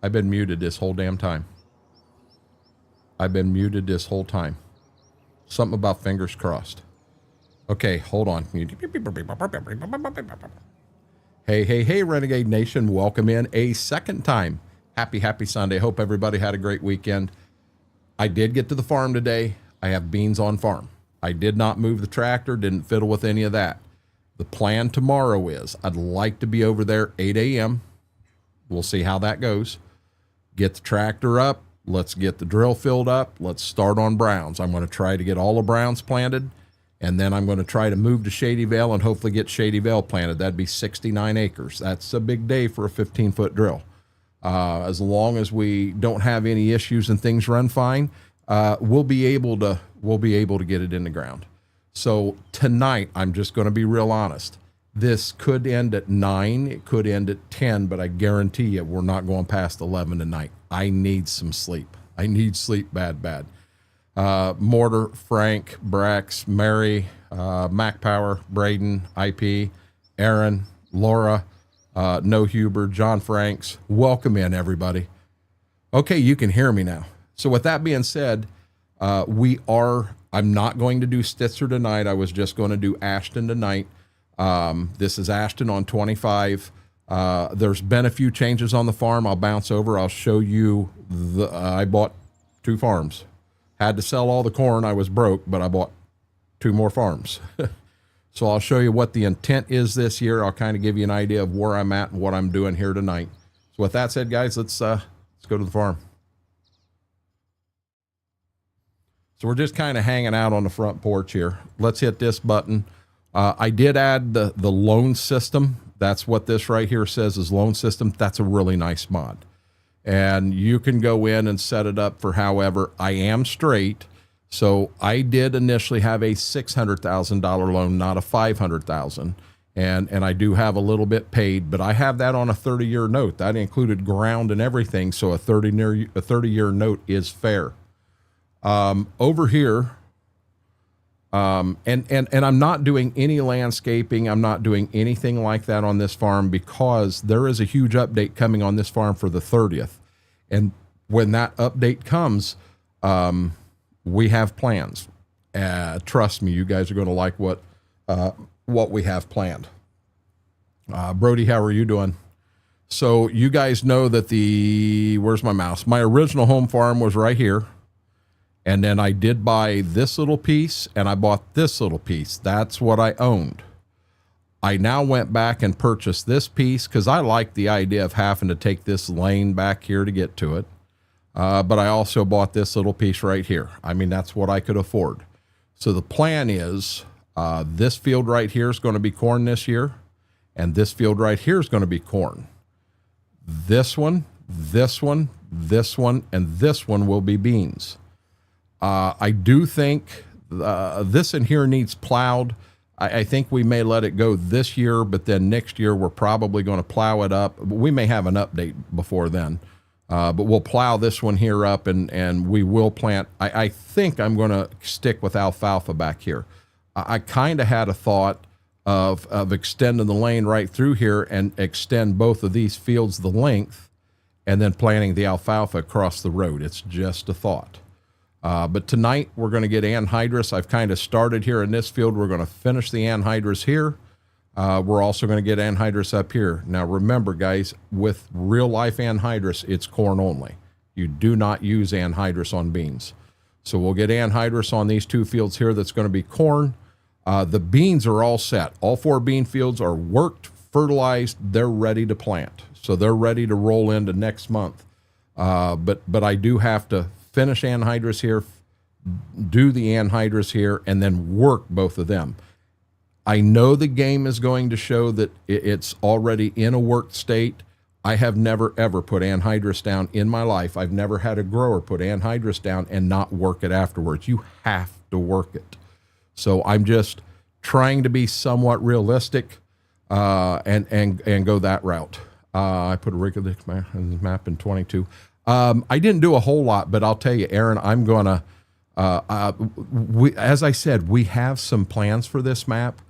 I've been muted this whole damn time. I've been muted this whole time. Something about fingers crossed. Okay, hold on. Hey, Renegade Nation. Welcome in a second time. Happy Sunday. Hope everybody had a great weekend. I did get to the farm today. I have beans on farm. I did not move the tractor, didn't fiddle with any of that. The plan tomorrow is I'd like to be over there 8 a.m. We'll see how that goes. Get the tractor up. Let's get the drill filled up. Let's start on browns. I'm going to try to get all the browns planted, and then I'm going to try to move to Shady Vale and hopefully get Shady Vale planted. That'd be 69 acres. That's a big day for a 15-foot drill. As long as we don't have any issues and things run fine, we'll be able to get it in the ground. So tonight, I'm just going to be real honest. This could end at 9, it could end at 10, but I guarantee you we're not going past 11 tonight. I need some sleep. I need sleep bad. Mortar, Frank, Brax, Mary, Mac Power, Braden, IP, Aaron, Laura, No Huber, John Franks. Welcome in, everybody. Okay, you can hear me now. So with that being said, I'm not going to do Stitzer tonight. I was just going to do Ashton tonight. This is Ashton on 25. There's been a few changes on the farm. I'll bounce over. I'll show you I bought 2 farms. Had to sell all the corn. I was broke, but I bought 2 more farms. So I'll show you what the intent is this year. I'll kind of give you an idea of where I'm at and what I'm doing here tonight. So with that said, guys, let's go to the farm. So we're just kind of hanging out on the front porch here. Let's hit this button. I did add the loan system. That's what this right here says is loan system. That's a really nice mod. And you can go in and set it up for however. I am straight. So I did initially have a $600,000 loan, not a $500,000. And I do have a little bit paid, but I have that on a 30-year note. That included ground and everything. So a 30-year note is fair. Over here, and I'm not doing any landscaping. I'm not doing anything like that on this farm because there is a huge update coming on this farm for the 30th. And when that update comes, we have plans. Trust me, you guys are going to like what we have planned. Brody, how are you doing? So you guys know that where's my mouse? My original home farm was right here. And then I did buy this little piece and I bought this little piece. That's what I owned. I now went back and purchased this piece because I like the idea of having to take this lane back here to get to it. But I also bought this little piece right here. I mean, that's what I could afford. So the plan is this field right here is going to be corn this year. And this field right here is going to be corn. This one, this one, this one, and this one will be beans. I do think this in here needs plowed. I think we may let it go this year, but then next year we're probably going to plow it up. We may have an update before then, but we'll plow this one here up and we will plant. I think I'm going to stick with alfalfa back here. I kind of had a thought of extending the lane right through here and extend both of these fields the length and then planting the alfalfa across the road. It's just a thought. But tonight we're going to get anhydrous. I've kind of started here in this field. We're going to finish the anhydrous here. We're also going to get anhydrous up here. Now remember, guys, with real life anhydrous, it's corn only. You do not use anhydrous on beans. So we'll get anhydrous on these 2 fields here. That's going to be corn. The beans are all set. All 4 bean fields are worked, fertilized. They're ready to plant. So they're ready to roll into next month. But I do have to finish anhydrous here, do the anhydrous here, and then work both of them. I know the game is going to show that it's already in a worked state. I have never, ever put anhydrous down in my life. I've never had a grower put anhydrous down and not work it afterwards. You have to work it. So I'm just trying to be somewhat realistic and go that route. I put a regular map in 22. I didn't do a whole lot, but I'll tell you, Aaron, I'm going to, as I said, we have some plans for this map,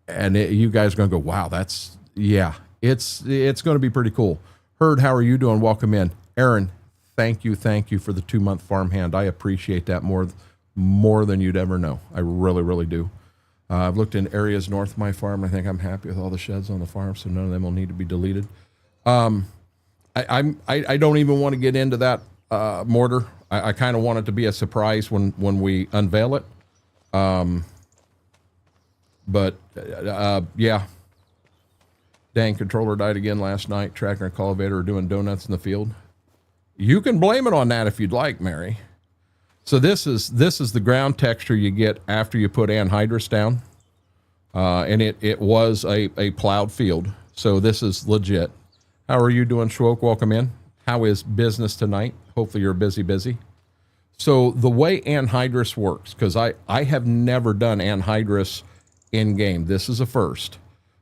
and you guys are going to go, wow, yeah, it's going to be pretty cool. Heard, how are you doing? Welcome in. Aaron, thank you for the 2-month farm hand. I appreciate that more than you'd ever know. I really, really do. I've looked in areas north of my farm. I think I'm happy with all the sheds on the farm, so none of them will need to be deleted. I don't even want to get into that mortar. I kind of want it to be a surprise when we unveil it. Yeah. Dang, controller died again last night. Tractor and cultivator are doing donuts in the field. You can blame it on that if you'd like, Mary. So this is the ground texture you get after you put anhydrous down. And it was a plowed field. So this is legit. How are you doing, Schwoke? Welcome in. How is business tonight? Hopefully you're busy. So the way anhydrous works, because I have never done anhydrous in game. This is a first.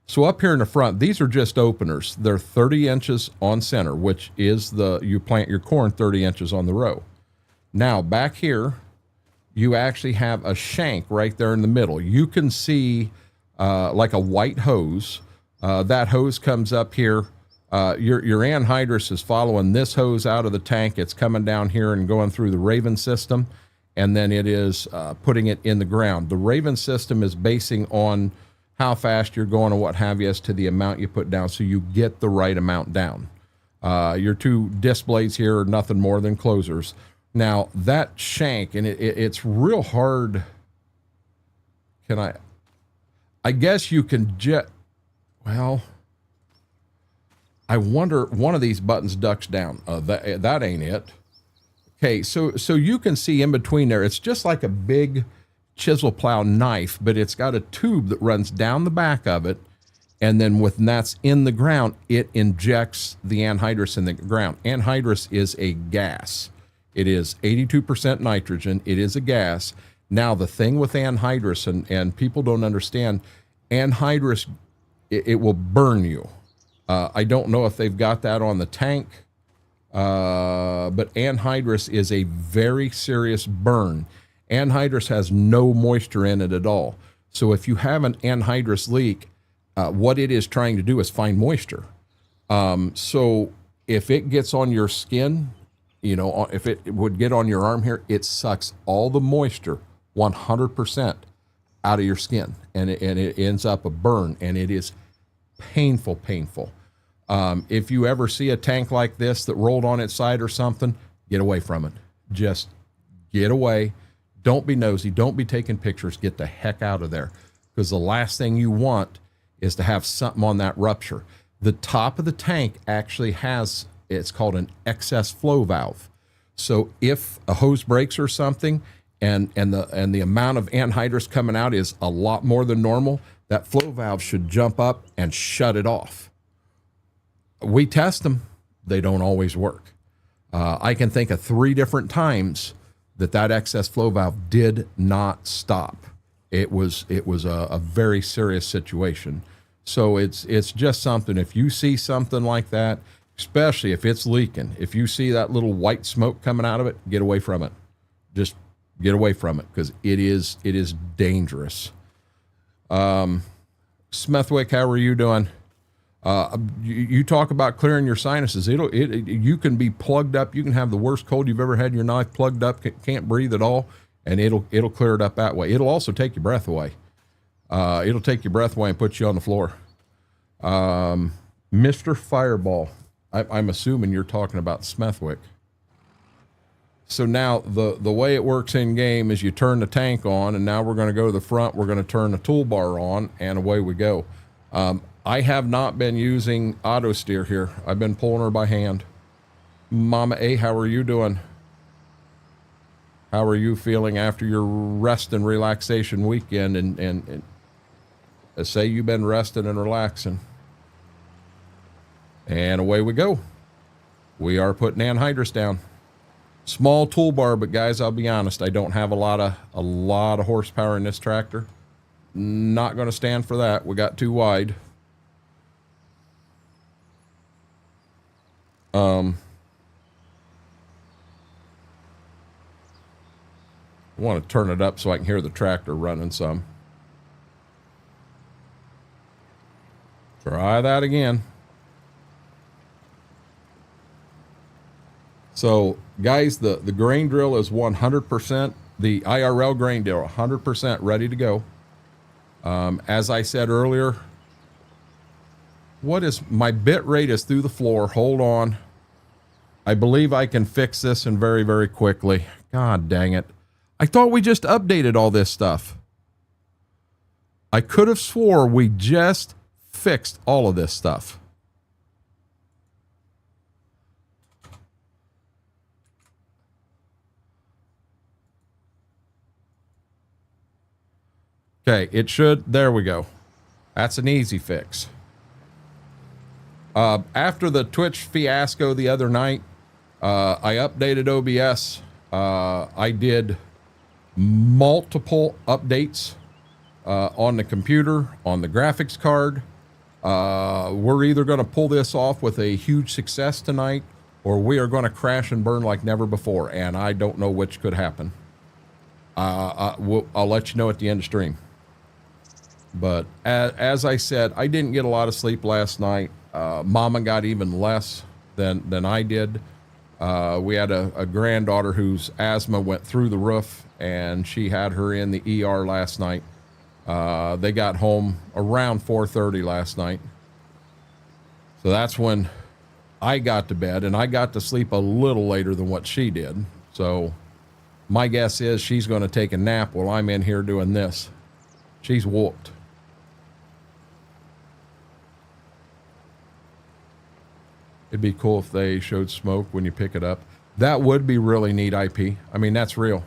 So up here in the front, these are just openers. They're 30 inches on center, which is you plant your corn 30 inches on the row. Now back here, you actually have a shank right there in the middle. You can see like a white hose. That hose comes up here. Your anhydrous is following this hose out of the tank. It's coming down here and going through the Raven system, and then it is putting it in the ground. The Raven system is basing on how fast you're going and what have you as to the amount you put down, so you get the right amount down. Your two disc blades here are nothing more than closers. Now that shank, and it's real hard. I guess you can well, I wonder, one of these buttons ducks down. That ain't it. Okay, so you can see in between there, it's just like a big chisel plow knife, but it's got a tube that runs down the back of it, and then when that's in the ground, it injects the anhydrous in the ground. Anhydrous is a gas. It is 82% nitrogen. It is a gas. Now, the thing with anhydrous, and people don't understand, anhydrous, it will burn you. I don't know if they've got that on the tank, but anhydrous is a very serious burn. Anhydrous has no moisture in it at all. So if you have an anhydrous leak, what it is trying to do is find moisture. So if it gets on your skin, if it would get on your arm here, it sucks all the moisture 100% out of your skin, and it ends up a burn, and it is painful. If you ever see a tank like this that rolled on its side or something, get away from it. Just get away. Don't be nosy. Don't be taking pictures. Get the heck out of there, because the last thing you want is to have something on that rupture. The top of the tank actually has, it's called an excess flow valve. So if a hose breaks or something, and the amount of anhydrous coming out is a lot more than normal, that flow valve should jump up and shut it off. We test them. They don't always work. I can think of 3 different times that excess flow valve did not stop. It was a very serious situation. So it's just something, if you see something like that, especially if it's leaking, if you see that little white smoke coming out of it, get away from it. Just get away from it, because it is dangerous. Smithwick, how are you doing? You talk about clearing your sinuses. You can be plugged up. You can have the worst cold you've ever had in your life, plugged up, can't breathe at all, and it'll clear it up that way. It'll also take your breath away. It'll take your breath away and put you on the floor. Mr. Fireball, I'm assuming you're talking about Smithwick. So now the way it works in game is you turn the tank on, and now we're going to go to the front. We're going to turn the toolbar on, and away we go. I have not been using auto steer here. I've been pulling her by hand. Mama A, how are you doing? How are you feeling after your rest and relaxation weekend? And say you've been resting and relaxing. And away we go. We are putting anhydrous down. Small toolbar, but guys, I'll be honest, I don't have a lot of horsepower in this tractor. Not going to stand for that. We got too wide. I want to turn it up so I can hear the tractor running some. Try that again. So guys, the grain drill is 100%, the IRL grain drill, 100% ready to go. As I said earlier, what is my bit rate is through the floor. Hold on. I believe I can fix this and very, very quickly. God dang it. I thought we just updated all this stuff. I could have swore we just fixed all of this stuff. Okay, it should. There we go. That's an easy fix. After the Twitch fiasco the other night, I updated OBS. I did multiple updates on the computer, on the graphics card. We're either going to pull this off with a huge success tonight, or we are going to crash and burn like never before, and I don't know which could happen. I'll let you know at the end of stream. But as I said, I didn't get a lot of sleep last night. Mama got even less than I did. We had a granddaughter whose asthma went through the roof, and she had her in the ER last night. They got home around 4:30 last night. So that's when I got to bed, and I got to sleep a little later than what she did. So my guess is she's going to take a nap while I'm in here doing this. She's whooped. It'd be cool if they showed smoke when you pick it up. That would be really neat, IP. I mean, that's real.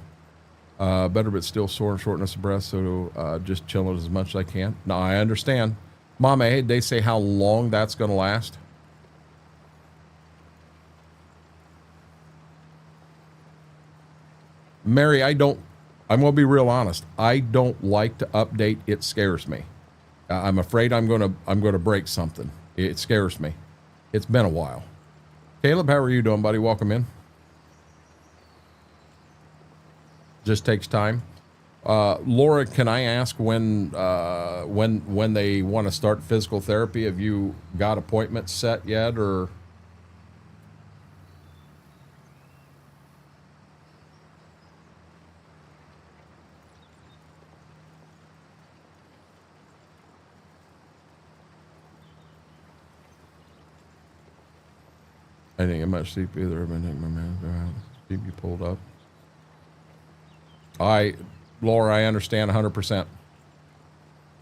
Better but still sore and shortness of breath, so just chill it as much as I can. No, I understand. Mama, did they say how long that's going to last? Mary, I'm going to be real honest. I don't like to update. It scares me. I'm afraid I'm going to break something. It scares me. It's been a while. Caleb, how are you doing, buddy? Welcome in. Just takes time. Laura, can I ask when they want to start physical therapy? Have you got appointments set yet, or? I didn't get much sleep either. I've been taking my manager out. Keep you pulled up. Laura, I understand 100%.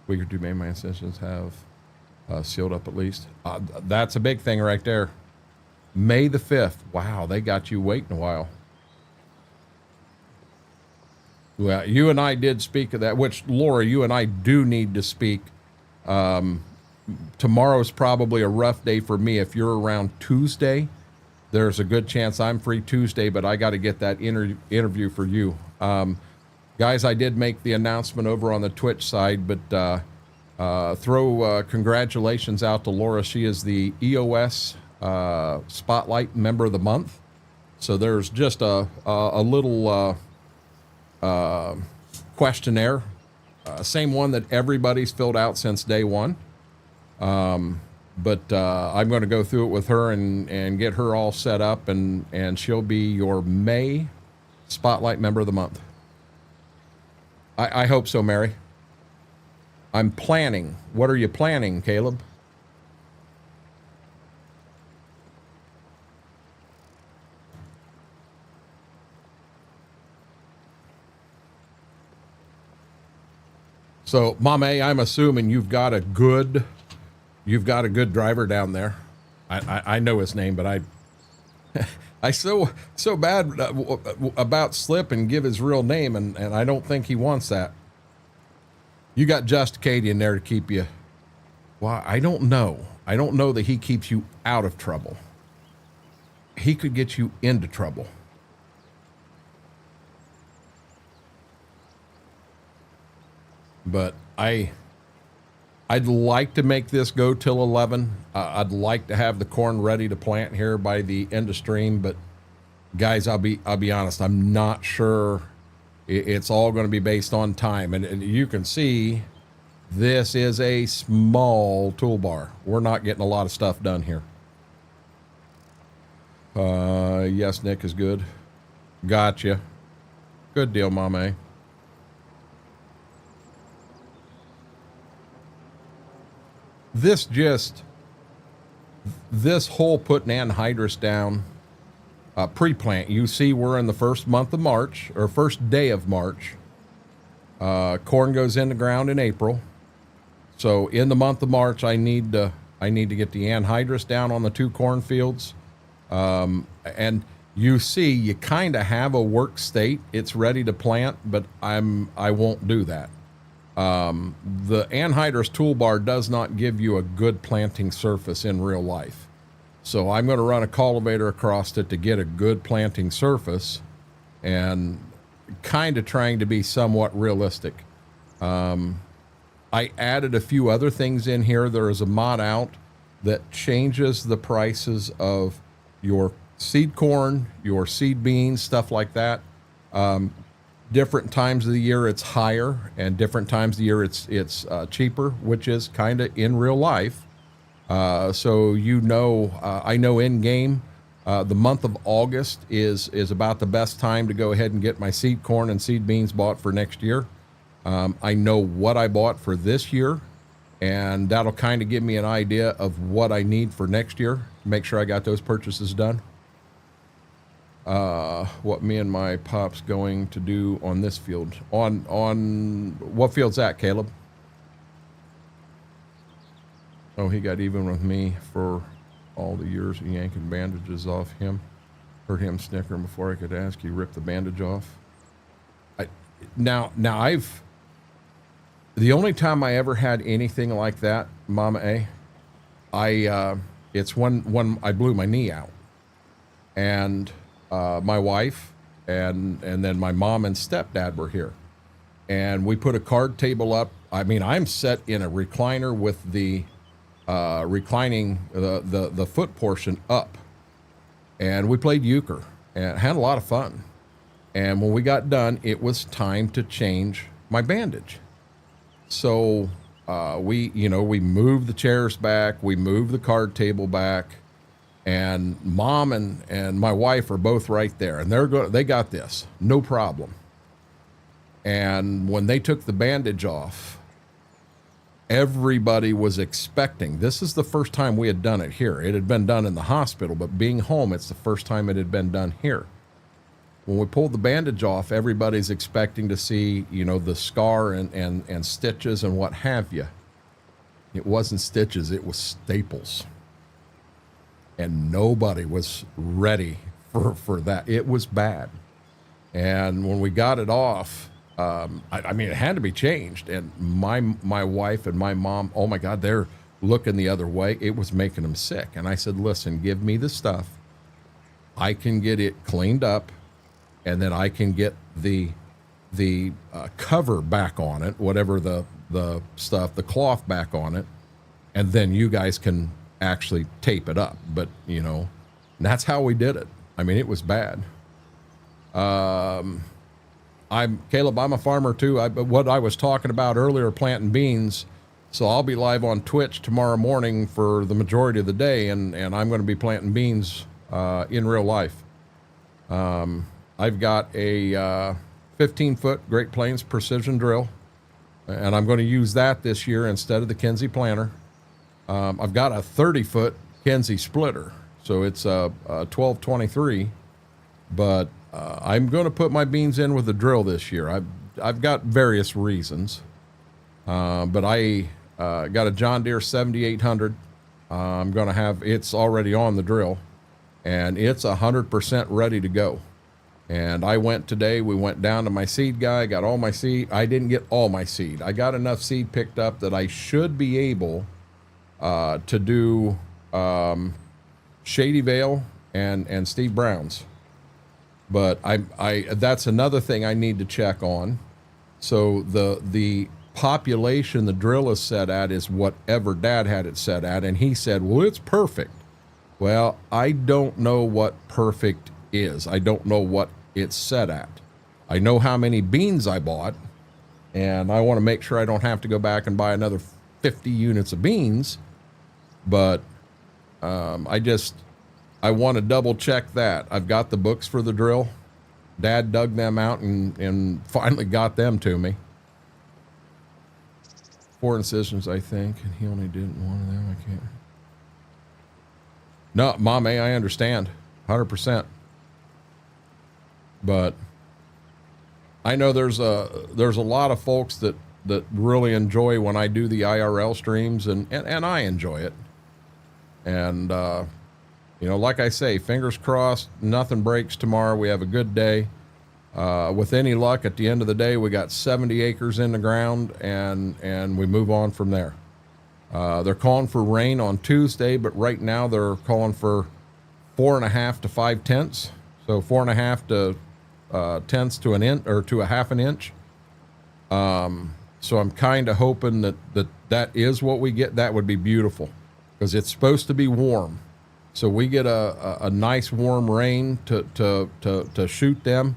Week or two, maybe my incisions have sealed up at least. That's a big thing right there. May the 5th. Wow, they got you waiting a while. Well, you and I did speak of that, which, Laura, you and I do need to speak. Tomorrow's probably a rough day for me. If you're around Tuesday, there's a good chance I'm free Tuesday, but I got to get that interview for you. Guys, I did make the announcement over on the Twitch side, but throw congratulations out to Laura. She is the EOS Spotlight Member of the Month. So there's just a little questionnaire, same one that everybody's filled out since day one. But I'm going to go through it with her and get her all set up, and she'll be your May Spotlight Member of the Month. I hope so, Mary. I'm planning. What are you planning, Caleb? So, Mama, I'm assuming you've got a good driver down there. I know his name, but I so bad about slip and give his real name, and I don't think he wants that. You got Just Acadian there to keep you. Well, I don't know. I don't know that he keeps you out of trouble. He could get you into trouble. But I'd like to make this go till 11. I'd like to have the corn ready to plant here by the end of stream, but guys, I'll be honest, I'm not sure. It's all going to be based on time, and you can see this is a small toolbar. We're not getting a lot of stuff done here. Yes, Nick is good. Gotcha. Good deal, Mame. This whole putting anhydrous down, pre-plant, you see we're in the first month of March, or first day of March. Corn goes in the ground in April. So in the month of March, I need to get the anhydrous down on the 2 cornfields. And you see, you kind of have a work state. It's ready to plant, but I won't do that. The anhydrous toolbar does not give you a good planting surface in real life. So I'm going to run a cultivator across it to get a good planting surface, and kind of trying to be somewhat realistic. I added a few other things in here. There is a mod out that changes the prices of your seed corn, your seed beans, stuff like that. Different times of the year it's higher, and different times of the year it's cheaper, which is kind of in real life. So I know in game, the month of August is about the best time to go ahead and get my seed corn and seed beans bought for next year. I know what I bought for this year, and that'll kind of give me an idea of what I need for next year to make sure I got those purchases done. What me and my pop's going to do on this field. On what field's that, Caleb? Oh, he got even with me for all the years of yanking bandages off him. Heard him snickering before I could ask. He ripped the bandage off. The only time I ever had anything like that, Mama A, it's when I blew my knee out, and my wife and then my mom and stepdad were here, and we put a card table up. I mean, I'm set in a recliner with the reclining the foot portion up, and we played euchre and had a lot of fun. And when we got done, it was time to change my bandage. So we moved the chairs back, we moved the card table back, and mom and my wife are both right there, and they got this, no problem. And when they took the bandage off, everybody was expecting, this is the first time we had done it here. It had been done in the hospital, but being home, it's the first time it had been done here. When we pulled the bandage off, everybody's expecting to see, the scar and stitches and what have you. It wasn't stitches, it was staples. And nobody was ready for that. It was bad. And when we got it off, it had to be changed. And my wife and my mom, oh my God, they're looking the other way. It was making them sick. And I said, listen, give me the stuff. I can get it cleaned up, and then I can get the cover back on it, whatever the stuff, the cloth back on it, and then you guys can actually tape it up. But and that's how we did it. I mean, it was bad. Caleb, I'm a farmer too. What I was talking about earlier, planting beans. So I'll be live on Twitch tomorrow morning for the majority of the day, and I'm going to be planting beans in real life. I've got a 15-foot Great Plains precision drill, and I'm going to use that this year instead of the Kenzie planter. I've got a 30-foot Kenzie splitter, so it's a 1223, but I'm going to put my beans in with a drill this year. I've got various reasons, but I got a John Deere 7800. I'm going to have, it's already on the drill, and it's 100% ready to go. And we went down to my seed guy, got all my seed. I didn't get all my seed. I got enough seed picked up that I should be able to do Shady Vale and Steve Brown's. But that's another thing I need to check on. So the population the drill is set at is whatever Dad had it set at, and he said, well, it's perfect. Well, I don't know what perfect is. I don't know what it's set at. I know how many beans I bought, and I want to make sure I don't have to go back and buy another 50 units of beans. But I I want to double check that. I've got the books for the drill. Dad dug them out and finally got them to me. 4 incisions, I think, and he only did one of them. I can't. No, Mom, I understand, 100%. But I know there's a lot of folks that really enjoy when I do the IRL streams, and I enjoy it. And you know, like I say, fingers crossed, nothing breaks tomorrow. We have a good day. With any luck, at the end of the day, we got 70 acres in the ground, and we move on from there. They're calling for rain on Tuesday, but right now they're calling for 4.5 to 5 tenths. So 4.5 to tenths to an inch, or to a half an inch. So I'm kind of hoping that is what we get. That would be beautiful, because it's supposed to be warm. So we get a nice warm rain to shoot them.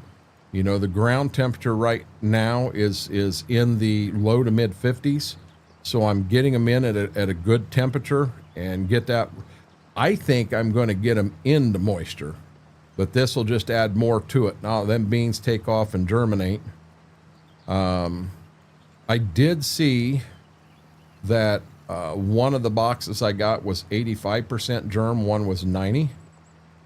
You know, the ground temperature right now is in the low to mid 50s. So I'm getting them in at a good temperature and get that. I think I'm going to get them into moisture, but this will just add more to it. Now, them beans take off and germinate. I did see that one of the boxes I got was 85% germ, one was 90.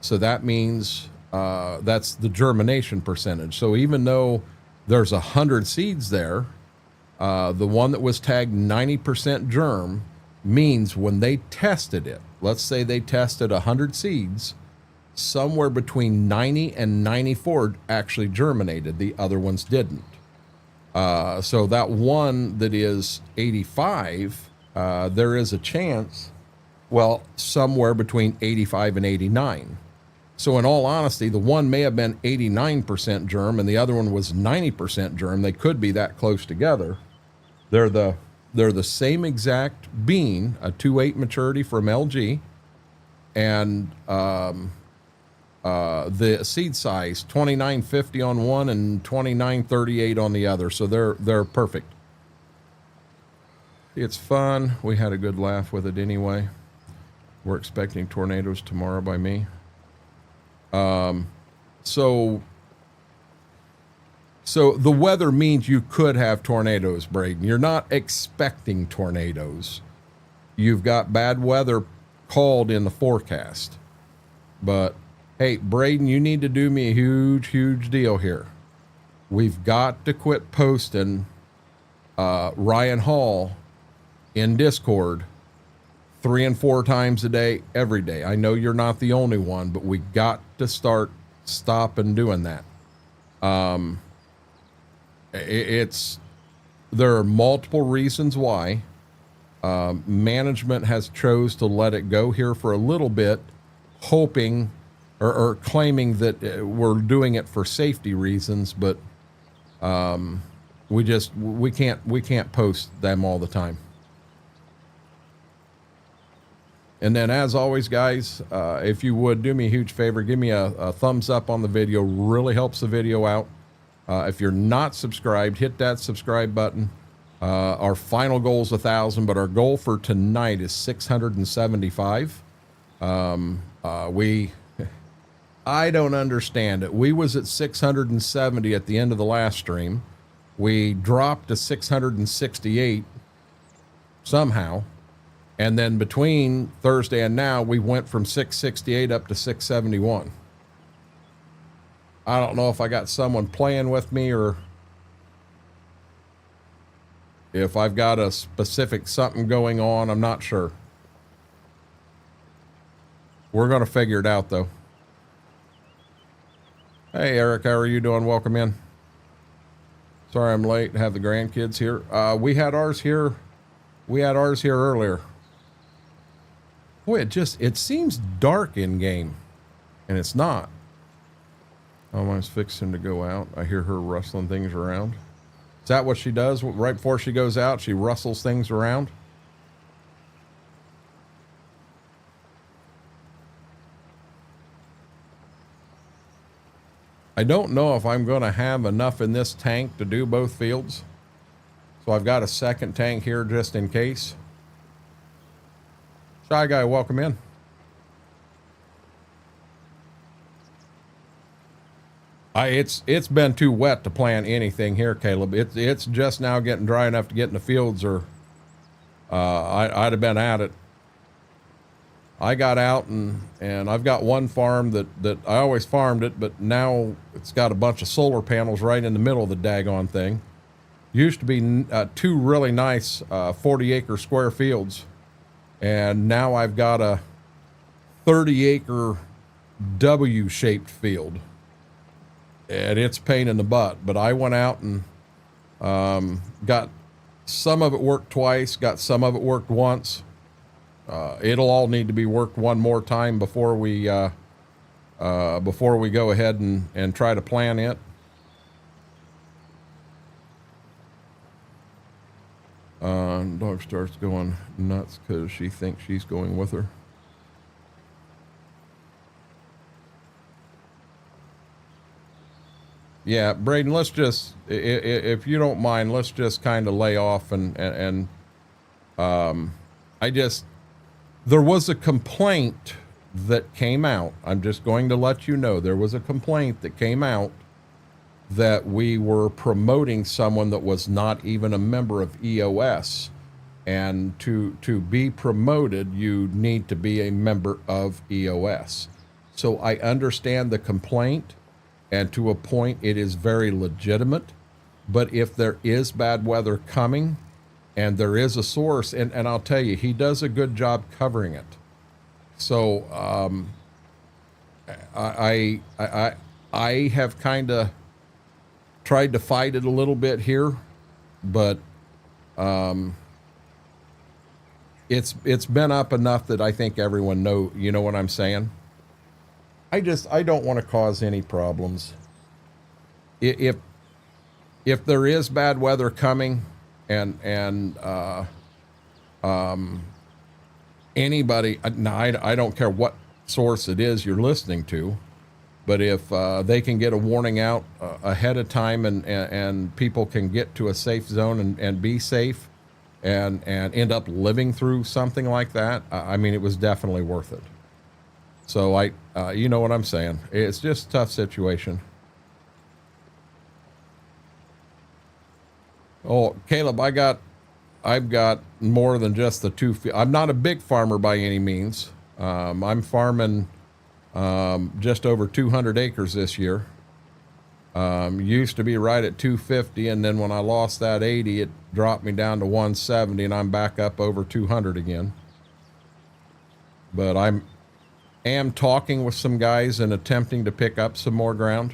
So that means that's the germination percentage. So even though there's 100 seeds there, the one that was tagged 90% germ means when they tested it, let's say they tested 100 seeds, somewhere between 90 and 94 actually germinated. The other ones didn't. So that one that is 85, there is a chance, well, somewhere between 85 and 89. So in all honesty, the one may have been 89% germ and the other one was 90% germ. They could be that close together. They're the same exact bean, a 2.8 maturity from LG, and the seed size 2950 on one and 2938 on the other. So they're perfect. It's fun. We had a good laugh with it anyway. We're expecting tornadoes tomorrow by me. So the weather means you could have tornadoes, Braden. You're not expecting tornadoes. You've got bad weather called in the forecast. But hey, Braden, you need to do me a huge deal here. We've got to quit posting Ryan Hall in Discord 3 and 4 times a day, every day. I know you're not the only one, but we got to stop and doing that. There are multiple reasons why. Management has chose to let it go here for a little bit, hoping or claiming that we're doing it for safety reasons, but we can't post them all the time. And then, as always, guys, if you would do me a huge favor, give me a thumbs up on the video. Really helps the video out. If you're not subscribed, hit that subscribe button. Our final goal is 1,000, but our goal for tonight is 675. I don't understand it. We was at 670 at the end of the last stream. We dropped to 668 somehow. And then between Thursday and now, we went from 668 up to 671. I don't know if I got someone playing with me or if I've got a specific something going on. I'm not sure. We're going to figure it out, though. Hey, Eric, how are you doing? Welcome in. Sorry I'm late. Have the grandkids here. We had ours here. We had ours here earlier. Boy, it seems dark in game, and it's not. Oh, mine's fixing to go out. I hear her rustling things around. Is that what she does? Right before she goes out, she rustles things around? I don't know if I'm going to have enough in this tank to do both fields. So I've got a second tank here just in case. Shy Guy, welcome in. It's been too wet to plant anything here, Caleb. It's just now getting dry enough to get in the fields, or I'd have been at it. I got out and I've got one farm that I always farmed it, but now it's got a bunch of solar panels right in the middle of the daggone thing. Used to be two really nice 40-acre square fields, and now I've got a 30-acre W-shaped field. And it's a pain in the butt, but I went out and got some of it worked twice, got some of it worked once. It'll all need to be worked one more time before we go ahead and try to plan it. Dog starts going nuts because she thinks she's going with her. Yeah, Braden, let's just, if you don't mind, let's just kind of lay off there was a complaint that came out. I'm just going to let you know there was a complaint that came out that we were promoting someone that was not even a member of EOS. And to be promoted, you need to be a member of EOS. So I understand the complaint. And to a point, it is very legitimate. But if there is bad weather coming and there is a source, and I'll tell you, he does a good job covering it. So I have kind of tried to fight it a little bit here, but it's been up enough that I think everyone you know what I'm saying? I don't want to cause any problems. If there is bad weather coming and anybody, now I don't care what source it is you're listening to, but if they can get a warning out ahead of time and people can get to a safe zone and be safe and end up living through something like that, I mean, it was definitely worth it. So you know what I'm saying. It's just a tough situation. Oh, Caleb, I've got more than just the two. I'm not a big farmer by any means. I'm farming just over 200 acres this year. Used to be right at 250, and then when I lost that 80, it dropped me down to 170, and I'm back up over 200 again. But I am talking with some guys and attempting to pick up some more ground.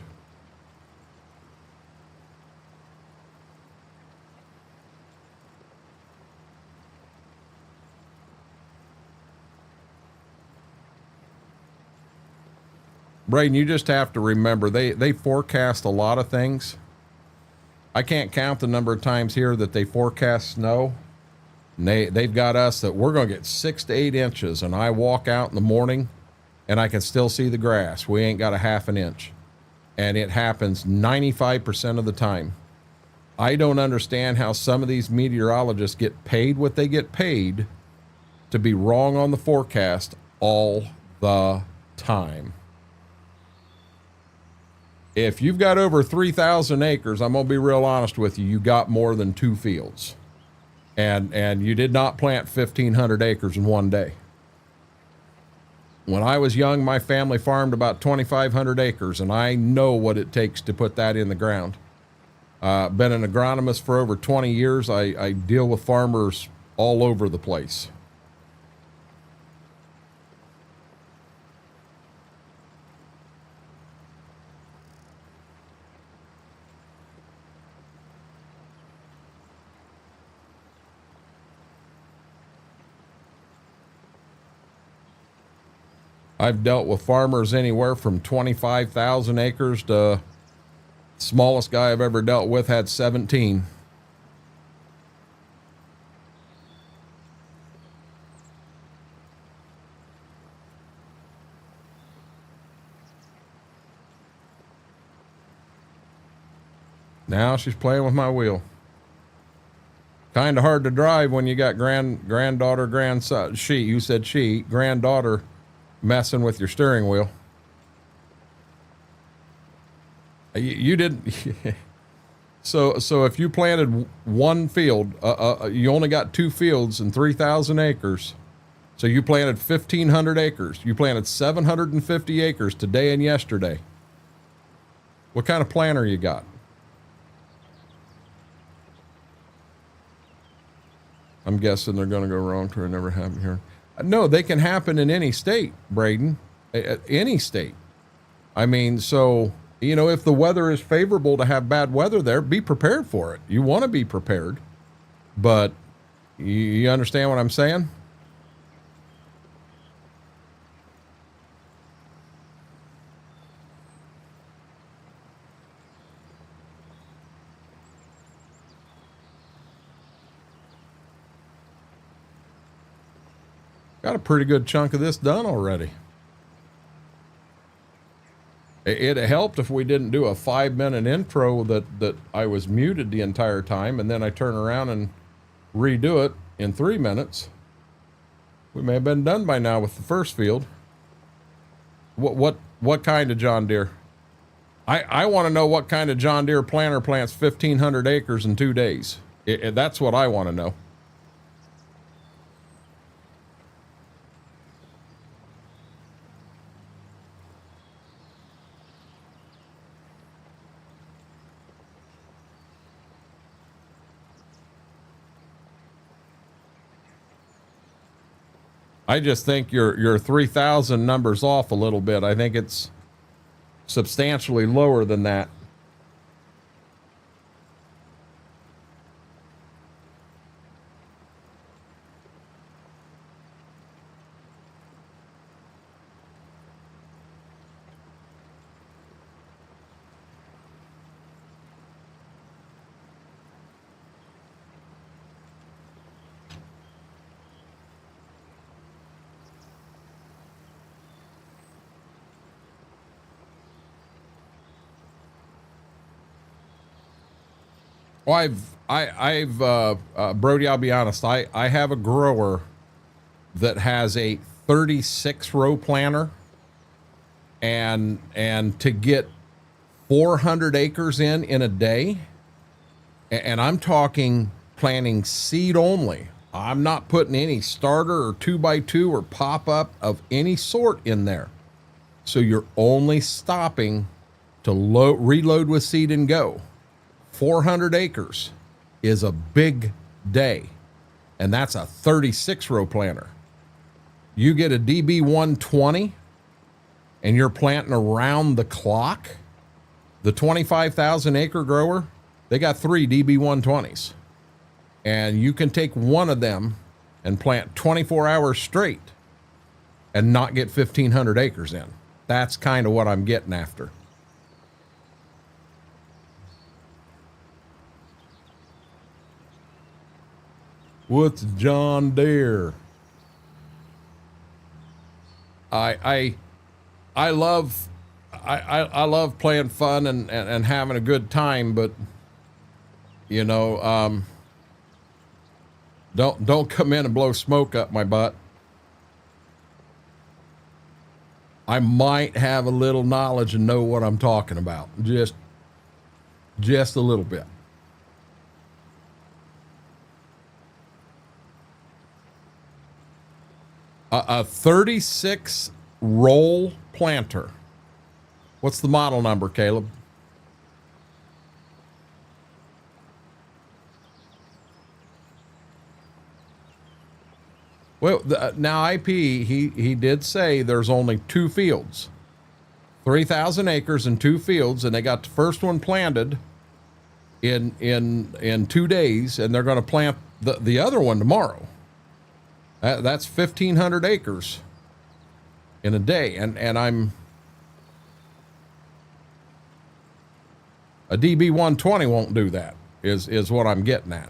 Braden, you just have to remember, they forecast a lot of things. I can't count the number of times here that they forecast snow. And they've got us that we're going to get 6 to 8 inches, and I walk out in the morning and I can still see the grass. We ain't got a half an inch. And it happens 95% of the time. I don't understand how some of these meteorologists get paid what they get paid to be wrong on the forecast all the time. If you've got over 3,000 acres, I'm going to be real honest with you, you got more than 2 fields. And you did not plant 1,500 acres in one day. When I was young, my family farmed about 2,500 acres, and I know what it takes to put that in the ground. Been an agronomist for over 20 years. I deal with farmers all over the place. I've dealt with farmers anywhere from 25,000 acres to smallest guy I've ever dealt with had 17. Now she's playing with my wheel. Kind of hard to drive when you got granddaughter, grandson. You said granddaughter messing with your steering wheel. You didn't. So if you planted one field, you only got 2 fields and 3,000 acres. So you planted 1,500 acres. You planted 750 acres today and yesterday. What kind of planter you got? I'm guessing they're going to go wrong to it never happen here. No, they can happen in any state, Braden. Any state. I mean, so, you know, if the weather is favorable to have bad weather there, be prepared for it. You want to be prepared. But you understand what I'm saying? Got a pretty good chunk of this done already. It helped if we didn't do a 5-minute intro that I was muted the entire time, and then I turn around and redo it in 3 minutes. We may have been done by now with the first field. What kind of John Deere? I want to know what kind of John Deere planter plants 1,500 acres in 2 days. That's what I want to know. I just think your 3,000 number's off a little bit. I think it's substantially lower than that. Well, Brody, I'll be honest. I have a grower that has a 36 row planter, and to get 400 acres in a day, and I'm talking planting seed only. I'm not putting any starter or 2x2 or pop up of any sort in there. So you're only stopping to reload with seed and go. 400 acres is a big day, and that's a 36 row planter. You get a DB 120 and you're planting around the clock. The 25,000 acre grower, they got 3 DB 120s, and you can take one of them and plant 24 hours straight and not get 1,500 acres in. That's kind of what I'm getting after. What's John Deere? I love playing fun and having a good time, but you know, don't come in and blow smoke up my butt. I might have a little knowledge and know what I'm talking about, just a little bit. A 36 roll planter. What's the model number, Caleb? Well, now IP, he did say there's only 2 fields, 3,000 acres and 2 fields, and they got the first one planted in 2 days, and they're going to plant the other one tomorrow. That's 1,500 acres in a day, and I'm a DB 120 won't do that. Is what I'm getting at.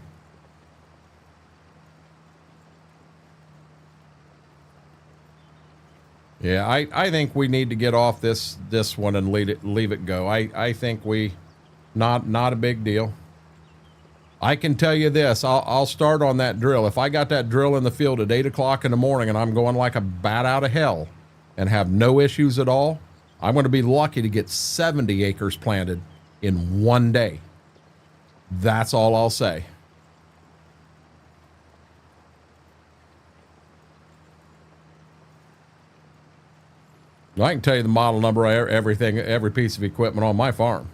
Yeah, I think we need to get off this one and leave it go. I think not a big deal. I can tell you this, I'll start on that drill. If I got that drill in the field at 8 o'clock in the morning and I'm going like a bat out of hell and have no issues at all, I'm going to be lucky to get 70 acres planted in one day. That's all I'll say. I can tell you the model number of everything, every piece of equipment on my farm.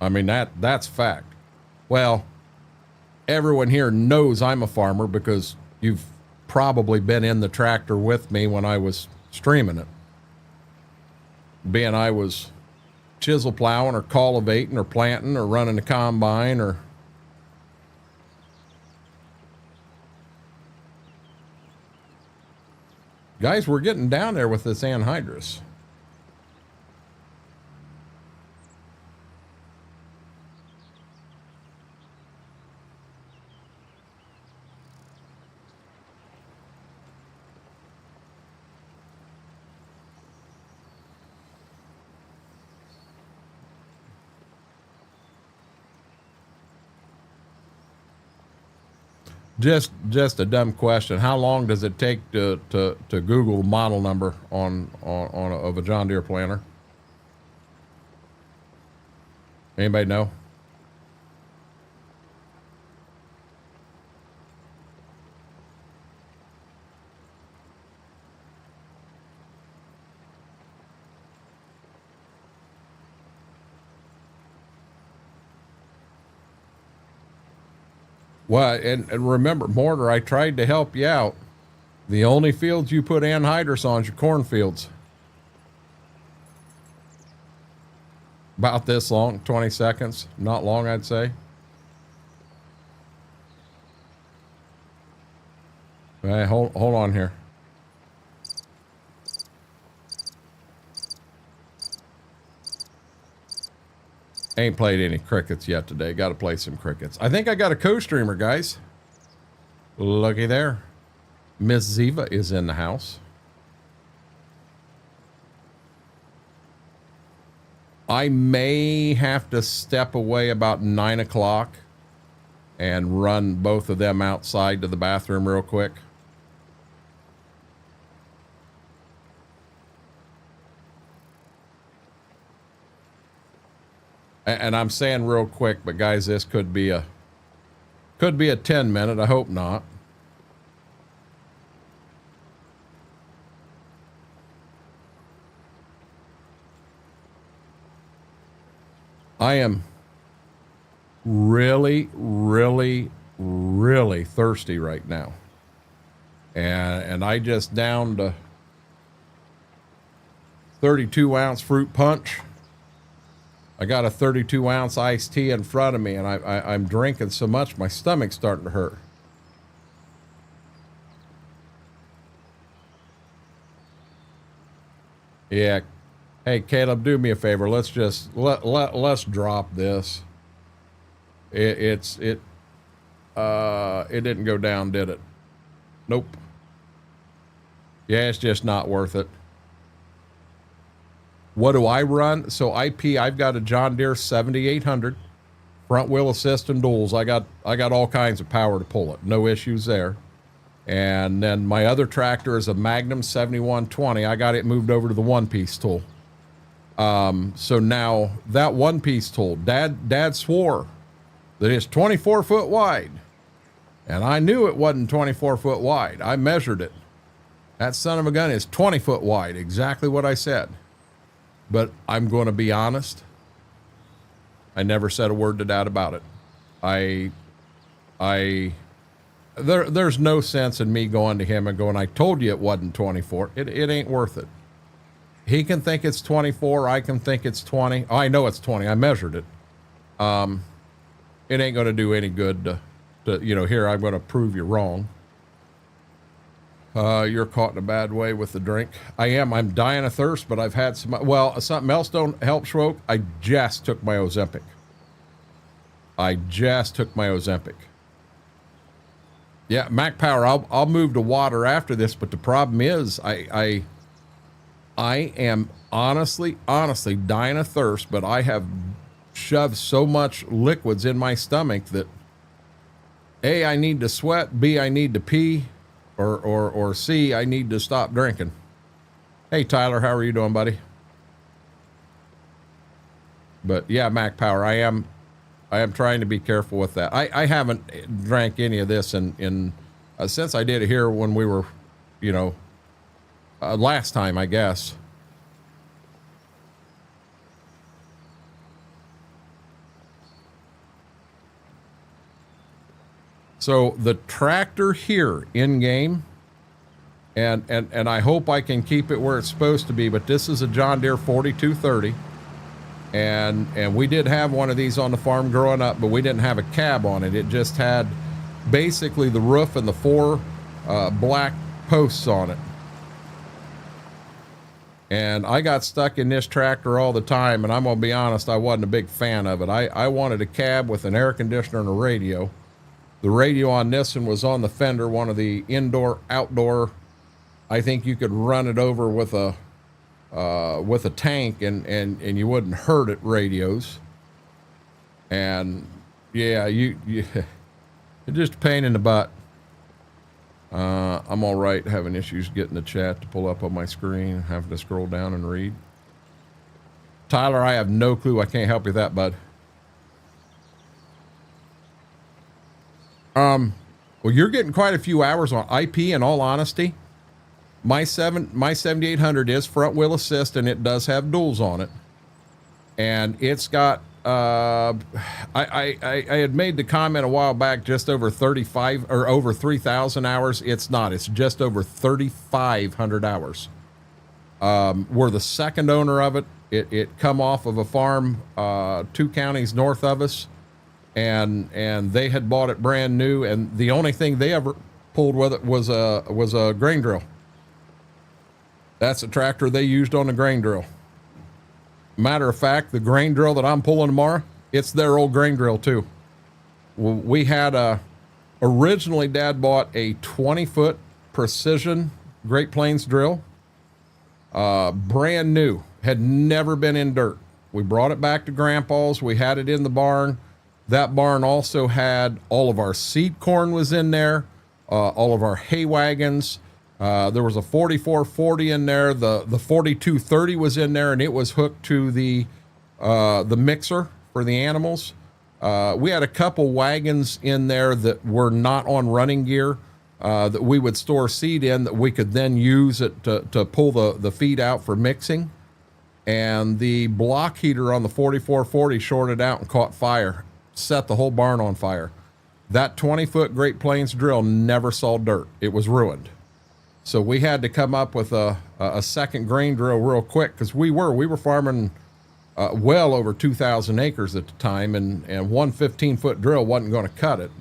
I mean, that's fact. Well, everyone here knows I'm a farmer because you've probably been in the tractor with me when I was streaming it. Being I was chisel plowing or cultivating or planting or running a combine or... Guys, we're getting down there with this anhydrous. Just a dumb question. How long does it take to Google the model number of a John Deere planter? Anybody know? Well, and remember, Mortar, I tried to help you out. The only fields you put anhydrous on is your cornfields. About this long, 20 seconds. Not long, I'd say. Hey, hold on here. Ain't played any crickets yet today. Got to play some crickets. I think I got a co-streamer, guys. Looky there. Miss Ziva is in the house. I may have to step away about 9 o'clock and run both of them outside to the bathroom real quick. And I'm saying real quick, but guys, this could be a 10 minute. I hope not. I am really, really, really thirsty right now. And I just downed a 32 ounce fruit punch. I got a 32 ounce iced tea in front of me, and I'm drinking so much my stomach's starting to hurt. Yeah. Hey, Caleb, do me a favor. Let's just let's drop this. It didn't go down, did it? Nope. Yeah, it's just not worth it. What do I run? So I've got a John Deere 7800 front wheel assist and duals. I got all kinds of power to pull it. No issues there. And then my other tractor is a Magnum 7120. I got it moved over to the one-piece tool. So now that one-piece tool, Dad swore that it's 24 foot wide. And I knew it wasn't 24 foot wide. I measured it. That son of a gun is 20 foot wide. Exactly what I said. But I'm going to be honest. I never said a word to Dad about it. There's no sense in me going to him and going, I told you it wasn't 24. It ain't worth it. He can think it's 24. I can think it's 20. Oh, I know it's 20. I measured it. It ain't going to do any good to, here, I'm going to prove you wrong. You're caught in a bad way with the drink. I am. I'm dying of thirst, but I've had some. Well, something else don't help, Schwoke. I just took my Ozempic. Yeah, Mac Power. I'll move to water after this, but the problem is, I am honestly dying of thirst, but I have shoved so much liquids in my stomach that A, I need to sweat. B, I need to pee. Or C, I need to stop drinking. Hey, Tyler, how are you doing, buddy? But yeah, Mac Power, I am trying to be careful with that. I haven't drank any of this in since I did it here when we were, you know, last time, I guess. So the tractor here in game, and I hope I can keep it where it's supposed to be, but this is a John Deere 4230. And we did have one of these on the farm growing up, but we didn't have a cab on it. It just had basically the roof and the four black posts on it. And I got stuck in this tractor all the time, and I'm gonna be honest, I wasn't a big fan of it. I wanted a cab with an air conditioner and a radio. The radio on this one was on the fender, one of the indoor, outdoor. I think you could run it over with a tank and you wouldn't hurt it radios. And yeah, you it's just a pain in the butt. I'm all right having issues getting the chat to pull up on my screen, having to scroll down and read. Tyler, I have no clue. I can't help you with that, bud. Well, you're getting quite a few hours on IP, in all honesty. My 7800 is front wheel assist, and it does have duals on it. And it's got, I had made the comment a while back, just over 35 or over 3,000 hours. It's not, it's just over 3,500 hours. We're the second owner of it. It come off of a farm, 2 counties north of us. And they had bought it brand new, and the only thing they ever pulled with it was a grain drill. That's a tractor they used on the grain drill. Matter of fact, the grain drill that I'm pulling tomorrow, it's their old grain drill too. We had originally Dad bought a 20-foot precision Great Plains drill, brand new, had never been in dirt. We brought it back to Grandpa's. We had it in the barn. That barn also had all of our seed corn was in there, all of our hay wagons. There was a 4440 in there. The 4230 was in there, and it was hooked to the mixer for the animals. We had a couple wagons in there that were not on running gear, that we would store seed in, that we could then use it to pull the feed out for mixing. And the block heater on the 4440 shorted out and caught fire, set the whole barn on fire. That 20-foot Great Plains drill never saw dirt. It was ruined. So we had to come up with a second grain drill real quick, because we were farming well over 2,000 acres at the time, and one 15-foot drill wasn't going to cut it.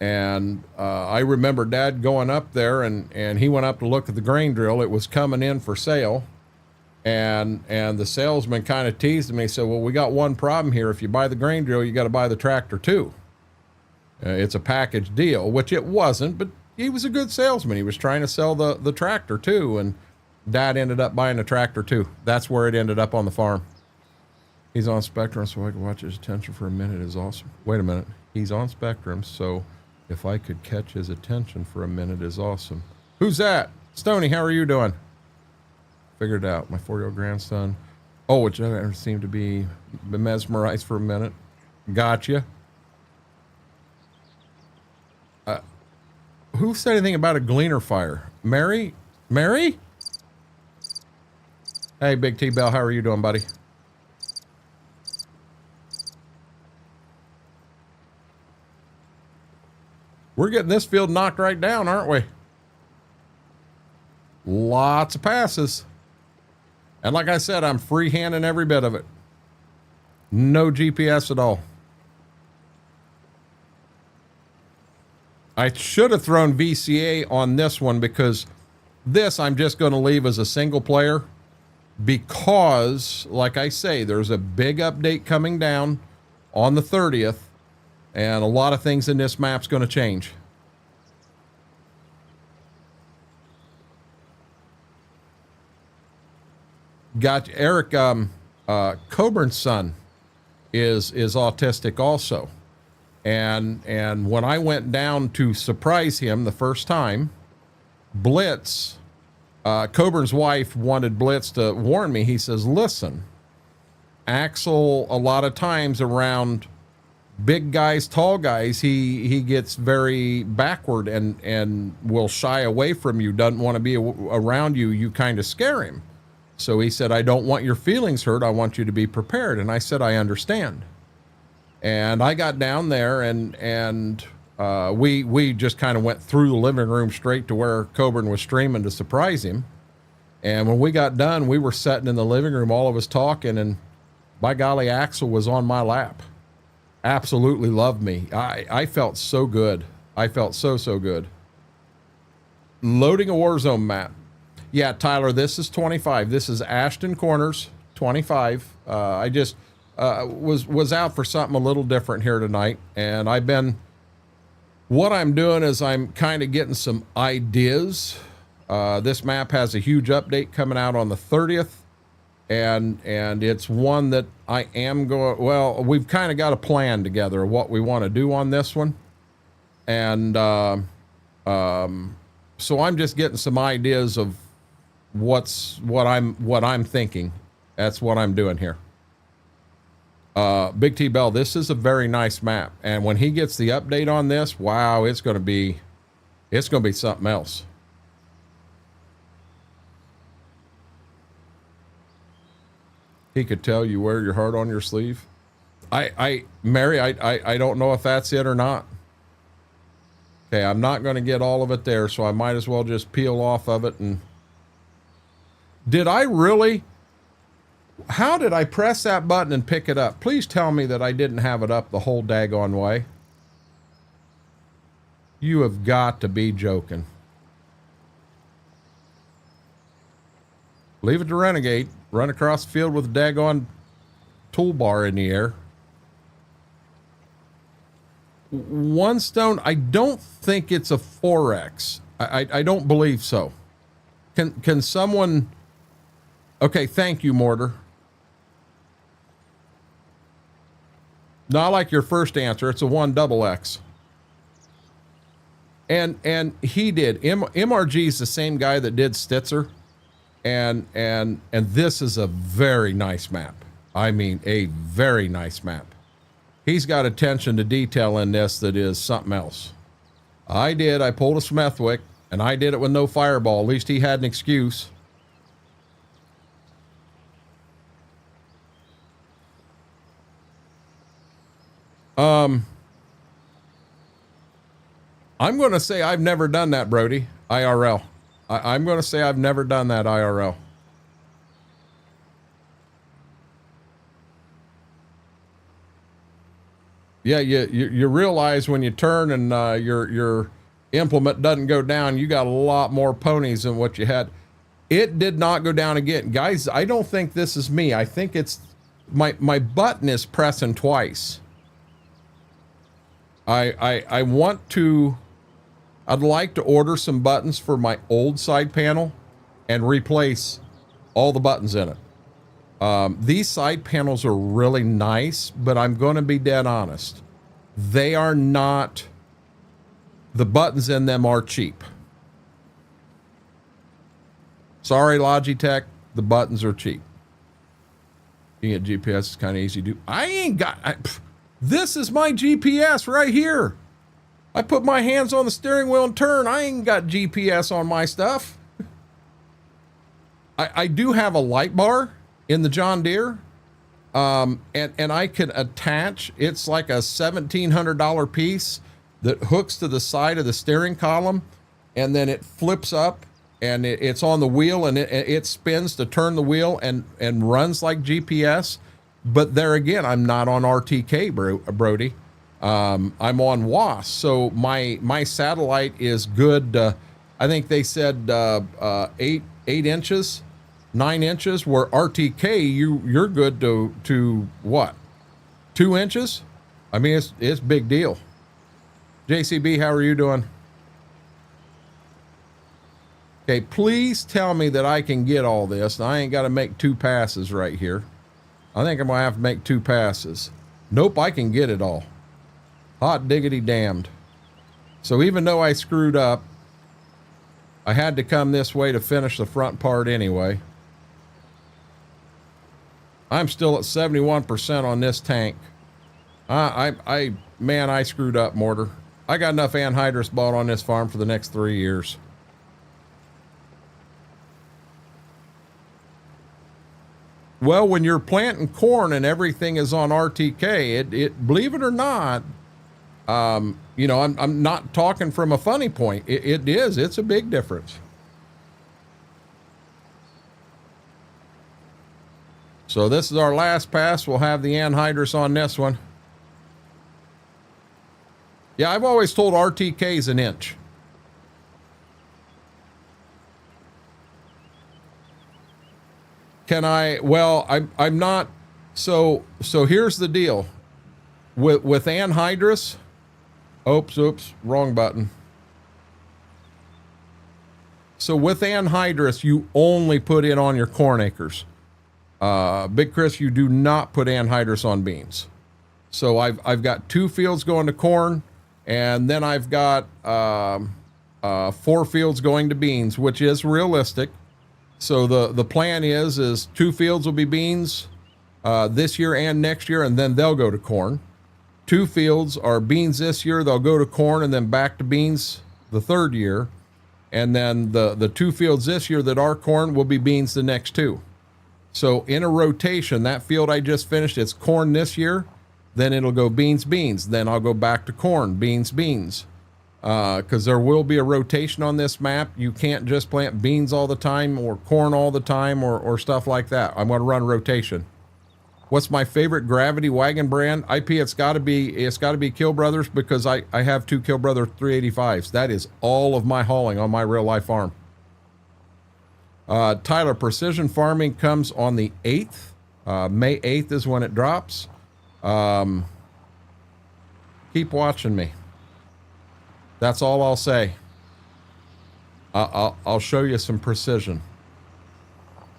And I remember Dad going up there, and he went up to look at the grain drill. It was coming in for sale. And the salesman kind of teased me. He said, well, we got one problem here. If you buy the grain drill, you got to buy the tractor too. It's a package deal, which it wasn't, but he was a good salesman. He was trying to sell the tractor too. And Dad ended up buying the tractor too. That's where it ended up on the farm. He's on Spectrum, so I can watch his attention for a minute is awesome. Wait a minute. He's on Spectrum, so if I could catch his attention for a minute is awesome. Who's that? Stoney, how are you doing? Figured it out. My 4-year-old grandson. Oh, which I seemed to be mesmerized for a minute. Gotcha. Who said anything about a gleaner fire? Mary? Mary? Hey, Big T-Bell, how are you doing, buddy? We're getting this field knocked right down, aren't we? Lots of passes. And like I said, I'm freehanding every bit of it. No GPS at all. I should have thrown VCA on this one, because this I'm just going to leave as a single player, because, like I say, there's a big update coming down on the 30th, and a lot of things in this map's going to change. Got Eric, Coburn's son is autistic also. And when I went down to surprise him the first time, Blitz, Coburn's wife wanted Blitz to warn me. He says, listen, Axel, a lot of times around big guys, tall guys, he gets very backward and will shy away from you, doesn't want to be around you. You kind of scare him. So he said, I don't want your feelings hurt. I want you to be prepared. And I said, I understand. And I got down there and we just kind of went through the living room straight to where Coburn was streaming to surprise him. And when we got done, we were sitting in the living room, all of us talking, and by golly, Axel was on my lap. Absolutely loved me. I felt so good. I felt so good. Loading a Warzone map. Yeah, Tyler, this is 25. This is Ashton Corners 25. I just was out for something a little different here tonight, and what I'm doing is I'm kind of getting some ideas. This map has a huge update coming out on the 30th, and it's one that I am going, well, we've kind of got a plan together of what we want to do on this one. And so I'm just getting some ideas of what I'm thinking. That's what I'm doing here. Big T Bell, this is a very nice map, and when he gets the update on this, wow, it's going to be something else. He could tell you wear your heart on your sleeve. Mary, I don't know if that's it or not. Okay, I'm not going to get all of it there, so I might as well just peel off of it. And did I really? How did I press that button and pick it up? Please tell me that I didn't have it up the whole daggone way. You have got to be joking. Leave it to Renegade. Run across the field with a daggone toolbar in the air. One stone, I don't think it's a 4X. I don't believe so. Can someone... Okay, thank you, Mortar. No, I like your first answer. It's a 1XX. And he did. MRG is the same guy that did Stitzer. And this is a very nice map. I mean, a very nice map. He's got attention to detail in this that is something else. I pulled a Smethwick, and I did it with no fireball. At least he had an excuse. I'm going to say I've never done that, Brody, IRL. I'm going to say I've never done that IRL. Yeah, you realize when you turn and your implement doesn't go down, you got a lot more ponies than what you had. It did not go down again. Guys, I don't think this is me. I think it's my button is pressing twice. I'd like to order some buttons for my old side panel and replace all the buttons in it. These side panels are really nice, but I'm going to be dead honest. They are not, the buttons in them are cheap. Sorry, Logitech, the buttons are cheap. You get GPS is kind of easy to do. I ain't got, this is my GPS right here. I put my hands on the steering wheel and turn. I ain't got GPS on my stuff. I do have a light bar in the John Deere. And I can attach, it's like a $1,700 piece that hooks to the side of the steering column, and then it flips up and it's on the wheel, and it spins to turn the wheel and runs like GPS. But there again, I'm not on RTK, Brody. I'm on WAS, so my satellite is good. I think they said 8 inches, 9 inches. Where RTK, you're good to what, 2 inches? I mean, it's big deal. JCB, how are you doing? Okay, please tell me that I can get all this. I ain't got to make 2 passes right here. I think I'm gonna have to make 2 passes. Nope, I can get it all. Hot diggity damned. So even though I screwed up, I had to come this way to finish the front part anyway. I'm still at 71% on this tank. Man, I screwed up, Mortar. I got enough anhydrous bought on this farm for the next 3 years. Well, when you're planting corn and everything is on RTK, it believe it or not, you know, I'm not talking from a funny point. It's a big difference. So this is our last pass. We'll have the anhydrous on this one. Yeah, I've always told RTK is an inch. Can I, well, I'm not, so here's the deal. With anhydrous, oops, wrong button. So with anhydrous, you only put it on your corn acres. Big Chris, you do not put anhydrous on beans. So I've got 2 fields going to corn, and then I've got 4 fields going to beans, which is realistic. So the plan is 2 fields will be beans this year and next year, and then they'll go to corn. 2 fields are beans this year, they'll go to corn, and then back to beans the 3rd year. And then the 2 fields this year that are corn will be beans the next 2. So in a rotation, that field I just finished, it's corn this year, then it'll go beans, beans. Then I'll go back to corn, beans, beans. Because there will be a rotation on this map. You can't just plant beans all the time or corn all the time or stuff like that. I'm going to run rotation. What's my favorite gravity wagon brand? IP, it's got to be Kill Brothers, because I have 2 Kill Brother 385s. That is all of my hauling on my real life farm. Tyler, Precision Farming comes on the 8th. May 8th is when it drops. Keep watching me. That's all I'll say. I'll show you some precision.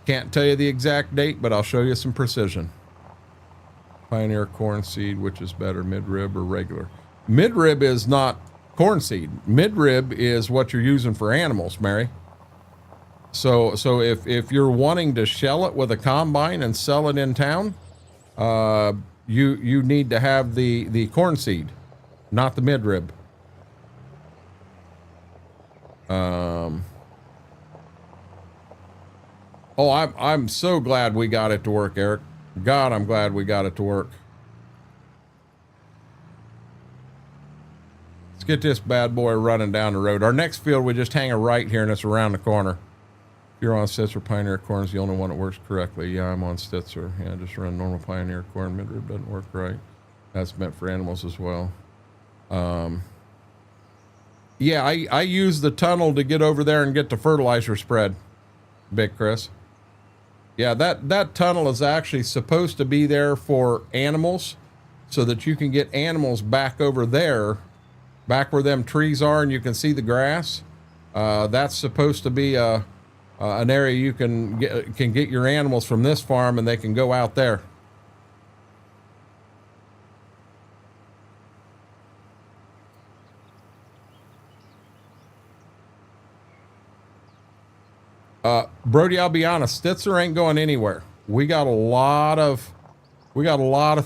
Can't tell you the exact date, but I'll show you some precision. Pioneer corn seed, which is better, mid-rib or regular? Mid-rib is not corn seed. Mid-rib is what you're using for animals, Mary. So if you're wanting to shell it with a combine and sell it in town, you need to have the corn seed, not the mid-rib. Oh, I'm so glad we got it to work, Eric. God, I'm glad we got it to work. Let's get this bad boy running down the road. Our next field, we just hang a right here and it's around the corner. If you're on Stitzer, Pioneer corn is the only one that works correctly. Yeah, I'm on Stitzer. Yeah, just run normal Pioneer corn. Midrib doesn't work right. That's meant for animals as well. Yeah, I use the tunnel to get over there and get the fertilizer spread, Big Chris. Yeah, that tunnel is actually supposed to be there for animals so that you can get animals back over there, back where them trees are and you can see the grass. That's supposed to be an area you can get your animals from this farm and they can go out there. Brody, I'll be honest, Stitzer ain't going anywhere. We got a lot of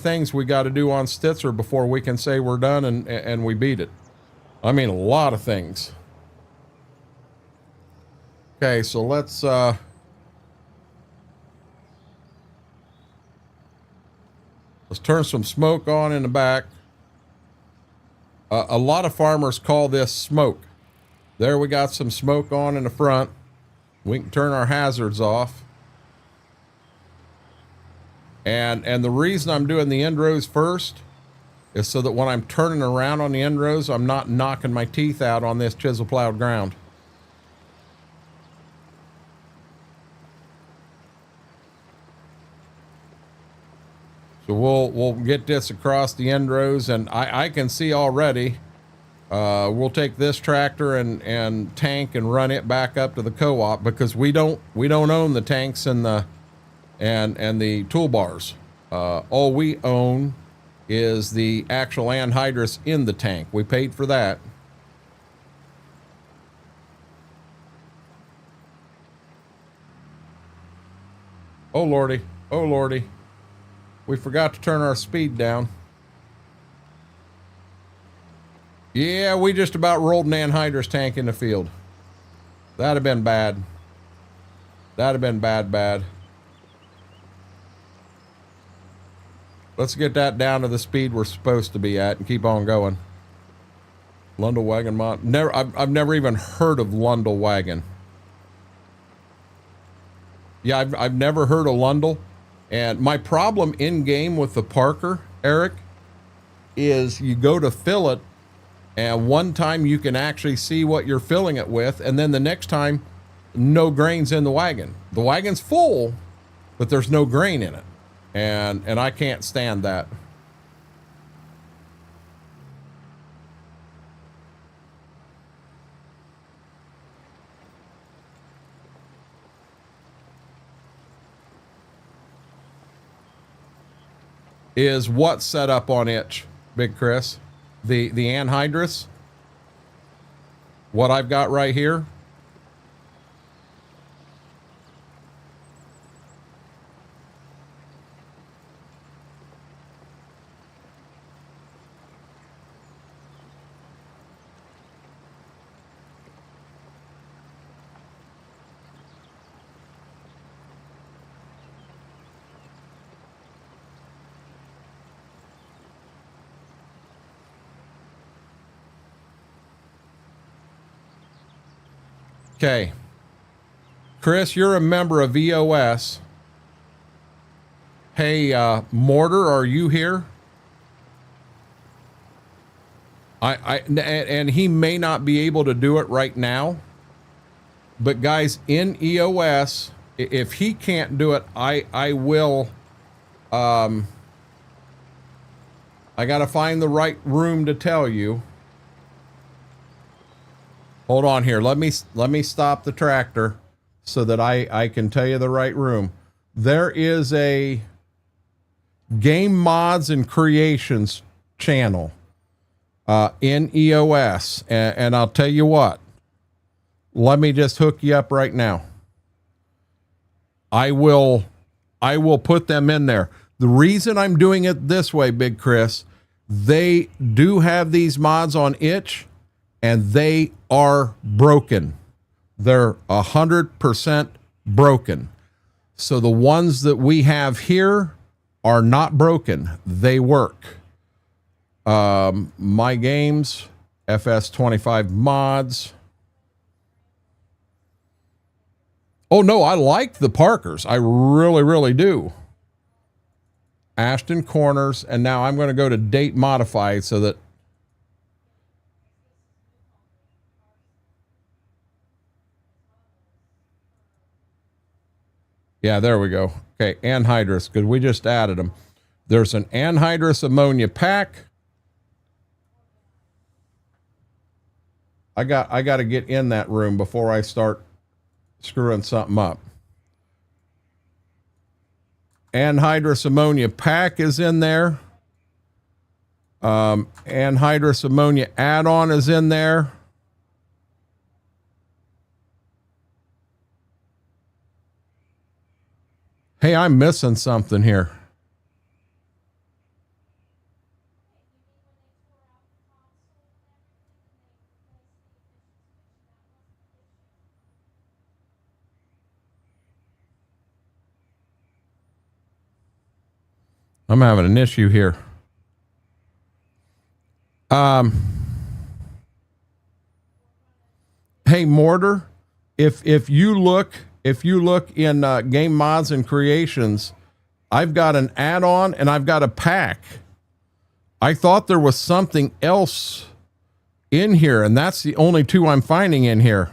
things we got to do on Stitzer before we can say we're done and we beat it. I mean, a lot of things. Okay, so let's turn some smoke on in the back. A lot of farmers call this smoke. There we got some smoke on in the front. We can turn our hazards off. And the reason I'm doing the end rows first is so that when I'm turning around on the end rows, I'm not knocking my teeth out on this chisel plowed ground. So we'll get this across the end rows, and I can see already. We'll take this tractor and tank and run it back up to the co-op because we don't own the tanks and the toolbars. All we own is the actual anhydrous in the tank. We paid for that. Oh lordy, oh lordy. We forgot to turn our speed down. Yeah, we just about rolled an anhydrous tank in the field. That'd have been bad. That'd have been bad. Let's get that down to the speed we're supposed to be at and keep on going. Lundell Wagon mod. I've never even heard of Lundell Wagon. Yeah, I've never heard of Lundell. And my problem in game with the Parker, Eric, is you go to fill it, and one time you can actually see what you're filling it with, and then the next time, no grain's in the wagon. The wagon's full, but there's no grain in it. And I can't stand that. Is what set up on itch, Big Chris? The anhydrous? What I've got right here? Okay. Chris, you're a member of EOS. Hey, Mortar, are you here? And he may not be able to do it right now. But guys, in EOS, if he can't do it, I will. I got to find the right room to tell you. Hold on here. Let me stop the tractor so that I can tell you the right room. There is a game mods and creations channel in EOS, and I'll tell you what. Let me just hook you up right now. I will put them in there. The reason I'm doing it this way, Big Chris, they do have these mods on itch, and they are broken. They're 100% broken. So the ones that we have here are not broken. They work. My games, FS25 mods. Oh no, I like the Parkers. I really do. Ashton Corners, and now I'm going to go to date modified so that yeah, there we go. Okay, anhydrous, because we just added them. There's an anhydrous ammonia pack. I got to get in that room before I start screwing something up. Anhydrous ammonia pack is in there. Anhydrous ammonia add-on is in there. Hey, I'm missing something here. I'm having an issue here. Hey, Mortar, if you look in game mods and creations, I've got an add-on and I've got a pack. I thought there was something else in here, and that's the only two I'm finding in here.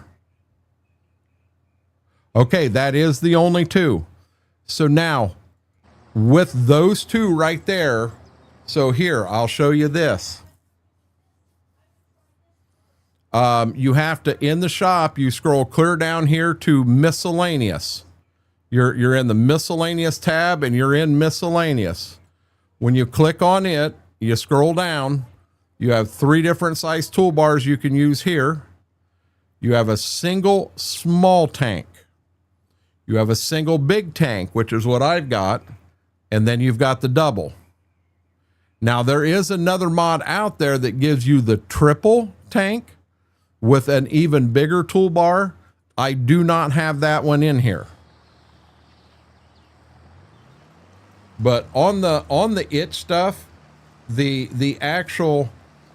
Okay, that is the only two. So now, with those two right there, so here, I'll show you this. You have to, in the shop, you scroll clear down here to miscellaneous. You're in the miscellaneous tab and you're in miscellaneous. When you click on it, you scroll down, you have 3 different size toolbars you can use here. You have a single small tank. You have a single big tank, which is what I've got. and then you've got the double. Now, there is another mod out there that gives you the triple tank with an even bigger toolbar. I do not have that one in here. But on the itch stuff, the actual,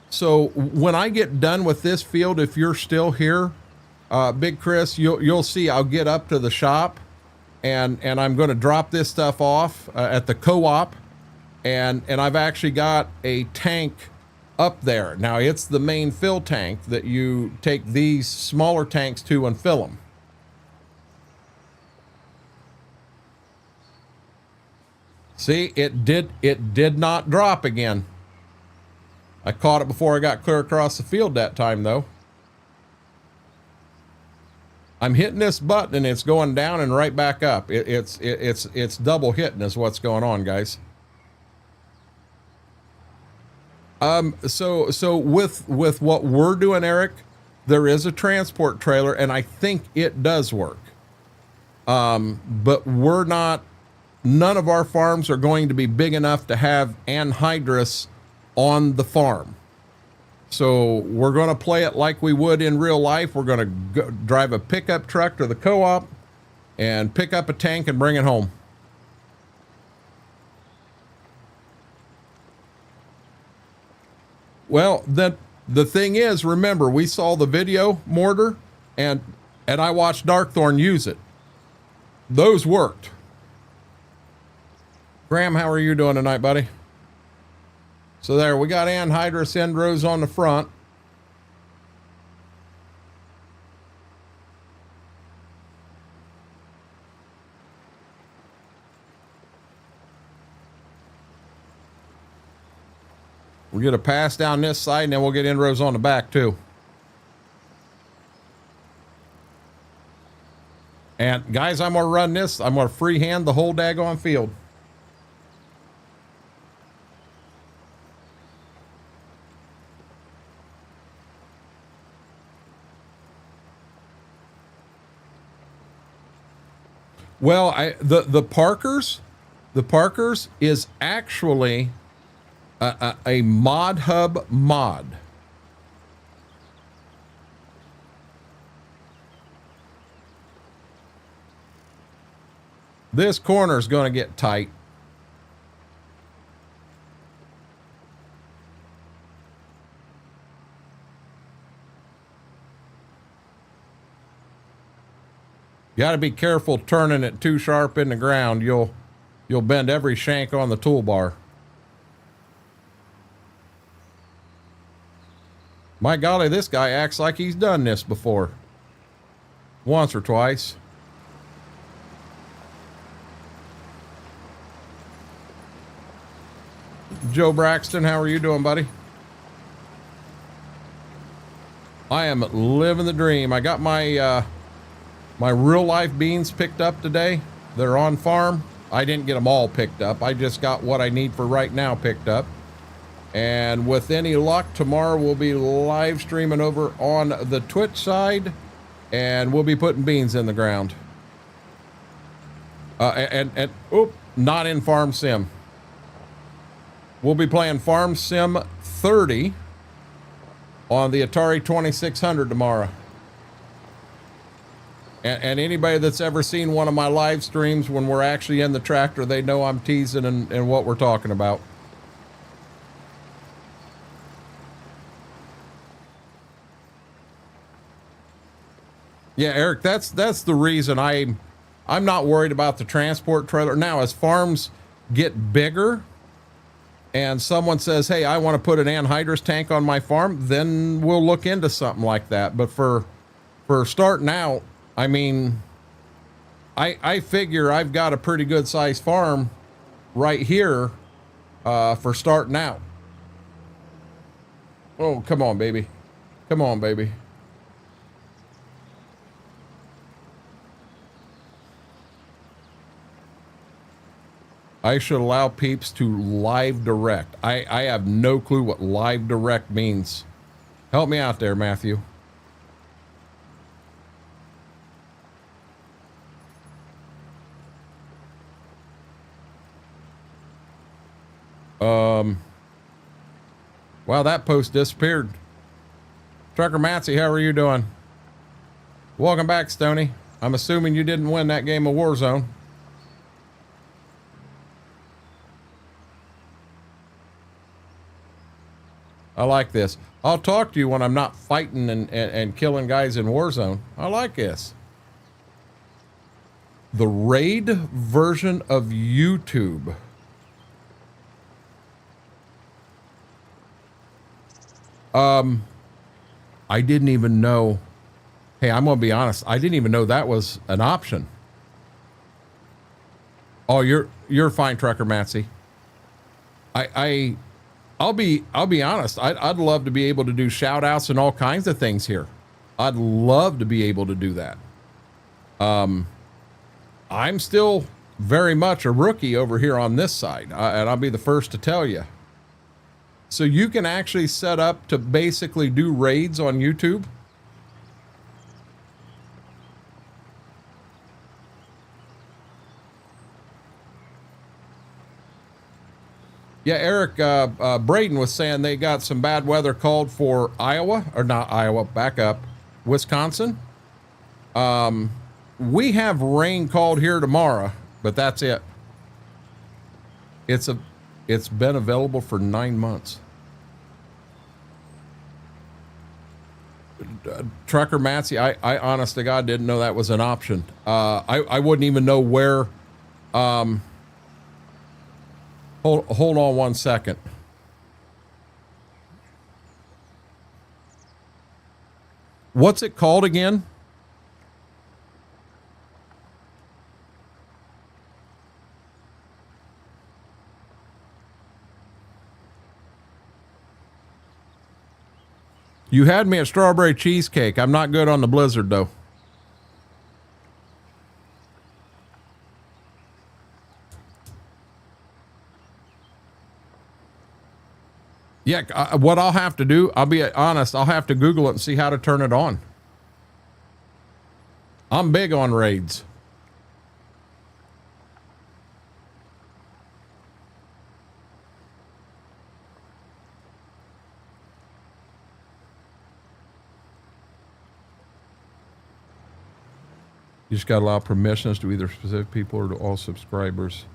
so when I get done with this field, if you're still here, Big Chris, you'll see I'll get up to the shop and I'm going to drop this stuff off at the co-op, and I've actually got a tank up there. Now, it's the main fill tank that you take these smaller tanks to and fill them. See, it did not drop again. I caught it before I got clear across the field that time, though. I'm hitting this button and it's going down and right back up. It's double hitting is what's going on, guys. So with what we're doing, Eric, there is a transport trailer and I think it does work. But none of our farms are going to be big enough to have anhydrous on the farm. So we're going to play it like we would in real life. We're going to drive a pickup truck to the co-op and pick up a tank and bring it home. Well, then the thing is, remember, we saw the video mortar and I watched Darkthorn use it. Those worked. Graham, how are you doing tonight, buddy? So there, we got anhydrous end rows on the front. We'll get a pass down this side and then we'll get end rows on the back too. And guys, I'm gonna run this. I'm gonna freehand the whole daggone field. Well, the Parkers is actually a mod hub mod. This corner is going to get tight. You got to be careful turning it too sharp in the ground. You'll bend every shank on the toolbar. My golly, this guy acts like he's done this before. Once or twice. Joe Braxton, how are you doing, buddy? I am living the dream. I got my my real life beans picked up today. They're on farm. I didn't get them all picked up. I just got what I need for right now picked up. And with any luck, tomorrow we'll be live streaming over on the Twitch side and we'll be putting beans in the ground. Not in Farm Sim. We'll be playing Farm Sim 30 on the Atari 2600 tomorrow. And anybody that's ever seen one of my live streams when we're actually in the tractor, they know I'm teasing and what we're talking about. Yeah, Eric, that's the reason I'm not worried about the transport trailer. Now, as farms get bigger and someone says, hey, I want to put an anhydrous tank on my farm, then we'll look into something like that. But for starting out, I mean, I figure I've got a pretty good sized farm right here for starting out. Oh, come on, baby. Come on, baby. I should allow peeps to live direct. I have no clue what live direct means. Help me out there, Matthew. Wow, that post disappeared. Trucker Matsy, how are you doing? Welcome back, Stoney. I'm assuming you didn't win that game of Warzone. I like this. I'll talk to you when I'm not fighting and killing guys in Warzone. I like this. The raid version of YouTube. I didn't even know. Hey, I'm gonna be honest. I didn't even know that was an option. Oh, you're fine, Trucker Matsy. I'll be honest. I'd love to be able to do shout outs and all kinds of things here. I'd love to be able to do that. I'm still very much a rookie over here on this side, and I'll be the first to tell you. So you can actually set up to basically do raids on YouTube. Yeah, Eric, Braden was saying they got some bad weather called for Iowa, or not Iowa, back up, Wisconsin. We have rain called here tomorrow, but that's it. It's been available for 9 months. Trucker Matsy, I honest to God didn't know that was an option. I wouldn't even know where. Hold on 1 second. What's it called again? You had me at strawberry cheesecake. I'm not good on the blizzard though. Yeah, what I'll have to do, I'll be honest, I'll have to Google it and see how to turn it on. I'm big on raids. You just got to allow permissions to either specific people or to all subscribers.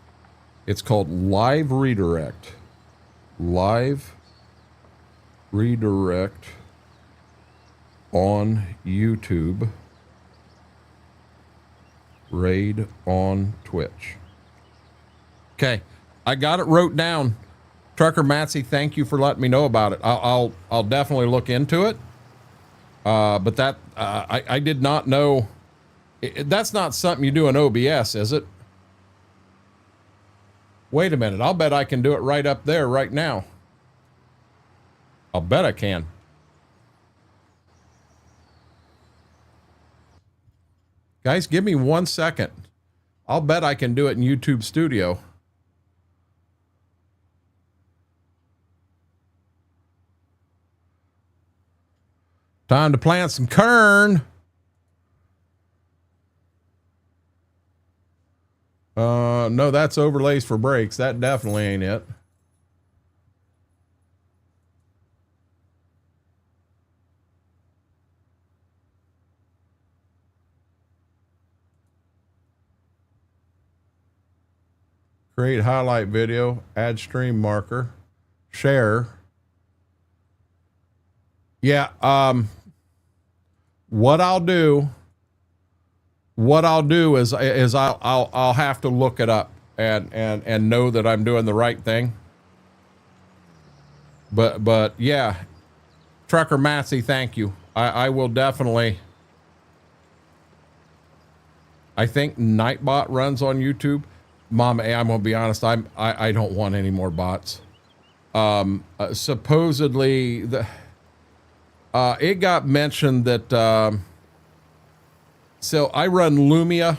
It's called Live Redirect. Live Redirect on YouTube. Raid on Twitch. Okay, I got it wrote down. Trucker Matsy, thank you for letting me know about it. I'll definitely look into it. But that I did not know. That's not something you do in OBS, is it? Wait a minute. I'll bet I can do it right up there right now. I'll bet I can. Guys, give me 1 second. I'll bet I can do it in YouTube Studio. Time to plant some kern. No, that's overlays for brakes. That definitely ain't it. Create highlight video, add stream marker, share. Yeah, what I'll do is I'll have to look it up and know that I'm doing the right thing. But yeah, Trucker Matsy, thank you. I will definitely. I think Nightbot runs on YouTube. Mom, I'm gonna be honest. I don't want any more bots. Supposedly it got mentioned that. So I run Lumia,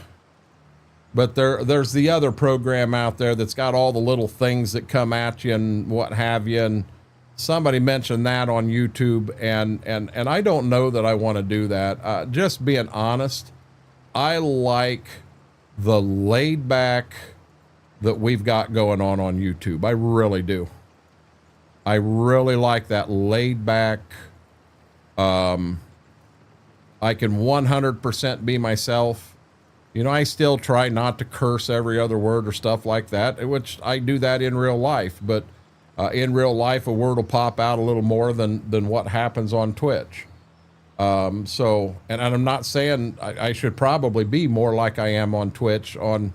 but there's the other program out there that's got all the little things that come at you and what have you. And somebody mentioned that on YouTube, and I don't know that I want to do that. Just being honest, I like the laid back that we've got going on YouTube. I really do. I really like that laid back. I can 100% be myself. You know, I still try not to curse every other word or stuff like that, which I do that in real life. But in real life, a word will pop out a little more than what happens on Twitch. So, and I'm not saying I should probably be more like I am on Twitch on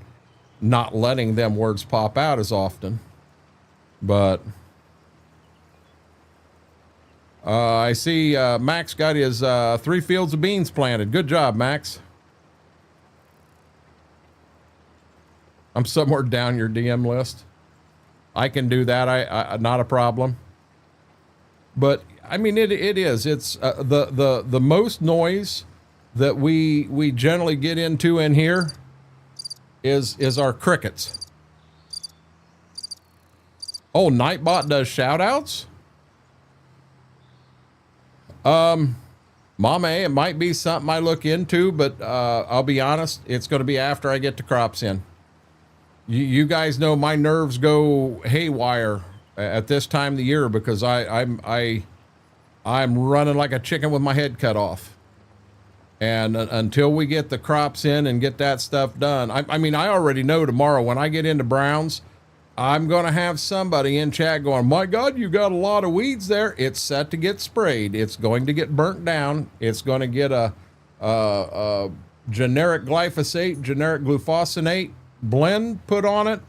not letting them words pop out as often. But I see Max got his 3 fields of beans planted. Good job, Max. I'm somewhere down your DM list. I can do that. I not a problem. But I mean, it is. It's the most noise that we generally get into in here is our crickets. Oh, Nightbot does shout outs? Mama, it might be something I look into, but I'll be honest, it's going to be after I get the crops in. You guys know my nerves go haywire at this time of the year because I'm running like a chicken with my head cut off. And until we get the crops in and get that stuff done, I mean, I already know tomorrow when I get into Browns, I'm going to have somebody in chat going, my God, you got a lot of weeds there. It's set to get sprayed. It's going to get burnt down. It's going to get a generic glyphosate, generic glufosinate blend put on it.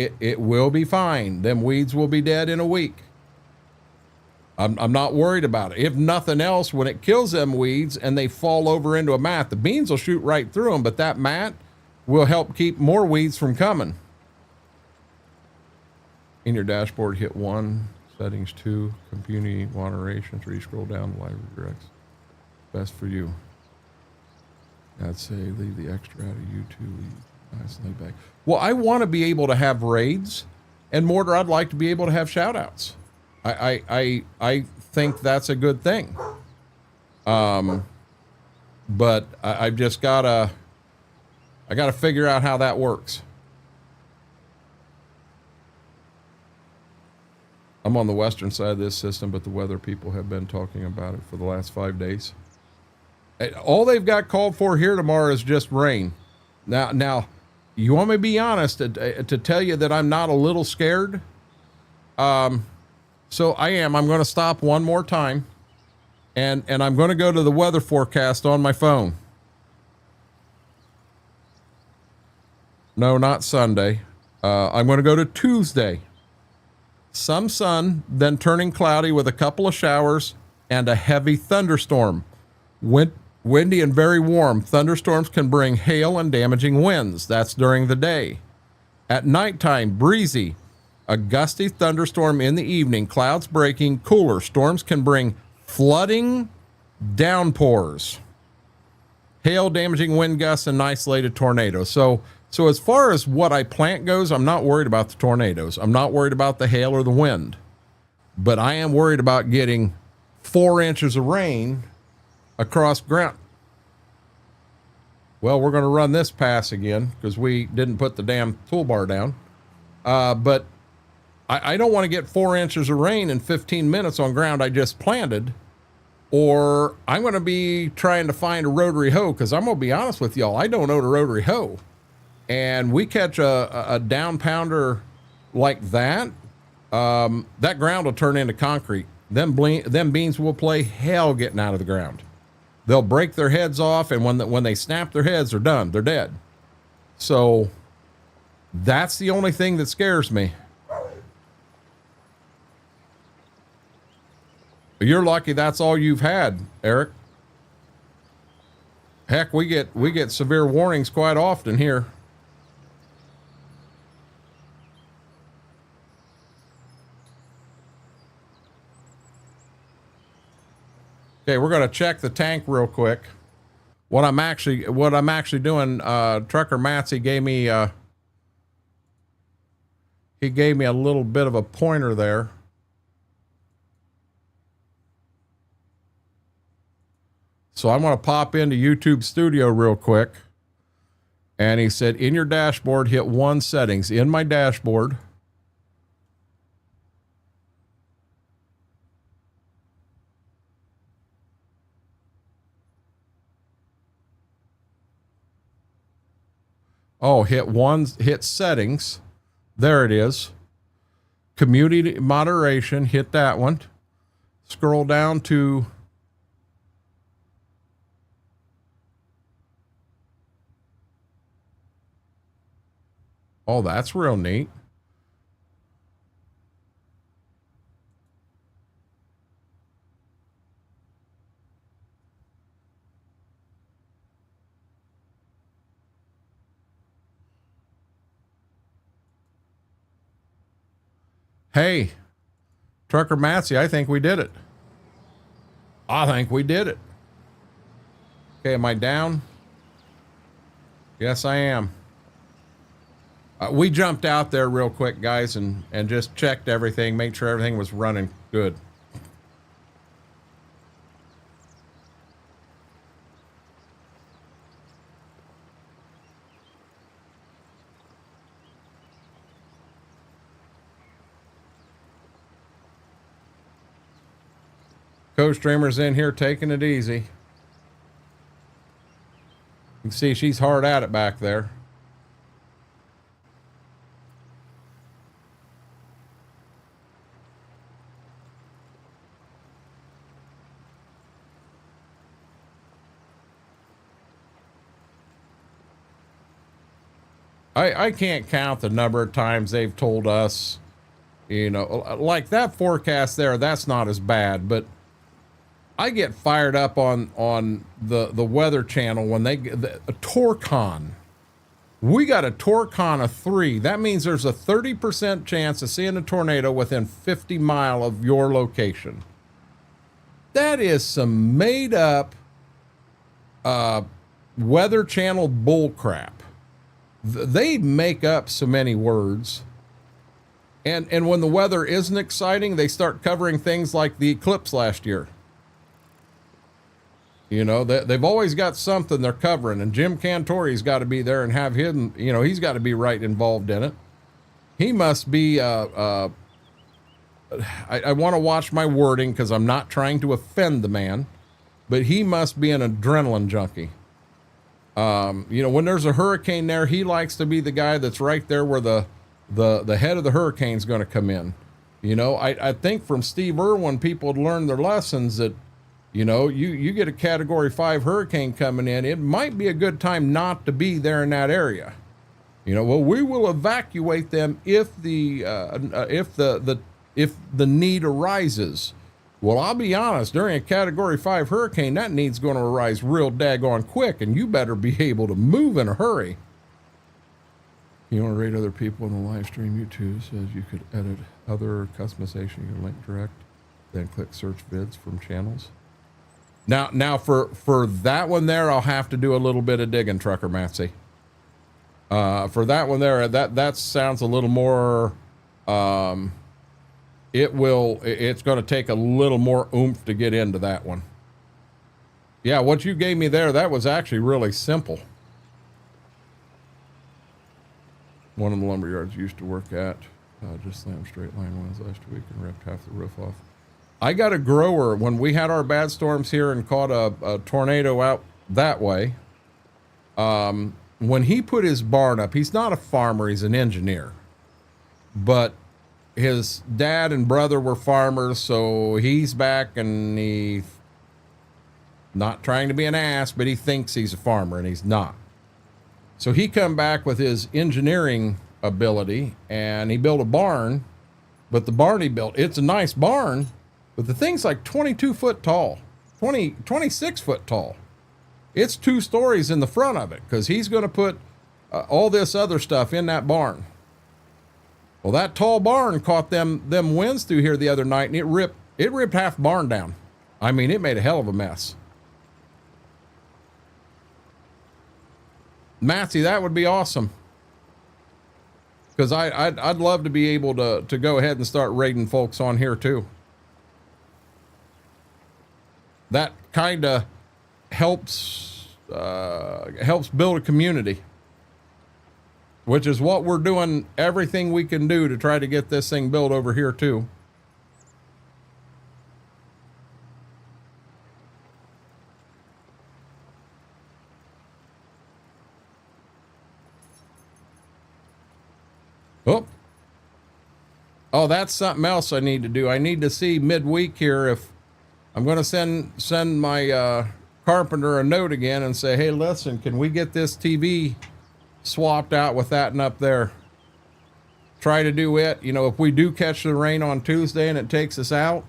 It will be fine. Them weeds will be dead in a week. I'm not worried about it. If nothing else, when it kills them weeds and they fall over into a mat, the beans will shoot right through them, but that mat will help keep more weeds from coming. In your dashboard, hit 1, settings 2, community moderation, 3, scroll down, live redirects. Best for you. I'd say leave the extra out of YouTube. Nice lay back. Well, I want to be able to have raids, and Mortar, I'd like to be able to have shout outs. I think that's a good thing. But I've just gotta figure out how that works. I'm on the western side of this system, but the weather people have been talking about it for the last 5 days. All they've got called for here tomorrow is just rain. Now, you want me to be honest to tell you that I'm not a little scared? So I am. I'm going to stop one more time, and I'm going to go to the weather forecast on my phone. No, not Sunday. I'm going to go to Tuesday. Some sun, then turning cloudy with a couple of showers and a heavy thunderstorm. Windy and very warm. Thunderstorms can bring hail and damaging winds. That's during the day. At nighttime, breezy. A gusty thunderstorm in the evening. Clouds breaking, cooler. Storms can bring flooding, downpours. Hail, damaging wind gusts, and isolated tornadoes. So as far as what I plant goes, I'm not worried about the tornadoes. I'm not worried about the hail or the wind. But I am worried about getting 4 inches of rain across ground. Well, we're going to run this pass again because we didn't put the damn toolbar down. But I don't want to get 4 inches of rain in 15 minutes on ground I just planted, or I'm going to be trying to find a rotary hoe because I'm going to be honest with y'all, I don't own a rotary hoe. And we catch a down pounder like that, that ground will turn into concrete. Them beans will play hell getting out of the ground. They'll break their heads off, and when they snap their heads, they're done. They're dead. So that's the only thing that scares me. You're lucky that's all you've had, Eric. Heck, we get severe warnings quite often here. Okay, we're going to check the tank real quick. What I'm actually doing, Trucker Matsy gave me a little bit of a pointer there. So I'm going to pop into YouTube Studio real quick. And he said, in your dashboard, hit 1 settings. In my dashboard. Oh, hit settings. There it is. Community moderation, hit that one. Scroll down to oh, that's real neat. Hey, Trucker Matsy, I think we did it. I think we did it. Okay, am I down? Yes, I am. We jumped out there real quick, guys, and just checked everything, made sure everything was running good. Co-streamer's in here taking it easy. You can see she's hard at it back there. I can't count the number of times they've told us, you know, like that forecast there, that's not as bad, but I get fired up on the Weather Channel when they get a Torcon. We got a Torcon of 3. That means there's a 30% chance of seeing a tornado within 50 miles of your location. That is some made up Weather Channel bullcrap. They make up so many words. And when the weather isn't exciting, they start covering things like the eclipse last year. You know, they've always got something they're covering, and Jim Cantori's got to be there and have him, you know, he's got to be right involved in it. He must be, I want to watch my wording because I'm not trying to offend the man, but he must be an adrenaline junkie. You know, when there's a hurricane there, he likes to be the guy that's right there where the head of the hurricane's going to come in. You know, I think from Steve Irwin, people had learned their lessons that, you know, you get a Category 5 hurricane coming in, it might be a good time not to be there in that area. You know, well, we will evacuate them if the need arises. Well, I'll be honest, during a Category 5 hurricane, that need's going to arise real daggone quick, and you better be able to move in a hurry. You want to rate other people in the live stream? YouTube says you could edit other customization. You can link direct, then click search vids from channels. Now for that one there, I'll have to do a little bit of digging, Trucker Matsy. For that one there, that sounds a little more, it's going to take a little more oomph to get into that one. Yeah, what you gave me there, that was actually really simple. One of the lumber yards used to work at, just slammed straight line ones last week and ripped half the roof off. I got a grower when we had our bad storms here and caught a tornado out that way. When he put his barn up, he's not a farmer, he's an engineer. But his dad and brother were farmers, so he's back and he's not trying to be an ass, but he thinks he's a farmer and he's not. So he come back with his engineering ability and he built a barn, but the barn he built, it's a nice barn, but the thing's like 22 foot tall, 26 foot tall. It's 2 stories in the front of it because he's going to put all this other stuff in that barn. Well, that tall barn caught them winds through here the other night and it ripped half barn down. I mean, it made a hell of a mess. Matsy, that would be awesome. Because I'd love to be able to go ahead and start raiding folks on here too. That kind of helps build a community, which is what we're doing everything we can do to try to get this thing built over here too. Oh, oh, that's something else I need to do. I need to see midweek here if I'm going to send my carpenter a note again and say, hey, listen, can we get this TV swapped out with that and up there? Try to do it. You know, if we do catch the rain on Tuesday and it takes us out,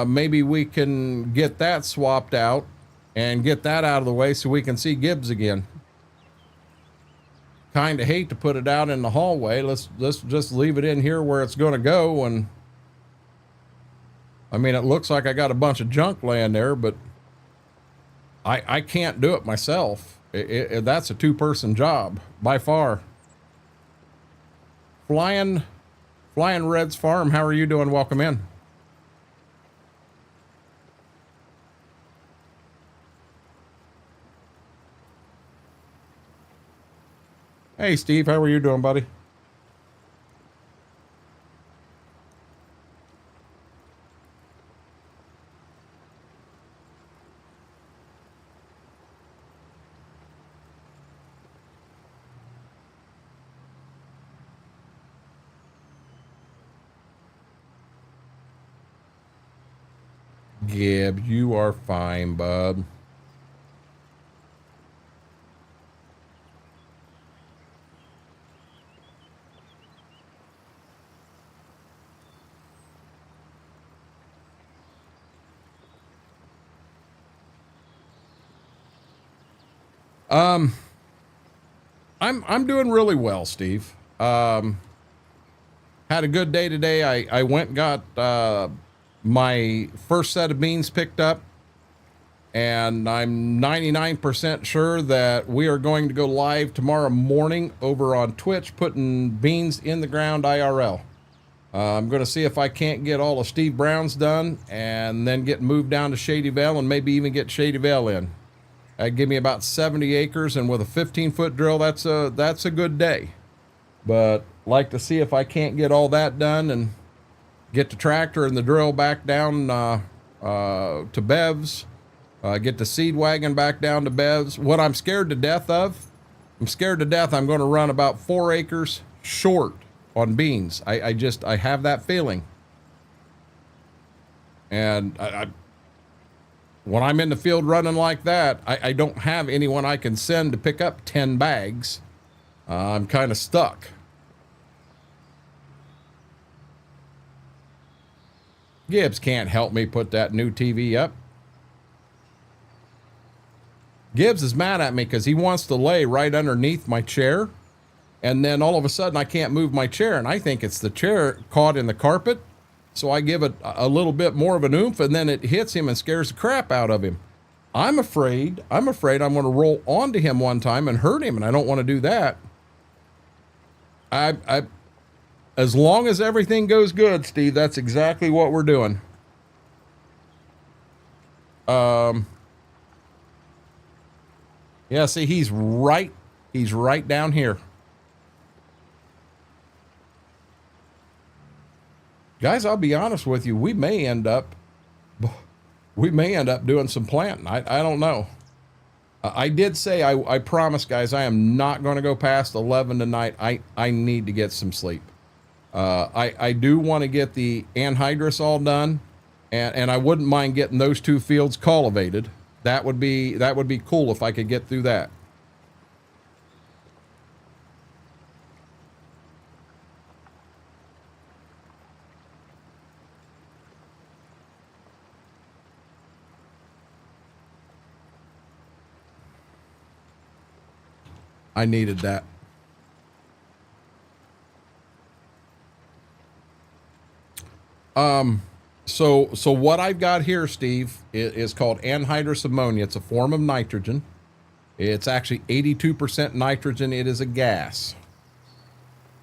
maybe we can get that swapped out and get that out of the way so we can see Gibbs again. Kind of hate to put it out in the hallway. Let's just leave it in here where it's going to go. And I mean, it looks like I got a bunch of junk laying there, but I can't do it myself. That's a two-person job by far. Flying Red's Farm, how are you doing? Welcome in. Hey, Steve, how are you doing, buddy? Gib, you are fine, bub. I'm doing really well, Steve. Had a good day today. I went and got my first set of beans picked up, and I'm 99% sure that we are going to go live tomorrow morning over on Twitch, putting beans in the ground IRL. I'm going to see if I can't get all of Steve Brown's done and then get moved down to Shady Vale and maybe even get Shady Vale in. That'd give me about 70 acres, and with a 15-foot drill, that's a good day. But like to see if I can't get all that done and get the tractor and the drill back down to Bev's, get the seed wagon back down to Bev's. What I'm scared to death of, I'm going to run about 4 acres short on beans. I have that feeling. And when I'm in the field running like that, I don't have anyone I can send to pick up 10 bags. I'm kind of stuck. Gibbs can't help me put that new TV up. Gibbs is mad at me because he wants to lay right underneath my chair. And then all of a sudden I can't move my chair. And I think it's the chair caught in the carpet. So I give it a little bit more of an oomph, and then it hits him and scares the crap out of him. I'm afraid I'm going to roll onto him one time and hurt him, and I don't want to do that. As long as everything goes good, Steve, that's exactly what we're doing. Yeah, see, he's right down here. Guys, I'll be honest with you, we may end up doing some planting. I don't know. I did say, I promise, guys, I am not going to go past 11 tonight. I need to get some sleep. I do want to get the Anhydrous all done, and I wouldn't mind getting those 2 fields cultivated. That would be cool if I could get through that. I needed that. So what I've got here, Steve, is called anhydrous ammonia. It's a form of nitrogen. It's actually 82% nitrogen. It is a gas.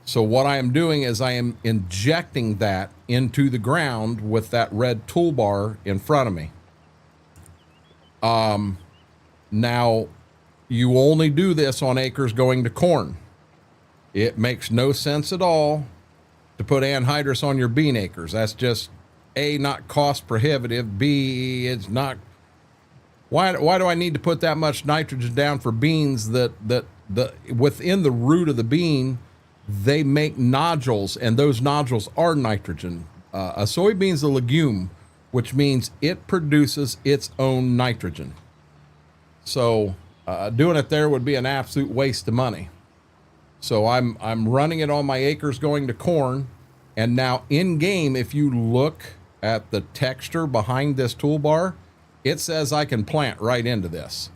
So what I am doing is I am injecting that into the ground with that red toolbar in front of me. Now, you only do this on acres going to corn. It makes no sense at all to put anhydrous on your bean acres. That's just A, not cost prohibitive. B, it's not. Why do I need to put that much nitrogen down for beans that within the root of the bean, they make nodules, and those nodules are nitrogen. A soybean is a legume, which means it produces its own nitrogen. So doing it there would be an absolute waste of money. So I'm running it on my acres going to corn, and now in game, if you look at the texture behind this toolbar, it says I can plant right into this.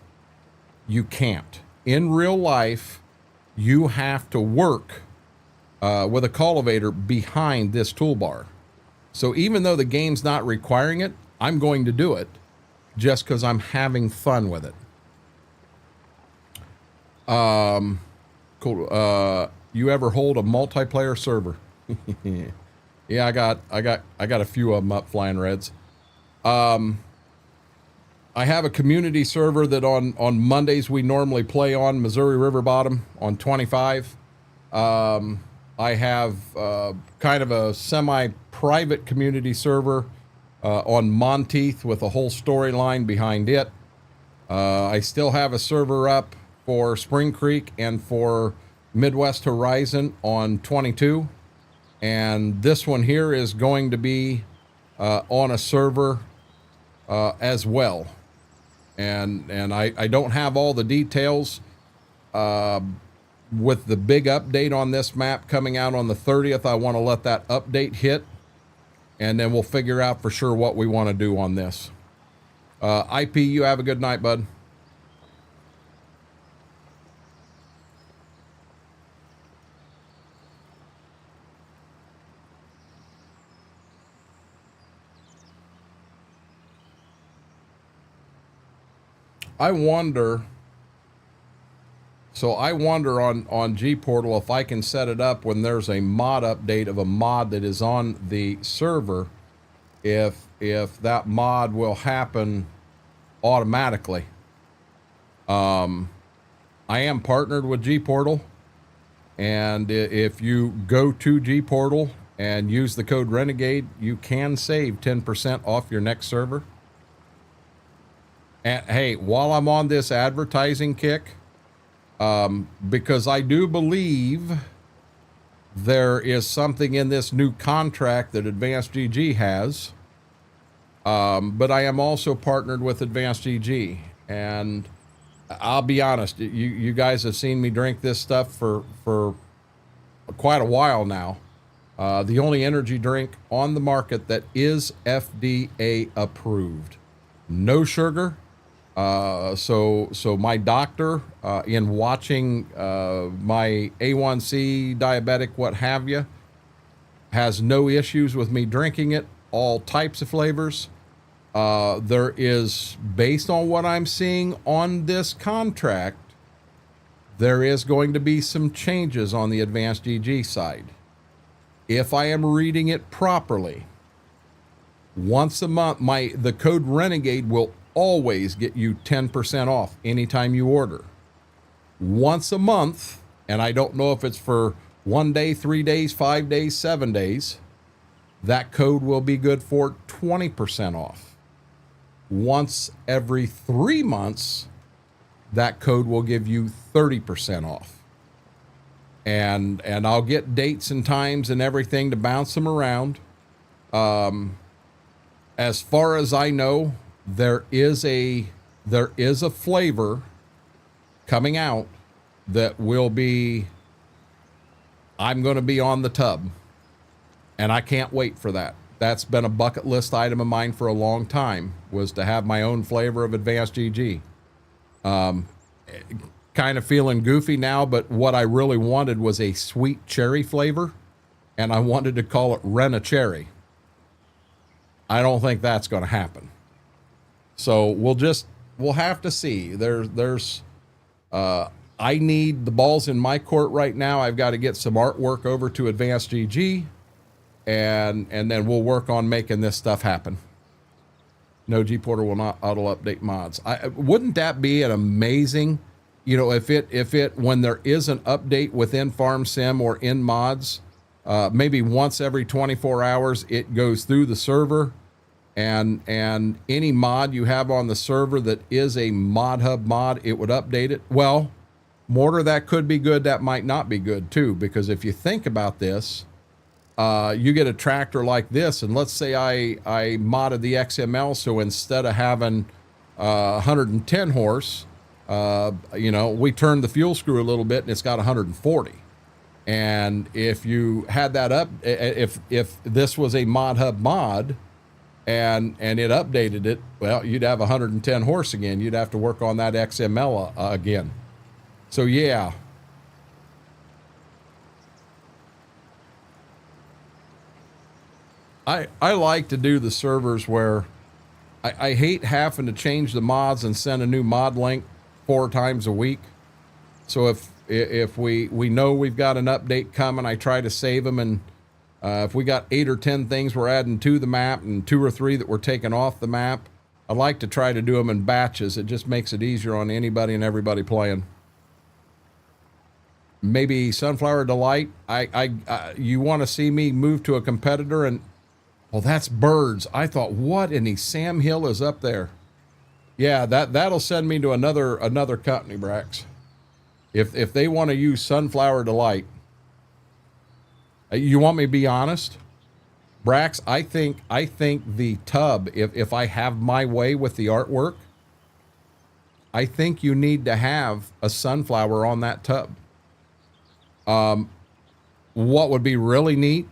You can't. In real life, you have to work with a cultivator behind this toolbar. So even though the game's not requiring it, I'm going to do it just because I'm having fun with it. Cool. You ever hold a multiplayer server? Yeah, I got a few of them up, Flying Reds. I have a community server that on Mondays we normally play on, Missouri River Bottom on 25. I have kind of a semi-private community server on Monteith with a whole storyline behind it. I still have a server up for Spring Creek and for Midwest Horizon on 22. And this one here is going to be on a server as well. And I don't have all the details with the big update on this map coming out on the 30th. I want to let that update hit, and then we'll figure out for sure what we want to do on this. IP, you have a good night, bud. I wonder on G Portal if I can set it up when there's a mod update of a mod that is on the server, if that mod will happen automatically. I am partnered with G Portal, and if you go to G Portal and use the code Renegade, you can save 10% off your next server. And hey, while I'm on this advertising kick, because I do believe there is something in this new contract that Advanced GG has, but I am also partnered with Advanced GG, and I'll be honest, you guys have seen me drink this stuff for quite a while now. The only energy drink on the market that is FDA approved. No sugar. So my doctor, in watching my A1C, diabetic, what have you, has no issues with me drinking it, all types of flavors. There is, based on what I'm seeing on this contract, there is going to be some changes on the Advanced GG side. If I am reading it properly, once a month, the code Renegade will always get you 10% off anytime you order. Once a month, and I don't know if it's for 1 day, 3 days, 5 days, 7 days, that code will be good for 20% off. Once every 3 months, that code will give you 30% off. And I'll get dates and times and everything to bounce them around. As far as I know, there is a flavor coming out that will be, I'm going to be on the tub, and I can't wait for that. That's been a bucket list item of mine for a long time, was to have my own flavor of Advanced GG. Kind of feeling goofy now, but what I really wanted was a sweet cherry flavor, and I wanted to call it Rena Cherry. I don't think that's going to happen. So we'll have to see. I need the balls in my court right now. I've got to get some artwork over to Advanced GG, and then we'll work on making this stuff happen. No, G Porter will not auto update mods. Wouldn't that be an amazing, if it when there is an update within Farm Sim or in mods, maybe once every 24 hours it goes through the server. And any mod you have on the server that is a mod hub mod, it would update it. Well, Mortar, that could be good. That might not be good too, because if you think about this, you get a tractor like this, and let's say I modded the XML, so instead of having 110 horse, you know, we turned the fuel screw a little bit and it's got 140. And if you had that up, if this was a Mod Hub mod and it updated it, well, you'd have 110 horse again. You'd have to work on that XML again. So yeah. I like to do the servers where I hate having to change the mods and send a new mod link 4 times a week. So if we know we've got an update coming, I try to save them. And if we got 8 or 10 things we're adding to the map and 2 or 3 that we're taking off the map, I like to try to do them in batches. It just makes it easier on anybody and everybody playing. Maybe Sunflower Delight. You want to see me move to a competitor and, well, that's birds. I thought, what in the Sam Hill is up there? Yeah, that'll send me to another company, Brax. If they want to use Sunflower Delight. You want me to be honest? Brax, I think the tub, if I have my way with the artwork, I think you need to have a sunflower on that tub. What would be really neat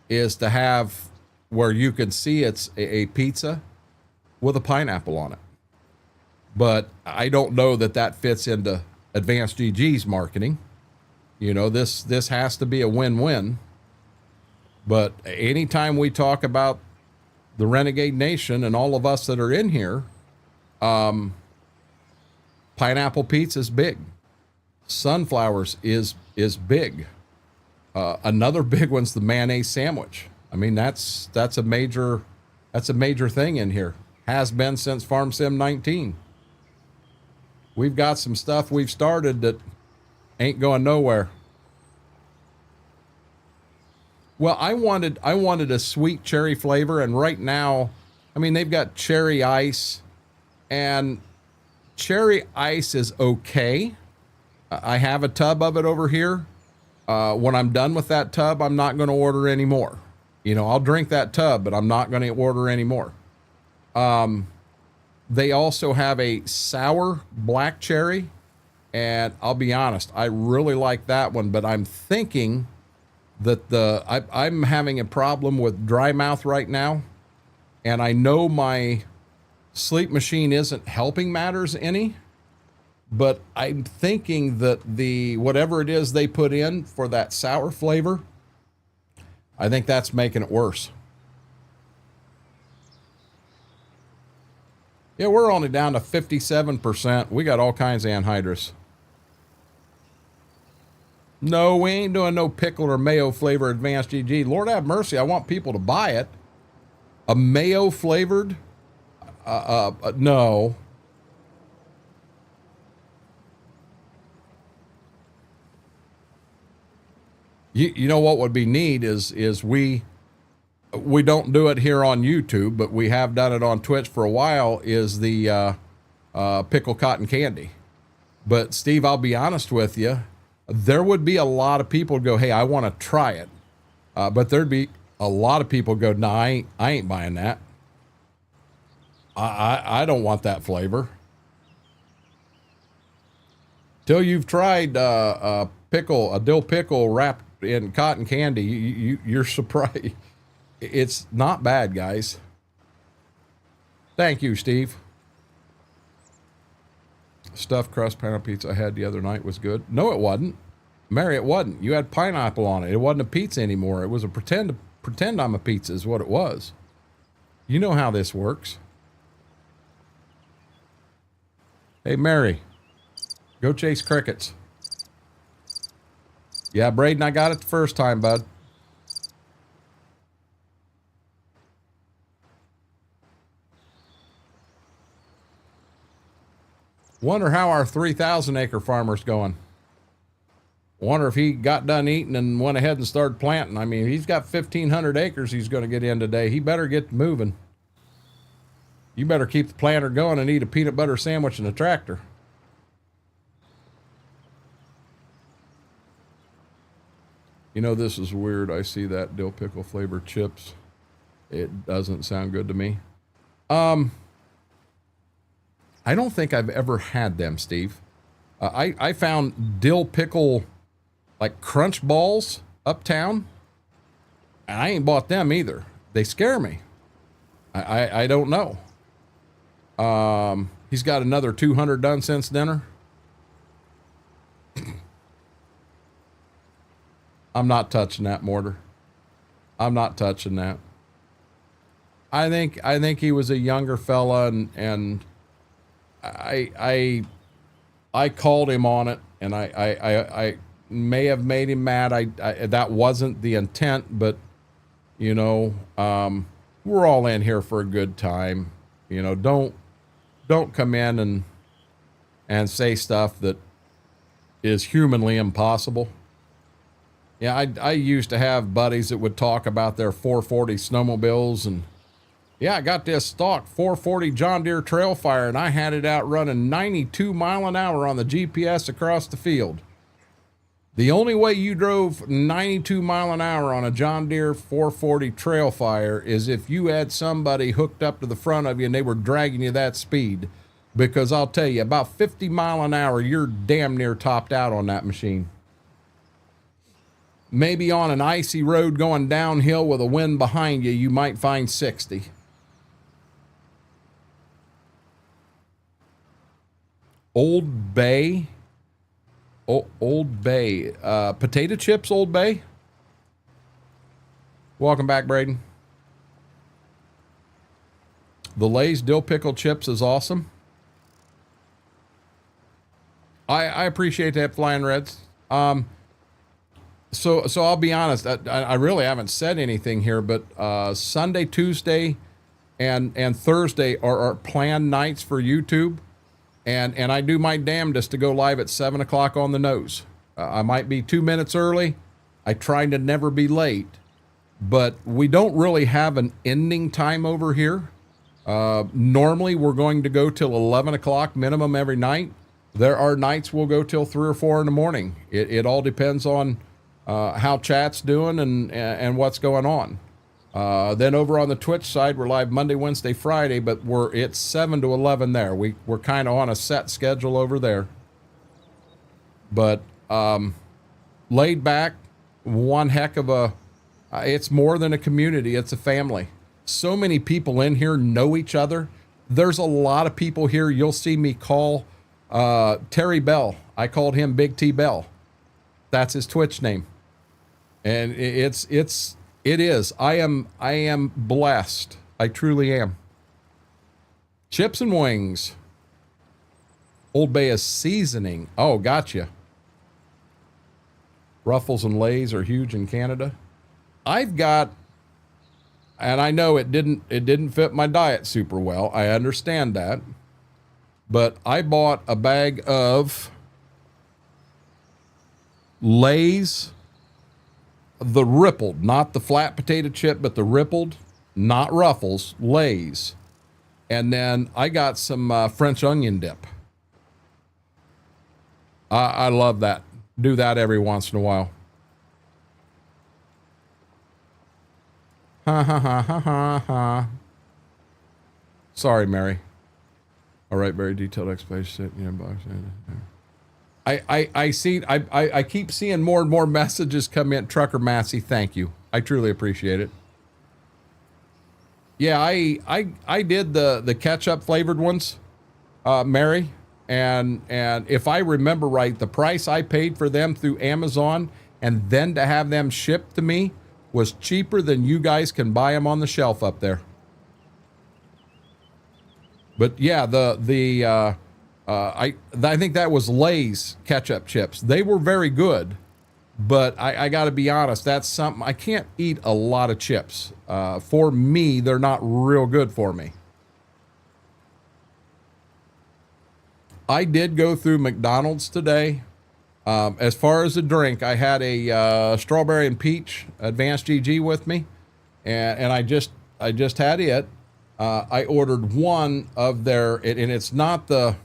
is to have where you can see it's a pizza with a pineapple on it. But I don't know that fits into Advanced GG's marketing. You know, this has to be a win-win. But anytime we talk about the Renegade Nation and all of us that are in here, pineapple pizza is big. Sunflowers is big. Another big one's the mayonnaise sandwich. I mean, that's a major thing in here. Has been since Farm Sim 19. We've got some stuff we've started that ain't going nowhere. Well, I wanted a sweet cherry flavor, and right now, I mean, they've got cherry ice, and cherry ice is okay. I have a tub of it over here. When I'm done with that tub, I'm not going to order any more. You know, I'll drink that tub, but I'm not going to order any more. They also have a sour black cherry, and I'll be honest, I really like that one, but I'm thinking that I'm having a problem with dry mouth right now, and I know my sleep machine isn't helping matters any, but I'm thinking that whatever it is they put in for that sour flavor, I think that's making it worse. Yeah, we're only down to 57%. We got all kinds of anhydrous. No, we ain't doing no pickle or mayo flavor Advanced GG. Lord have mercy, I want people to buy it. A mayo flavored? No. You know what would be neat is we don't do it here on YouTube, but we have done it on Twitch for a while, is the pickle cotton candy. But Steve, I'll be honest with you, there would be a lot of people go, hey, I want to try it. But there'd be a lot of people go, nah, I ain't buying that. I don't want that flavor. Till you've tried a dill pickle wrapped in cotton candy, you're surprised. It's not bad, guys. Thank you, Steve. Stuffed crust pineapple pizza I had the other night was good. No, it wasn't. Mary, it wasn't. You had pineapple on it. It wasn't a pizza anymore. It was a pretend I'm a pizza is what it was. You know how this works. Hey, Mary, go chase crickets. Yeah, Braden, I got it the first time, bud. Wonder how our 3,000 acre farmer's going. Wonder if he got done eating and went ahead and started planting. I mean, he's got 1,500 acres he's going to get in today. He better get moving. You better keep the planter going and eat a peanut butter sandwich in the tractor. You know, this is weird. I see that dill pickle flavored chips. It doesn't sound good to me. I don't think I've ever had them, Steve. I found dill pickle, like crunch balls uptown, and I ain't bought them either. They scare me. I don't know. He's got another 200 done since dinner. I'm not touching that mortar. I'm not touching that. I think he was a younger fella, and I called him on it, and I may have made him mad. I that wasn't the intent, but you know, we're all in here for a good time. You know, don't come in and say stuff that is humanly impossible. Yeah, I used to have buddies that would talk about their 440 snowmobiles, and yeah, I got this stock 440 John Deere Trailfire, and I had it out running 92 mile an hour on the GPS across the field. The only way you drove 92 mile an hour on a John Deere 440 Trailfire is if you had somebody hooked up to the front of you and they were dragging you that speed. Because I'll tell you, about 50 mile an hour, you're damn near topped out on that machine. Maybe on an icy road going downhill with a wind behind you, you might find 60. Old Bay. Old Bay. Potato chips, Old Bay. Welcome back, Braden. The Lay's dill pickle chips is awesome. I appreciate that, Flying Reds. So I'll be honest. I really haven't said anything here, but Sunday, Tuesday, and Thursday are our planned nights for YouTube, and I do my damnedest to go live at 7 o'clock on the nose. I might be 2 minutes early. I try to never be late, but we don't really have an ending time over here. Normally, we're going to go till 11 o'clock minimum every night. There are nights we'll go till 3 or 4 in the morning. It all depends on how chat's doing and what's going on. Then over on the Twitch side, we're live Monday, Wednesday, Friday, but it's 7 to 11 there. We're kind of on a set schedule over there. But laid back, one heck of a, it's more than a community, it's a family. So many people in here know each other. There's a lot of people here. You'll see me call Terry Bell. I called him Big T Bell. That's his Twitch name. And it is. I am blessed. I truly am. Chips and wings. Old Bay is seasoning. Oh, gotcha. Ruffles and Lays are huge in Canada. I've got, and I know it didn't fit my diet super well. I understand that. But I bought a bag of Lay's, the rippled, not the flat potato chip, but the rippled, not Ruffles, Lay's. And then I got some French onion dip. I love that. Do that every once in a while. Ha ha ha ha ha ha. Sorry, Mary. All right, very detailed explanation. I keep seeing more and more messages come in. Trucker Massey, thank you. I truly appreciate it. Yeah, I did the ketchup flavored ones, Mary, and if I remember right, the price I paid for them through Amazon and then to have them shipped to me was cheaper than you guys can buy them on the shelf up there. But yeah, I think that was Lay's ketchup chips. They were very good, but I got to be honest, that's something I can't eat a lot of chips. For me, they're not real good for me. I did go through McDonald's today. As far as a drink, I had a strawberry and peach advanced GG with me, and I just had it. I ordered one of their, and it's the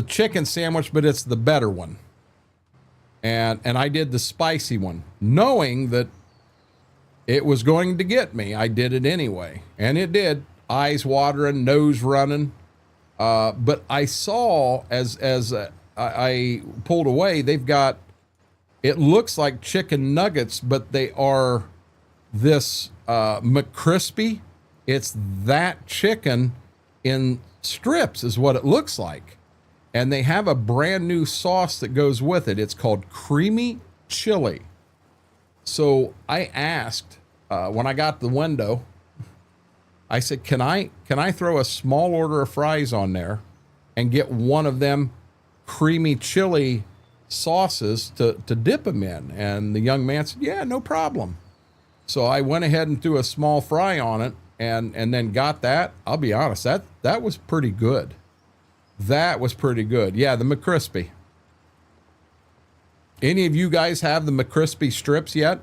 chicken sandwich, but it's the better one. And I did the spicy one, knowing that it was going to get me. I did it anyway, and it did. Eyes watering, nose running. But I saw as I pulled away, they've got, it looks like chicken nuggets, but they are this McCrispy. It's that chicken in strips is what it looks like. And they have a brand new sauce that goes with it. It's called creamy chili. So I asked when I got the window, I said, can I throw a small order of fries on there and get one of them creamy chili sauces to dip them in? And the young man said, yeah, no problem. So I went ahead and threw a small fry on it and then got that. I'll be honest, that was pretty good. That was pretty good. Yeah, the McCrispy. Any of you guys have the McCrispy strips yet?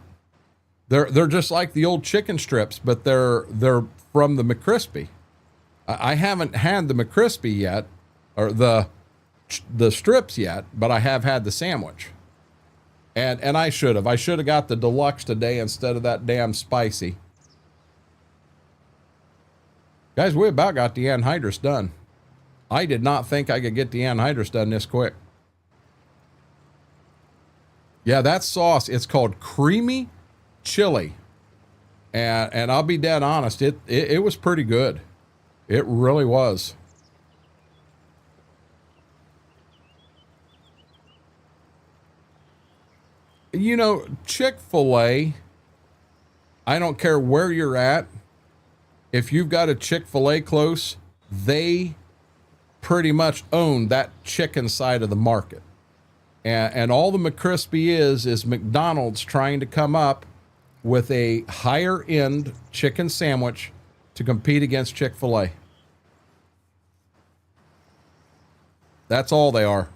They're just like the old chicken strips, but they're from the McCrispy. I haven't had the McCrispy yet, or the strips yet, but I have had the sandwich. And I should have. I should have got the deluxe today instead of that damn spicy. Guys, we about got the anhydrous done. I did not think I could get the anhydrous done this quick. Yeah, that sauce, it's called creamy chili. And I'll be dead honest, it was pretty good. It really was. You know, Chick-fil-A, I don't care where you're at. If you've got a Chick-fil-A close, they pretty much own that chicken side of the market. And all the McCrispy is McDonald's trying to come up with a higher end chicken sandwich to compete against Chick-fil-A. That's all they are.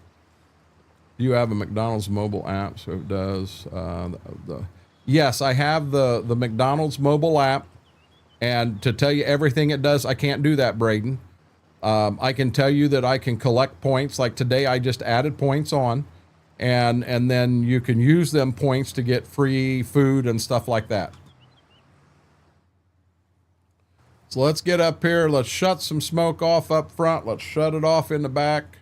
Do you have a McDonald's mobile app? So it does. Yes, I have the McDonald's mobile app. And to tell you everything it does, I can't do that, Braden. I can tell you that I can collect points. Like today, I just added points on. And then you can use them points to get free food and stuff like that. So let's get up here. Let's shut some smoke off up front. Let's shut it off in the back.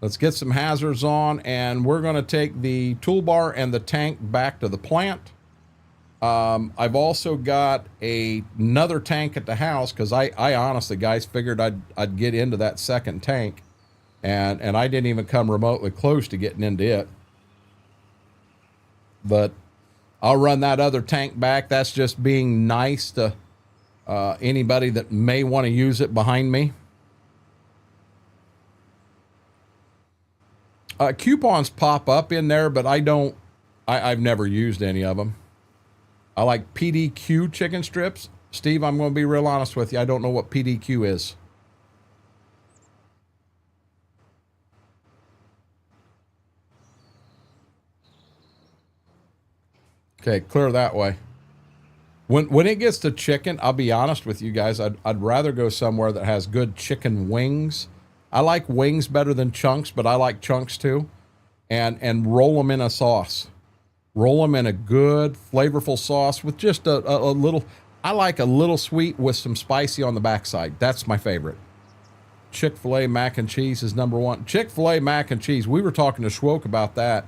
Let's get some hazards on, and we're going to take the toolbar and the tank back to the plant. I've also got another tank at the house because I honestly, guys, figured I'd get into that second tank, and I didn't even come remotely close to getting into it. But I'll run that other tank back. That's just being nice to anybody that may want to use it behind me. Coupons pop up in there, but I've never used any of them. I like PDQ chicken strips. Steve, I'm going to be real honest with you. I don't know what PDQ is. Okay, clear that way. When it gets to chicken, I'll be honest with you guys. I'd rather go somewhere that has good chicken wings. I like wings better than chunks, but I like chunks too. And roll them in a sauce. Roll them in a good, flavorful sauce with just a little, I like a little sweet with some spicy on the backside. That's my favorite. Chick-fil-A mac and cheese is number one. Chick-fil-A mac and cheese, we were talking to Schwoke about that,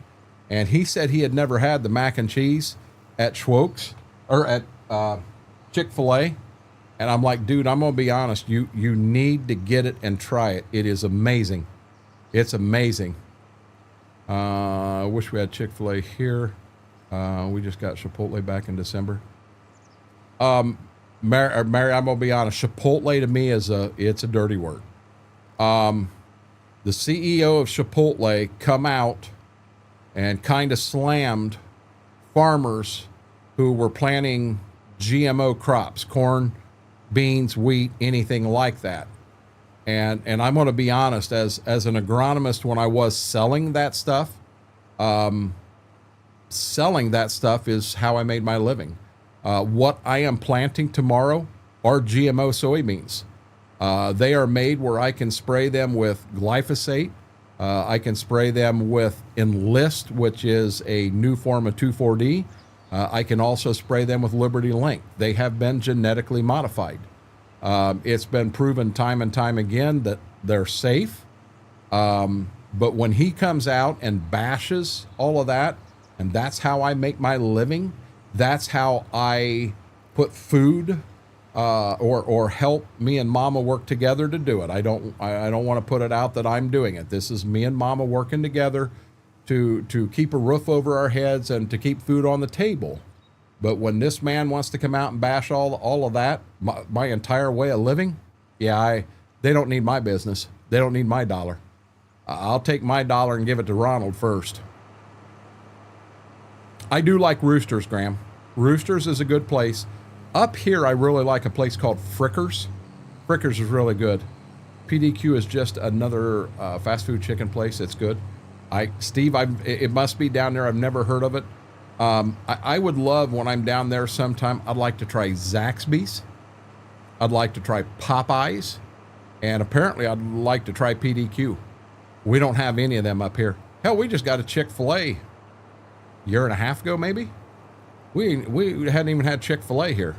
and he said he had never had the mac and cheese at Schwoke's, or at Chick-fil-A. And I'm like, dude, I'm going to be honest. You need to get it and try it. It is amazing. It's amazing. I wish we had Chick-fil-A here. We just got Chipotle back in December. Mary, I'm going to be honest. Chipotle to me it's a dirty word. The CEO of Chipotle come out and kind of slammed farmers who were planting GMO crops, corn, beans, wheat, anything like that. And I'm going to be honest, as an agronomist, when I was selling that stuff is how I made my living. What I am planting tomorrow are GMO soybeans. They are made where I can spray them with glyphosate. I can spray them with Enlist, which is a new form of 2,4-D. I can also spray them with Liberty Link. They have been genetically modified. It's been proven time and time again that they're safe. But when he comes out and bashes all of that, and that's how I make my living, that's how I put food or help me and Mama work together to do it. I don't want to put it out that I'm doing it. This is me and Mama working together to keep a roof over our heads and to keep food on the table. But when this man wants to come out and bash all of that, my entire way of living, yeah, they don't need my business. They don't need my dollar. I'll take my dollar and give it to Ronald first. I do like Roosters, Graham. Roosters is a good place. Up here, I really like a place called Frickers. Frickers is really good. PDQ is just another fast food chicken place. It's good. Steve, it must be down there. I've never heard of it. I would love, when I'm down there sometime, I'd like to try Zaxby's. I'd like to try Popeyes. And apparently, I'd like to try PDQ. We don't have any of them up here. Hell, we just got a Chick-fil-A year and a half ago, maybe. We hadn't even had Chick-fil-A here.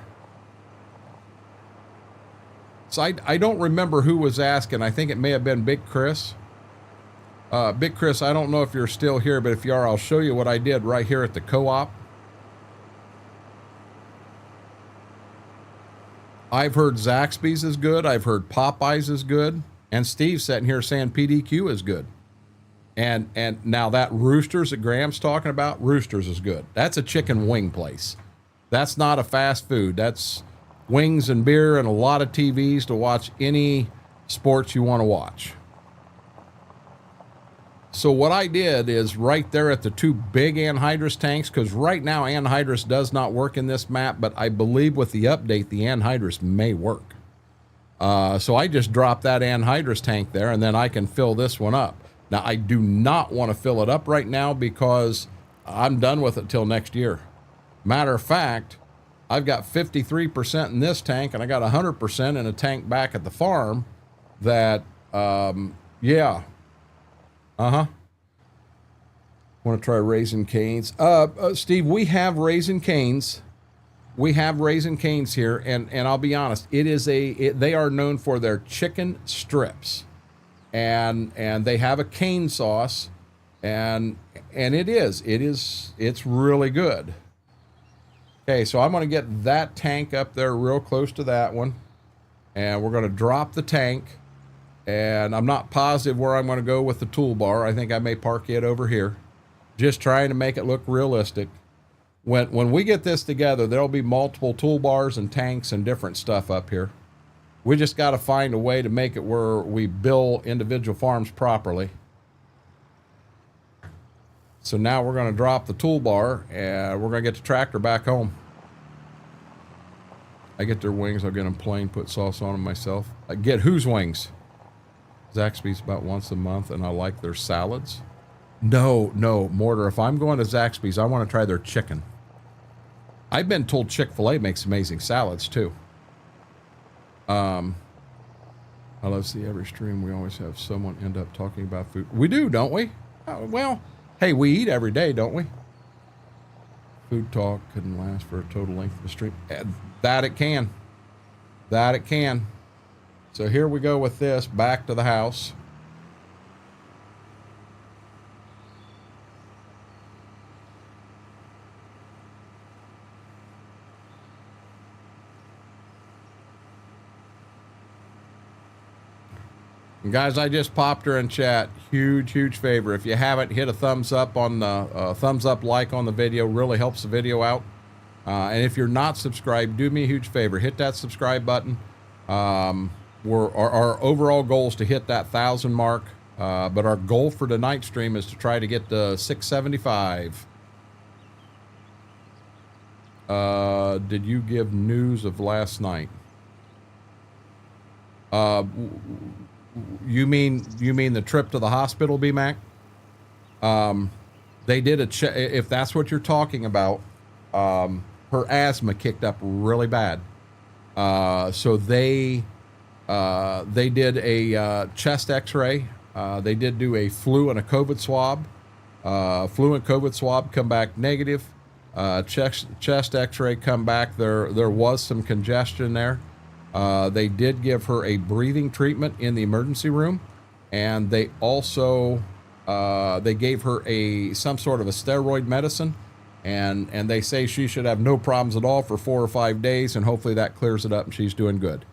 So I don't remember who was asking. I think it may have been Big Chris. Big Chris, I don't know if you're still here, but if you are, I'll show you what I did right here at the co-op. I've heard Zaxby's is good. I've heard Popeyes is good. And Steve's sitting here saying PDQ is good. And now that Roosters that Graham's talking about, Roosters is good. That's a chicken wing place. That's not a fast food. That's wings and beer and a lot of TVs to watch any sports you want to watch. So what I did is right there at the two big Anhydrous tanks, because right now Anhydrous does not work in this map, but I believe with the update, the Anhydrous may work. So I just dropped that Anhydrous tank there, and then I can fill this one up. Now, I do not want to fill it up right now because I'm done with it till next year. Matter of fact, I've got 53% in this tank, and I got 100% in a tank back at the farm that, yeah. Uh-huh. Want to try Raising Cane's? Steve, we have Raising Cane's. We have Raising Cane's here, and I'll be honest, they are known for their chicken strips, and they have a cane sauce, and it's really good. Okay, so I'm going to get that tank up there real close to that one, and we're going to drop the tank, and I'm not positive where I'm going to go with the toolbar. I think I may park it over here, just trying to make it look realistic. When we get this together, there'll be multiple toolbars and tanks and different stuff up here. We just got to find a way to make it where we bill individual farms properly. So now we're going to drop the toolbar and we're going to get the tractor back home. I get their wings. I'll get them plain, put sauce on them myself. I get whose wings? Zaxby's about once a month, and I like their salads. No, Mortar, if I'm going to Zaxby's, I want to try their chicken. I've been told Chick-fil-A makes amazing salads, too. I love to see every stream. We always have someone end up talking about food. We do, don't we? Well, hey, we eat every day, don't we? Food talk couldn't last for a total length of the stream. That it can. That it can. So here we go with this, back to the house. And guys, I just popped her in chat. Huge favor. If you haven't, hit a thumbs up on the thumbs up like on the video. Really helps the video out. And if you're not subscribed, do me a huge favor. Hit that subscribe button. Our overall goal is to hit that 1,000 mark. But our goal for tonight's stream is to try to get to 675. Did you give news of last night? You mean the trip to the hospital, B-Mac? They did a check. If that's what you're talking about, her asthma kicked up really bad. So they did a chest X-ray They did do a flu and a COVID swab. Flu and COVID swab come back negative. Chest x-ray come back. There was some congestion there. They did give her a breathing treatment in the emergency room, and they also they gave her some sort of a steroid medicine, and they say she should have no problems at all for 4 or 5 days, and hopefully that clears it up and she's doing good.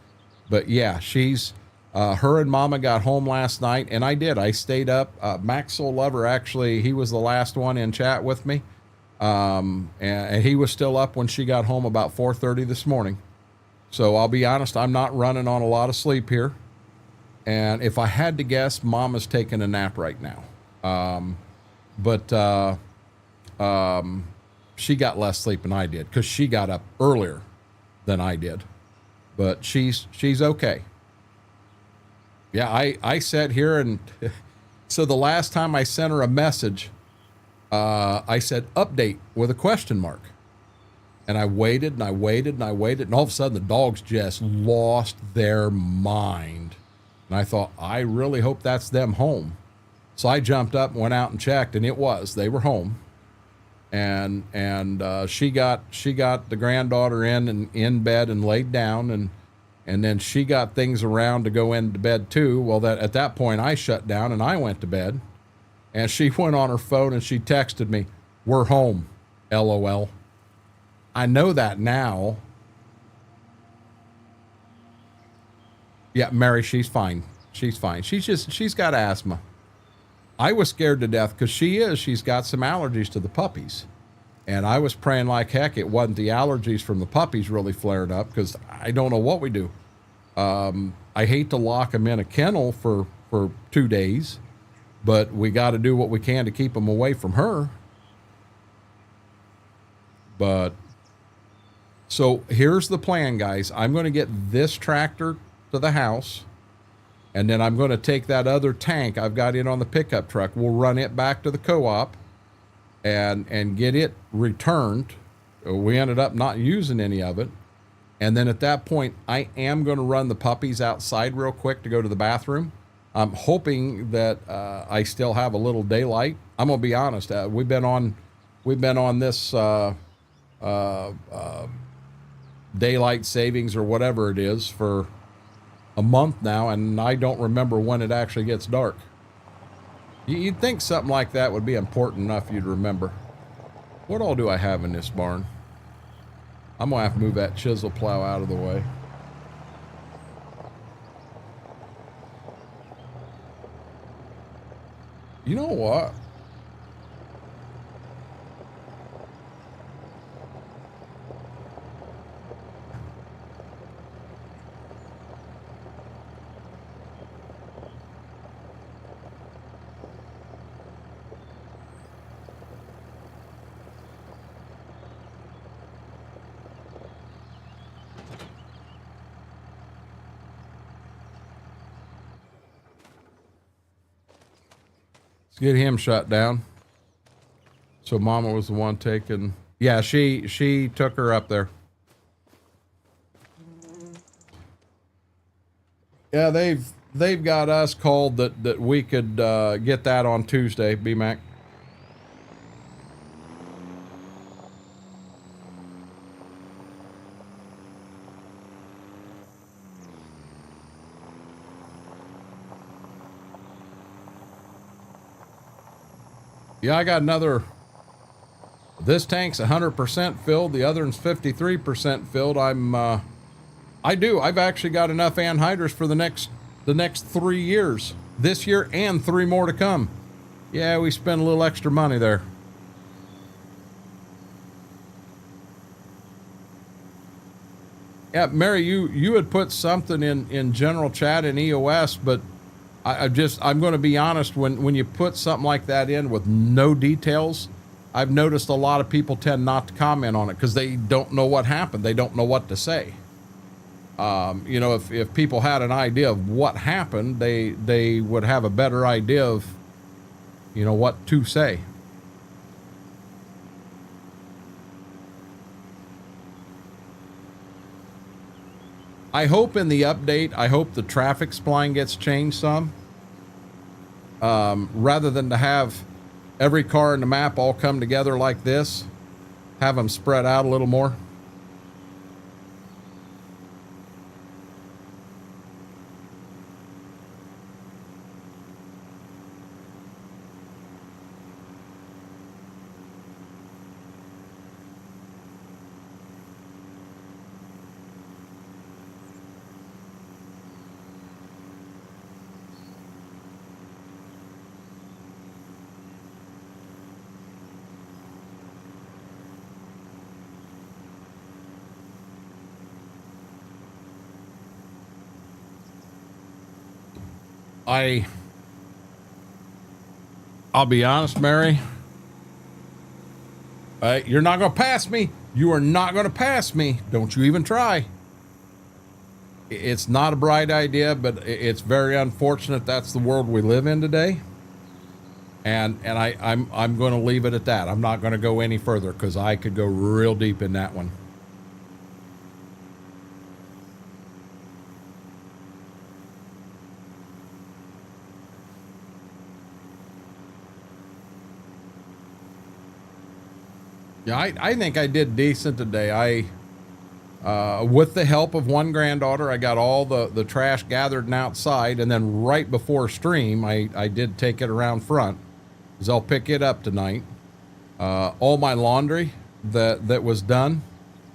But yeah, she's her and Mama got home last night, and I stayed up. Max Soul Lover, actually, he was the last one in chat with me, and he was still up when she got home about 4:30 this morning. So I'll be honest, I'm not running on a lot of sleep here. And if I had to guess, Mama's taking a nap right now. But she got less sleep than I did because she got up earlier than I did. But she's okay. Yeah, I sat here and so the last time I sent her a message, I said update with a question mark. And I waited and I waited and I waited, and all of a sudden the dogs just lost their mind. And I thought, I really hope that's them home. So I jumped up and went out and checked, and they were home. And she got the granddaughter in bed and laid down, and then she got things around to go into bed too. Well, at that point I shut down and I went to bed, and she went on her phone and she texted me, "We're home, LOL." I know that now. Yeah, Mary, she's fine. She's fine. She's got asthma. I was scared to death because she's got some allergies to the puppies. And I was praying like heck it wasn't the allergies from the puppies really flared up, because I don't know what we do. I hate to lock them in a kennel for 2 days, but we got to do what we can to keep them away from her. But so here's the plan, guys. I'm going to get this tractor to the house, and then I'm going to take that other tank I've got in on the pickup truck. We'll run it back to the co-op and get it returned. We ended up not using any of it. And then at that point, I am going to run the puppies outside real quick to go to the bathroom. I'm hoping that I still have a little daylight. I'm going to be honest. We've been on this daylight savings or whatever it is for a month now, and I don't remember when it actually gets dark. You'd think something like that would be important enough you'd remember. What all do I have in this barn? I'm gonna have to move that chisel plow out of the way. You know what? Get him shut down. So Mama was the one taking. Yeah, she took her up there. Yeah, they've got us called that we could get that on Tuesday, B-Mac. Yeah, I got another. This tank's 100% filled. The other one's 53% filled. I've actually got enough anhydrous for the next 3 years. This year and 3 more to come. Yeah, we spent a little extra money there. Yeah, Mary, you had put something in general chat in EOS, but I'm going to be honest, when you put something like that in with no details, I've noticed a lot of people tend not to comment on it because they don't know what happened. They don't know what to say. If people had an idea of what happened, they would have a better idea of, what to say. I hope in the update, the traffic spline gets changed some. rather than to have every car in the map all come together like this, have them spread out a little more. I'll be honest, Mary. You're not going to pass me. You are not going to pass me. Don't you even try. It's not a bright idea, but it's very unfortunate. That's the world we live in today. And I'm going to leave it at that. I'm not going to go any further because I could go real deep in that one. Yeah, I think I did decent today. With the help of one granddaughter, I got all the trash gathered and outside, and then right before stream, I did take it around front, because I'll pick it up tonight. All my laundry that was done,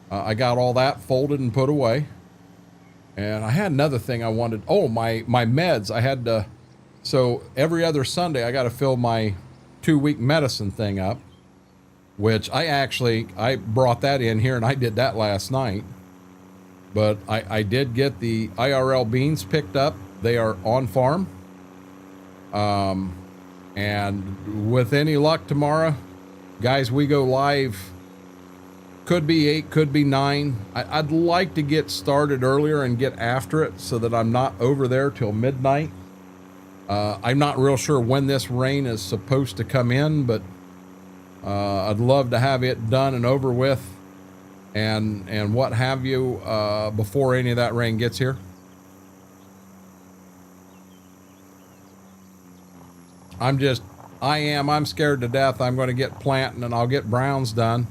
I got all that folded and put away. And I had another thing I wanted. Oh, my meds. I had to, so every other Sunday, I got to fill my 2-week medicine thing up, which I brought that in here, and I did that last night. But I did get the IRL beans picked up. They are on farm. And with any luck tomorrow, guys, we go live. Could be 8, could be 9. I'd like to get started earlier and get after it so that I'm not over there till midnight. I'm not real sure when this rain is supposed to come in, but I'd love to have it done and over with and what have you before any of that rain gets here. I'm scared to death. I'm going to get planting, and I'll get browns done,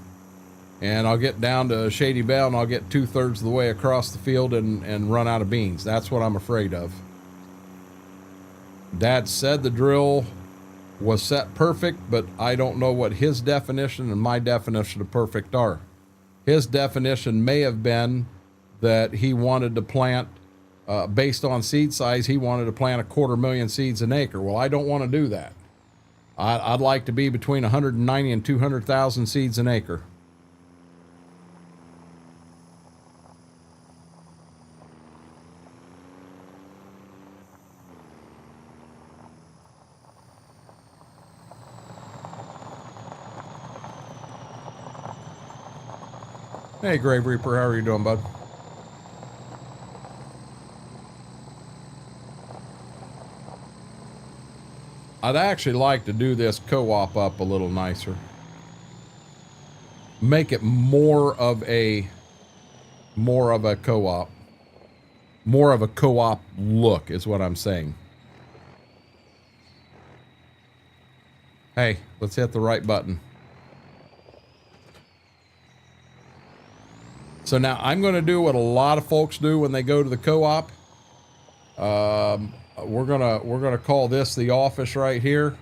and I'll get down to Shady Bell, and I'll get 2/3 of the way across the field and run out of beans. That's what I'm afraid of. Dad said the drill was set perfect, but I don't know what his definition and my definition of perfect are. His definition may have been that he wanted to plant, based on seed size, he wanted to plant 250,000 seeds an acre. Well, I don't want to do that. I'd like to be between 190 and 200,000 seeds an acre. Hey, Grave Reaper, how are you doing, bud? I'd actually like to do this co-op up a little nicer. Make it more of a co-op. More of a co-op look is what I'm saying. Hey, let's hit the right button. So now I'm going to do what a lot of folks do when they go to the co-op. We're gonna call this the office right here.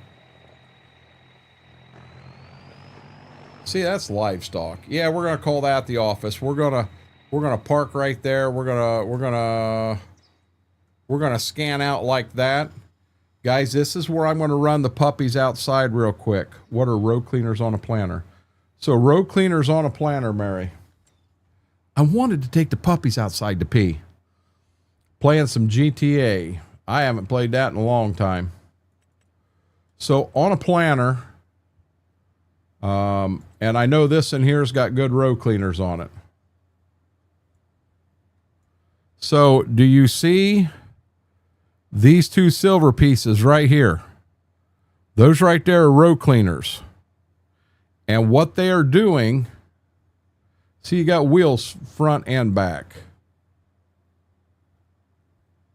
See, that's livestock. Yeah, we're gonna call that the office. We're gonna park right there. We're gonna scan out like that. Guys, this is where I'm gonna run the puppies outside real quick. What are road cleaners on a planter? So road cleaners on a planter, Mary. I wanted to take the puppies outside to pee. Playing some GTA. I haven't played that in a long time. So on a planter, and I know this in here's got good road cleaners on it. So do you see these two silver pieces right here? Those right there are road cleaners. And what they are doing, see, you got wheels front and back.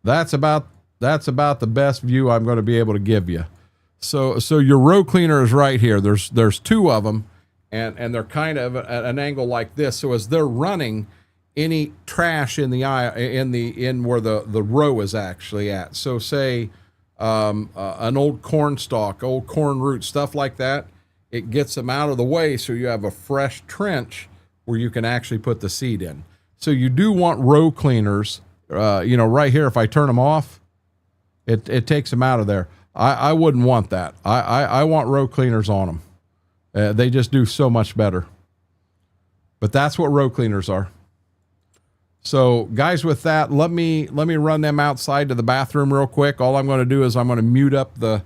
That's about the best view I'm going to be able to give you. So your row cleaner is right here. There's two of them, and they're kind of at an angle like this. So as they're running, any trash in the eye in where the row is actually at. So say an old corn stalk, old corn root, stuff like that. It gets them out of the way, so you have a fresh trench where you can actually put the seed in. So you do want row cleaners. Right here, if I turn them off, it takes them out of there. I wouldn't want that. I want row cleaners on them. They just do so much better. But that's what row cleaners are. So guys, with that, let me run them outside to the bathroom real quick. All I'm going to do is I'm going to mute up the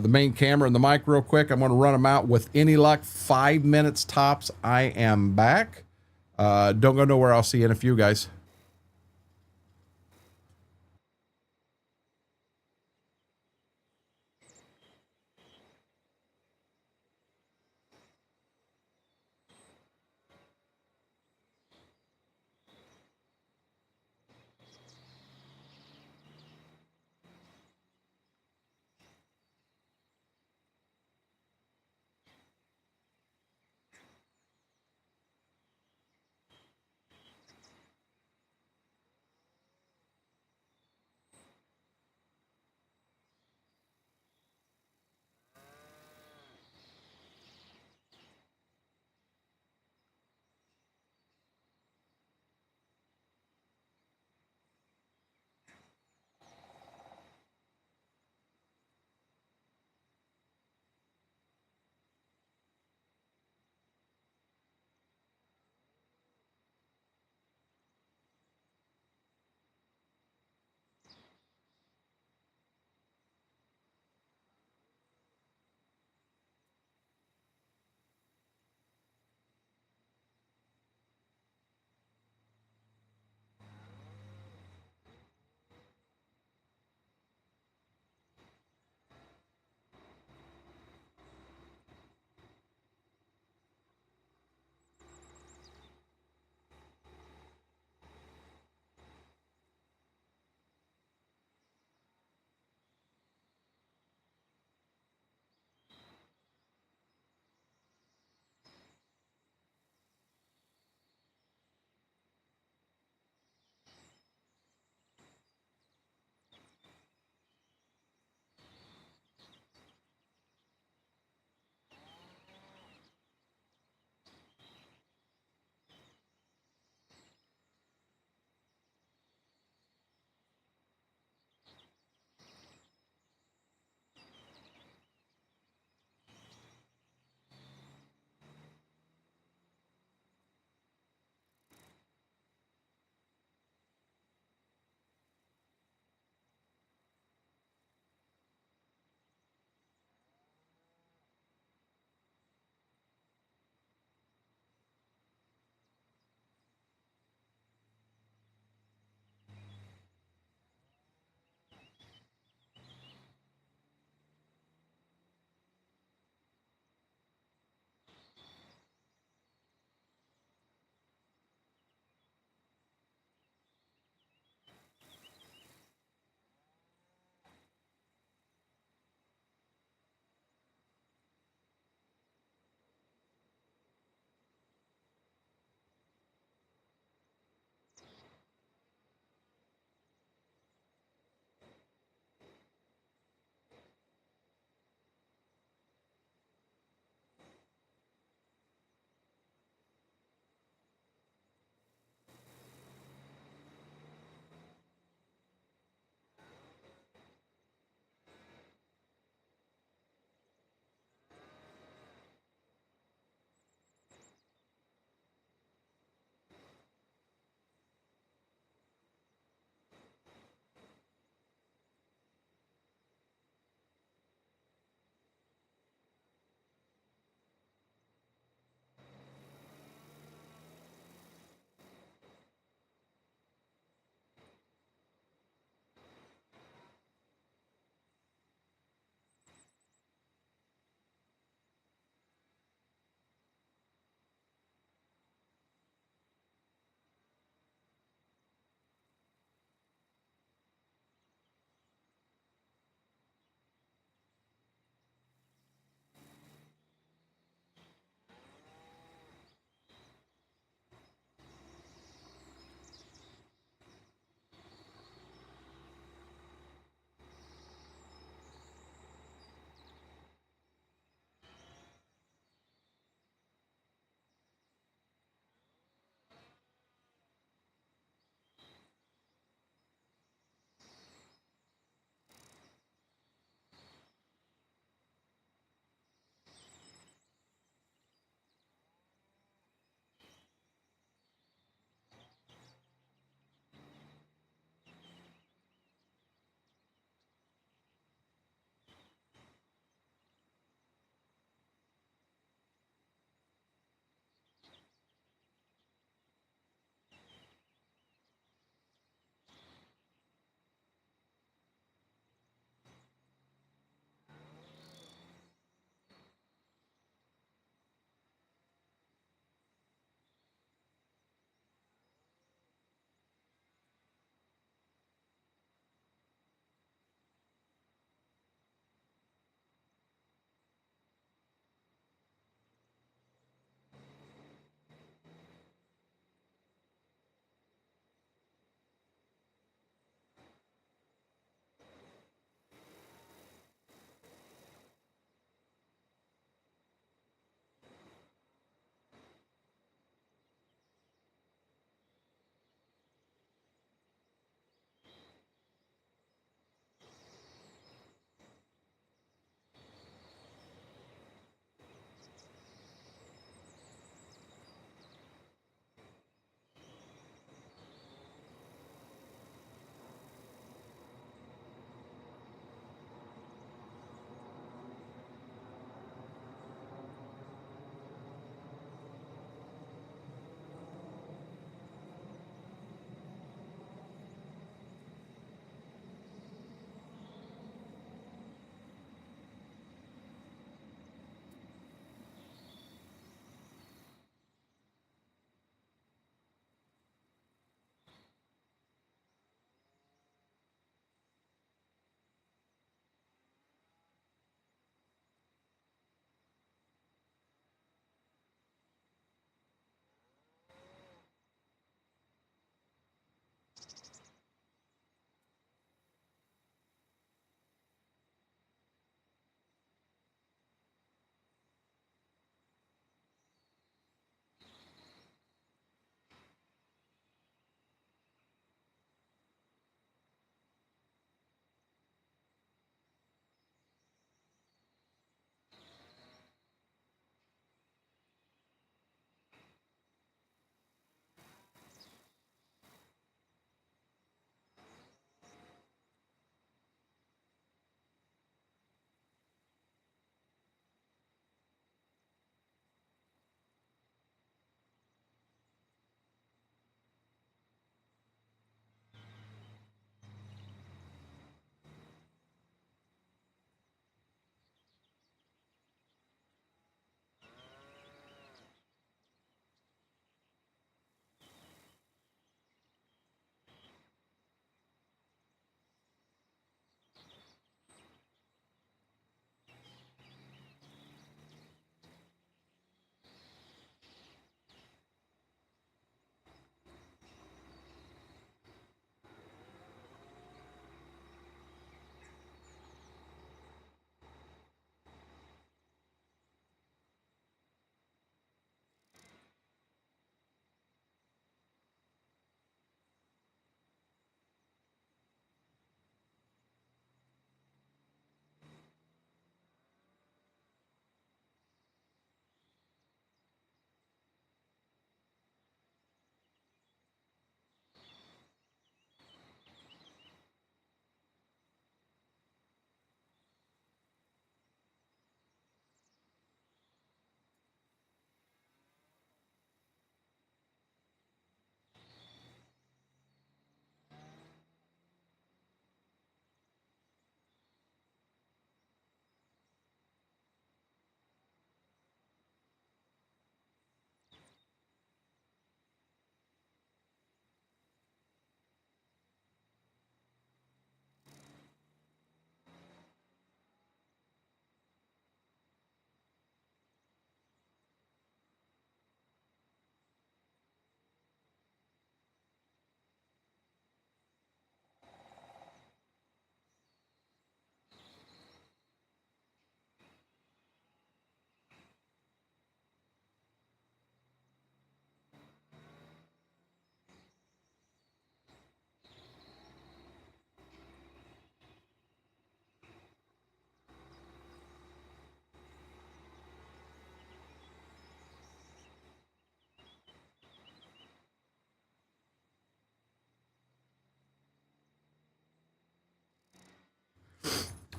main camera and the mic real quick. I'm going to run them out. With any luck, 5 minutes tops, I am back. Don't go nowhere. I'll see you in a few, guys.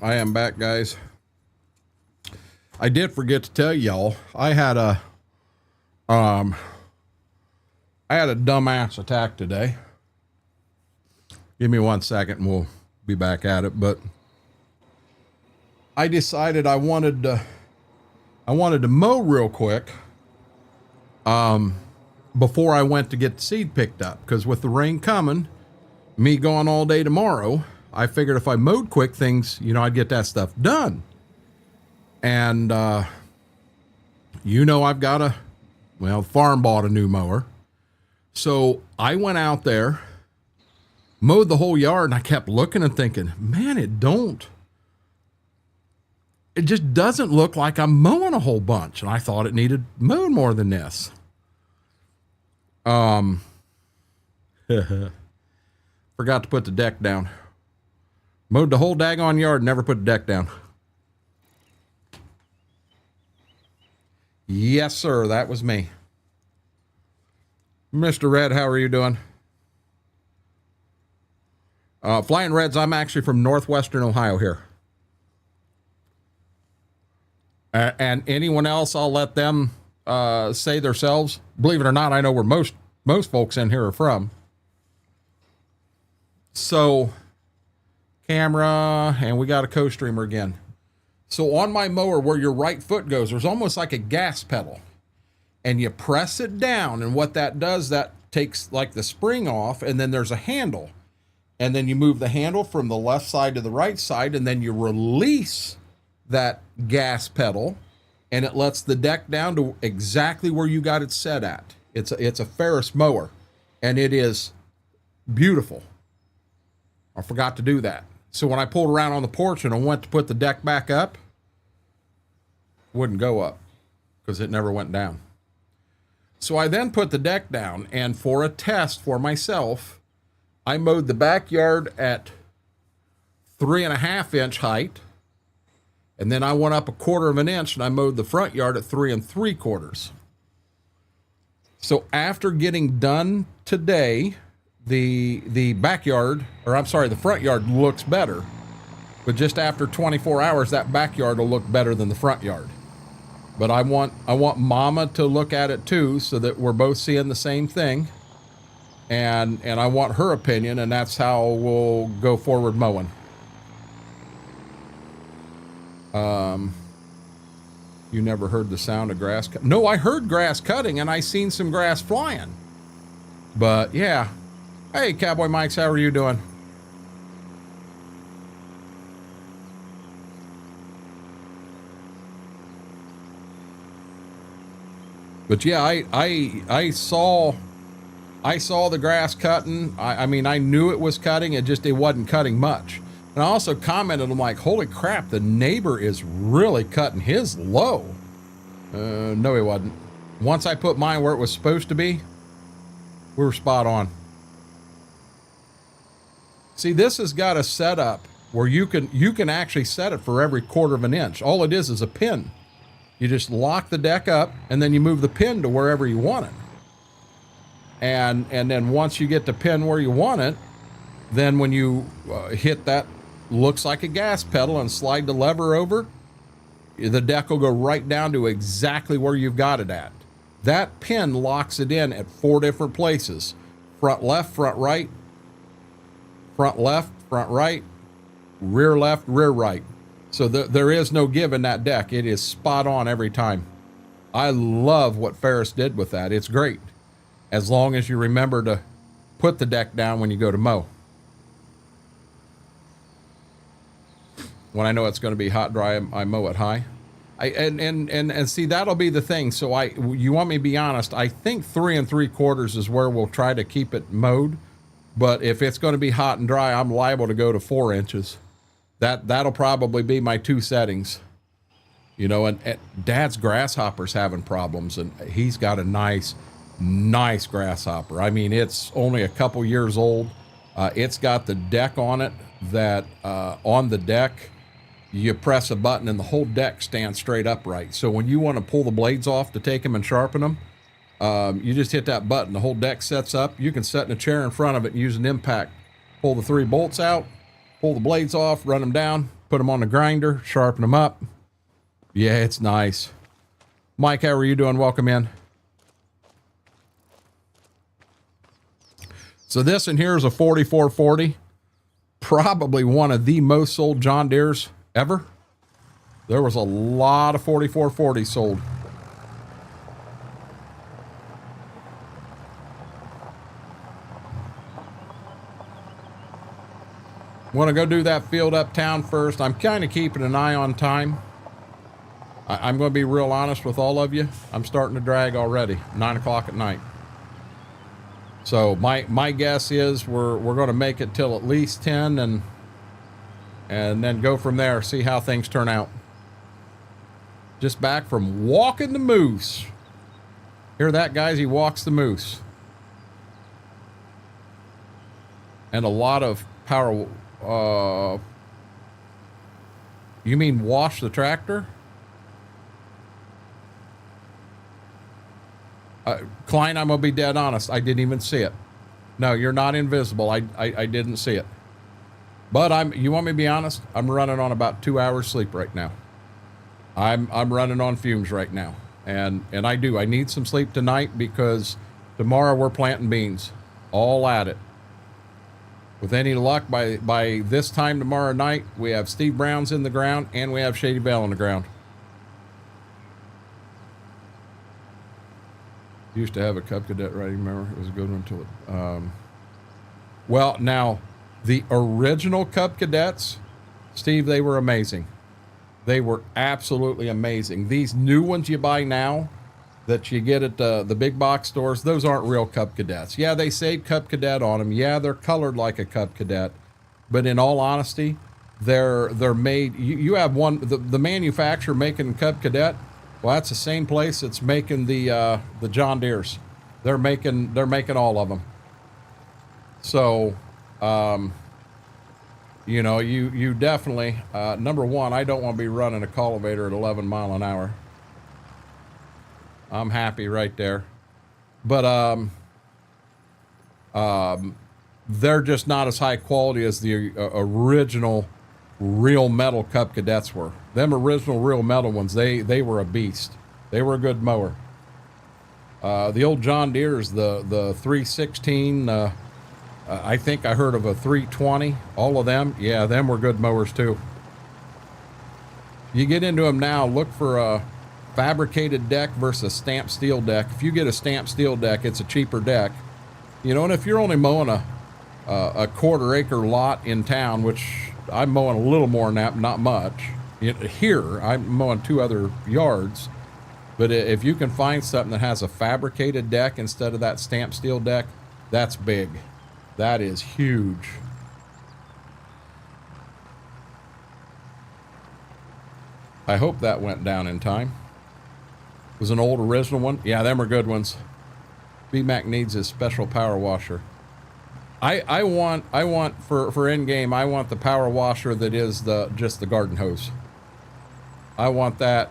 I am back, guys. I did forget to tell y'all, I had a dumbass attack today. Give me 1 second and we'll be back at it. But I decided I wanted to mow real quick before I went to get the seed picked up, because with the rain coming, me going all day tomorrow, I figured if I mowed quick things, you know, I'd get that stuff done. And you know, I've got farm bought a new mower. So I went out there, mowed the whole yard, and I kept looking and thinking, man, it just doesn't look like I'm mowing a whole bunch. And I thought it needed mowed more than this. Forgot to put the deck down. Mowed the whole daggone yard, never put the deck down. Yes, sir, that was me. Mr. Red, how are you doing? Flying Reds, I'm actually from northwestern Ohio here. And anyone else, I'll let them say themselves. Believe it or not, I know where most folks in here are from. So, camera, and we got a co-streamer again. So on my mower, where your right foot goes, there's almost like a gas pedal. And you press it down, and what that does, that takes like the spring off, and then there's a handle. And then you move the handle from the left side to the right side, and then you release that gas pedal, and it lets the deck down to exactly where you got it set at. It's a Ferris mower, and it is beautiful. I forgot to do that. So when I pulled around on the porch and I went to put the deck back up, wouldn't go up because it never went down. So I then put the deck down, and for a test for myself, I mowed the backyard at 3.5 inch height. And then I went up 1/4 inch and I mowed the front yard at 3 3/4. So after getting done today, the backyard, or I'm sorry, the front yard looks better. But just after 24 hours, that backyard will look better than the front yard. But I want Mama to look at it too, so that we're both seeing the same thing. And I want her opinion, and that's how we'll go forward mowing. You never heard the sound of grass cut? No, I heard grass cutting, and I seen some grass flying. But yeah. Hey, Cowboy Mikes, how are you doing? But yeah, I saw the grass cutting. I mean, I knew it was cutting. It wasn't cutting much. And I also commented, I'm like, holy crap, the neighbor is really cutting his low. No, he wasn't. Once I put mine where it was supposed to be, we were spot on. See, this has got a setup where you can actually set it for every 1/4 inch. All it is a pin. You just lock the deck up, and then you move the pin to wherever you want it. And then once you get the pin where you want it, then when you hit that, looks like a gas pedal, and slide the lever over, the deck will go right down to exactly where you've got it at. That pin locks it in at 4 different places: front left, front right, front left, front right, rear left, rear right. So there is no give in that deck. It is spot on every time. I love what Ferris did with that. It's great, as long as you remember to put the deck down when you go to mow. When I know it's going to be hot, dry, I mow it high. And see, that'll be the thing. So you want me to be honest? I think 3 3/4 is where we'll try to keep it mowed. But if it's going to be hot and dry, I'm liable to go to 4 inches. That'll probably be my 2 settings. You know, and Dad's grasshopper's having problems, and he's got a nice grasshopper. I mean, it's only a couple years old. It's got the deck on it that on the deck, you press a button and the whole deck stands straight upright. So when you want to pull the blades off to take them and sharpen them, you just hit that button. The whole deck sets up. You can sit in a chair in front of it and use an impact. Pull the 3 bolts out, Pull the blades off, run them down, put them on the grinder, sharpen them up. Yeah, it's nice. Mike, how are you doing? Welcome in. So this in here is a 4440. Probably one of the most sold John Deeres ever. There was a lot of 4440 sold. Want to go do that field uptown first. I'm kind of keeping an eye on time. I'm going to be real honest with all of you. I'm starting to drag already, 9 o'clock at night. So my guess is we're going to make it till at least 10 and then go from there, see how things turn out. Just back from walking the moose. Hear that, guys? He walks the moose. And a lot of power. You mean wash the tractor? Klein, I'm going to be dead honest. I didn't even see it. No, you're not invisible. I didn't see it. But you want me to be honest? I'm running on about 2 hours sleep right now. I'm running on fumes right now. And I need some sleep tonight because tomorrow we're planting beans. All at it. With any luck, by this time tomorrow night, we have Steve Brown's in the ground and we have Shady Vale in the ground. Used to have a Cub Cadet, right? Remember? It was a good one until it. Well, now, the original Cub Cadets, Steve, they were amazing. They were absolutely amazing. These new ones you buy now that you get at the big box stores, those aren't real Cub Cadets. Yeah, they say Cub Cadet on them. Yeah, they're colored like a Cub Cadet. But in all honesty, they're made. You have one, the manufacturer making Cub Cadet. Well, that's the same place that's making the John Deeres. They're making all of them. So, you know, you definitely, number one, I don't want to be running a cultivator at 11 mile an hour. I'm happy right there. But they're just not as high quality as the original real metal Cub Cadets were. Them original real metal ones, they were a beast. They were a good mower. The old John Deere's, the 316, I think I heard of a 320, all of them. Yeah, them were good mowers too. You get into them now, look for a fabricated deck versus stamped steel deck. If you get a stamped steel deck, it's a cheaper deck. You know, and if you're only mowing a quarter-acre lot in town, which I'm mowing a little more than that, not much. Here, I'm mowing 2 other yards. But if you can find something that has a fabricated deck instead of that stamped steel deck, that's big. That is huge. I hope that went down in time. It was an old original one. Yeah, them are good ones. BMAC needs his special power washer. I want for end game, I want the power washer that is just the garden hose. I want that.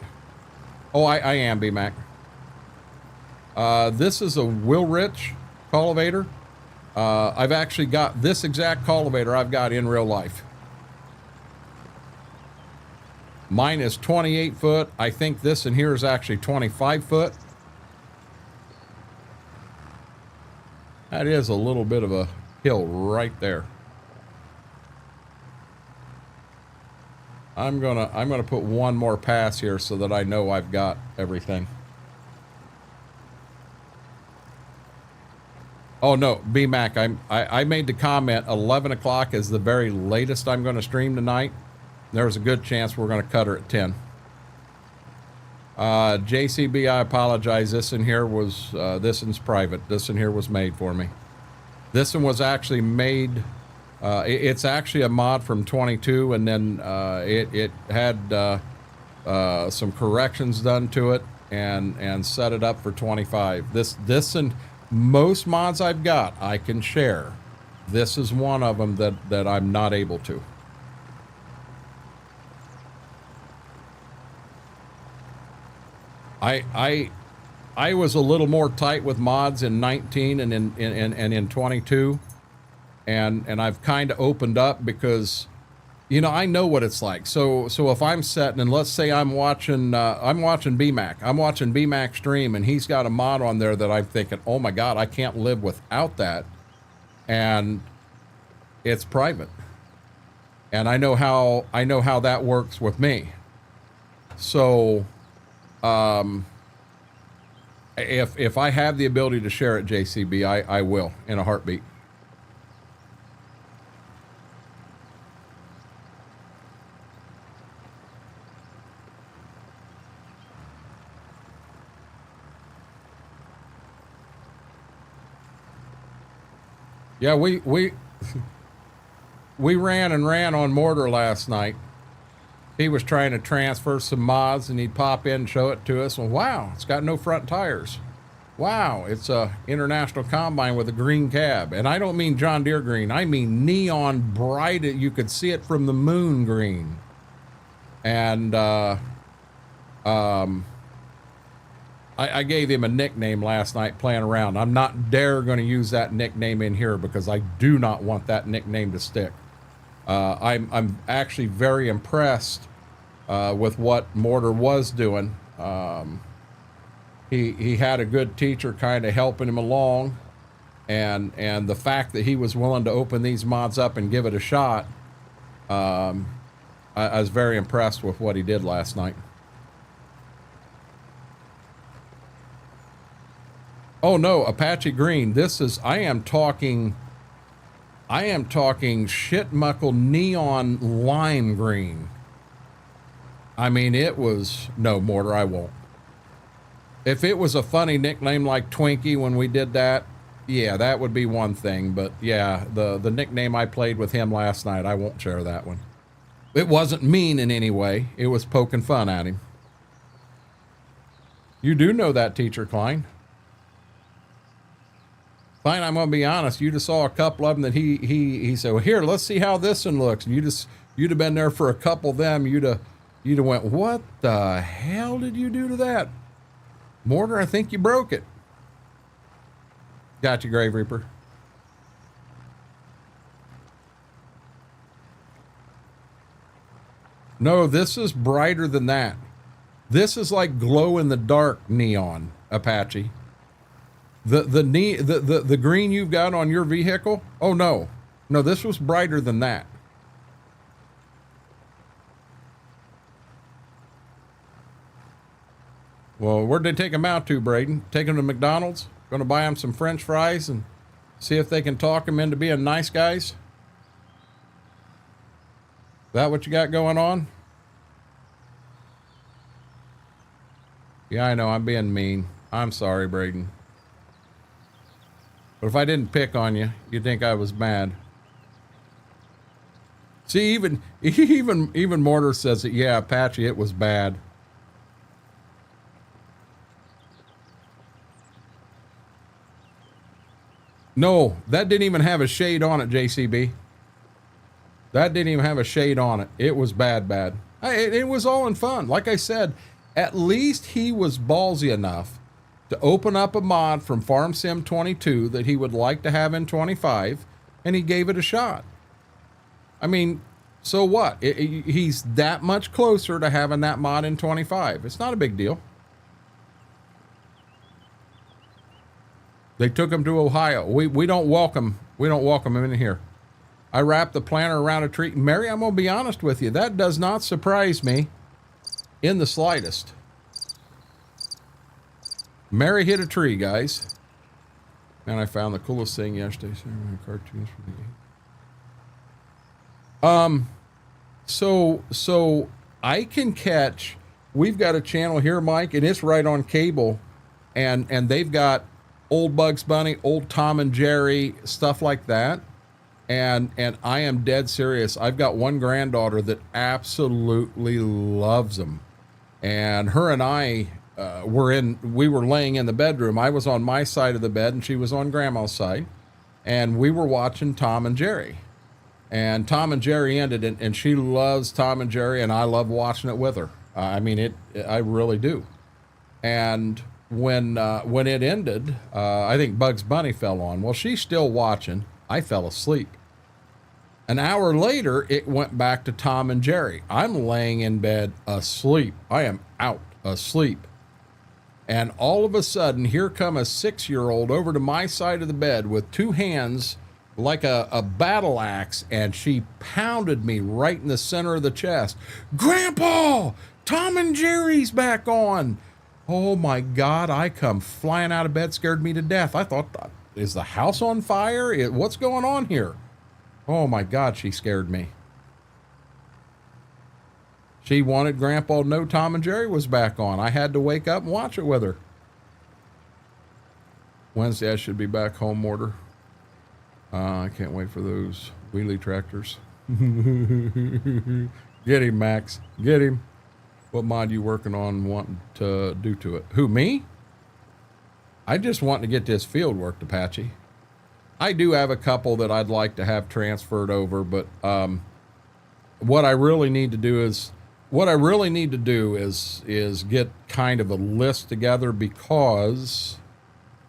Oh, I am BMAC. This is a Wilrich cultivator. I've actually got this exact cultivator I've got in real life. Mine is 28 foot. I think this in here is actually 25 foot. That is a little bit of a hill right there. I'm gonna put one more pass here so that I know I've got everything. Oh no, BMAC, I made the comment 11 o'clock is the very latest I'm going to stream tonight. There's a good chance we're going to cut her at 10. JCB, I apologize. This in here was, this one's private. This in here was made for me. This one was actually made, it's actually a mod from 22, and then it had some corrections done to it and set it up for 25. This and most mods I've got, I can share. This is one of them that I'm not able to. I was a little more tight with mods in 19 and in 22, and I've kind of opened up because You know, I know what it's like. So if I'm setting, and let's say I'm watching BMAC, I'm watching BMAC stream, and he's got a mod on there that I'm thinking, oh my God, I can't live without that. And it's private. And I know how that works with me. So, if I have the ability to share it, JCB, I will in a heartbeat. Yeah, we ran and ran on Mortar last night. He was trying to transfer some mods, and he'd pop in and show it to us. Well, wow, it's got no front tires. Wow, it's a International Combine with a green cab. And I don't mean John Deere green. I mean neon bright. You could see it from the moon green. And I gave him a nickname last night playing around. I'm not dare going to use that nickname in here because I do not want that nickname to stick. I'm actually very impressed with what Mortar was doing. He had a good teacher kind of helping him along, and the fact that he was willing to open these mods up and give it a shot, I was very impressed with what he did last night. Oh no, Apache Green. This is, I am talking shitmuckle neon lime green. I mean, it was, no, Mortar, I won't. If it was a funny nickname like Twinkie when we did that, yeah, that would be one thing. But yeah, the nickname I played with him last night, I won't share that one. It wasn't mean in any way. It was poking fun at him. You do know that, Teacher Klein. Fine, I'm gonna be honest. You just saw a couple of them that he said, well, here, let's see how this one looks. And you'd have been there for a couple of them. You'd have went, what the hell did you do to that? Mortar, I think you broke it. Got you, Grave Reaper. No, this is brighter than that. This is like glow in the dark neon, Apache. The green you've got on your vehicle? Oh no. No, this was brighter than that. Well, where'd they take him out to, Braden? Take him to McDonald's? Gonna buy him some French fries and see if they can talk him into being nice guys? Is that what you got going on? Yeah, I know, I'm being mean. I'm sorry, Braden. But if I didn't pick on you, you'd think I was mad. See, even Mortar says that, yeah, Apache, it was bad. No, that didn't even have a shade on it, JCB. That didn't even have a shade on it. It was bad. It was all in fun. Like I said, at least he was ballsy enough to open up a mod from Farm Sim 22 that he would like to have in 25, and he gave it a shot. I mean, so what? He's that much closer to having that mod in 25. It's not a big deal. They took him to Ohio. We don't welcome him in here. I wrapped the planter around a tree. Mary, I'm gonna be honest with you. That does not surprise me in the slightest. Mary hit a tree, guys. And I found the coolest thing yesterday. Cartoons from the game. So I can catch, we've got a channel here, Mike, and it's right on cable, and they've got old Bugs Bunny, old Tom and Jerry, stuff like that. And I am dead serious. I've got one granddaughter that absolutely loves them. And her and I we were laying in the bedroom. I was on my side of the bed and she was on Grandma's side. And we were watching Tom and Jerry. And Tom and Jerry ended, and she loves Tom and Jerry, and I love watching it with her. I mean, I really do. And when it ended, I think Bugs Bunny fell on. Well, she's still watching. I fell asleep. An hour later, it went back to Tom and Jerry. I'm laying in bed asleep. I am out asleep. And all of a sudden, here come a 6-year-old over to my side of the bed with two hands like a battle axe, and she pounded me right in the center of the chest. Grandpa, Tom and Jerry's back on. Oh my God, I come flying out of bed, scared me to death. I thought, is the house on fire? What's going on here? Oh my God, she scared me. She wanted Grandpa to know Tom and Jerry was back on. I had to wake up and watch it with her. Wednesday, I should be back home, Mortar. I can't wait for those wheelie tractors. Get him, Max. Get him. What mod you working on wanting to do to it? Who, me? I just want to get this field worked, Apache. I do have a couple that I'd like to have transferred over, but what I really need to do is get kind of a list together, because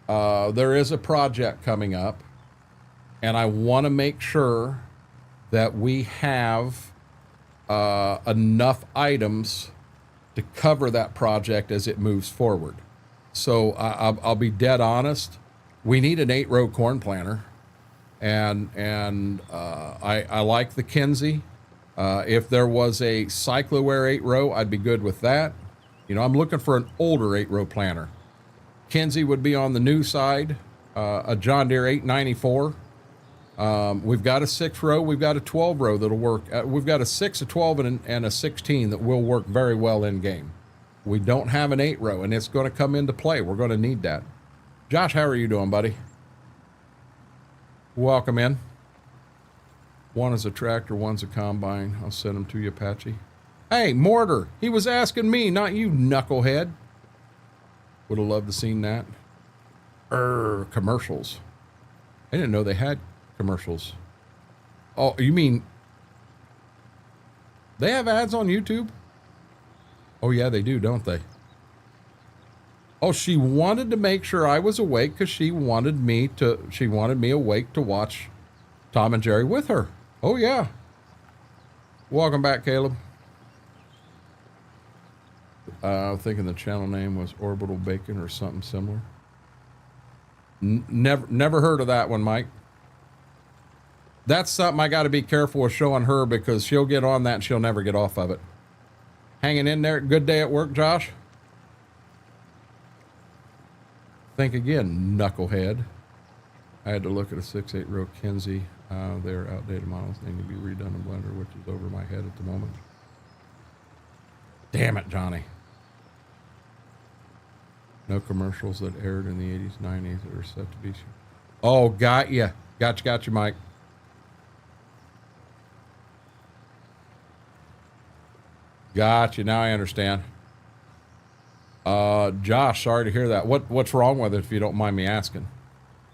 there is a project coming up, and I want to make sure that we have enough items to cover that project as it moves forward. So I'll be dead honest. We need an 8-row corn planter, and I like the Kinsey. If there was a Cycloware 8-row, I'd be good with that. You know, I'm looking for an older 8-row planter. Kinsey would be on the new side. A John Deere 894. We've got a 6-row. We've got a 12-row that'll work. We've got a 6, a 12, and a 16 that will work very well in game. We don't have an 8-row, and it's going to come into play. We're going to need that. Josh, how are you doing, buddy? Welcome in. One is a tractor, one's a combine. I'll send them to you, Apache. Hey, Mortar, he was asking me, not you, knucklehead. Would have loved to seen that. Commercials. I didn't know they had commercials. Oh, you mean they have ads on YouTube? Oh yeah, they do, don't they? Oh, she wanted to make sure I was awake because she wanted me awake to watch Tom and Jerry with her. Oh yeah. Welcome back, Caleb. Thinking the channel name was Orbital Bacon or something similar. Never heard of that one, Mike. That's something I got to be careful with showing her, because she'll get on that and she'll never get off of it. Hanging in there. Good day at work, Josh? Think again, knucklehead. I had to look at a 6-8-row Kinsey. They're outdated models. They need to be redone in Blender, which is over my head at the moment. Damn it, Johnny. No commercials that aired in the 80s, 90s that are set to be. Oh, got you. Got you, Mike. Got you. Now I understand. Josh, sorry to hear that. What's wrong with it, if you don't mind me asking?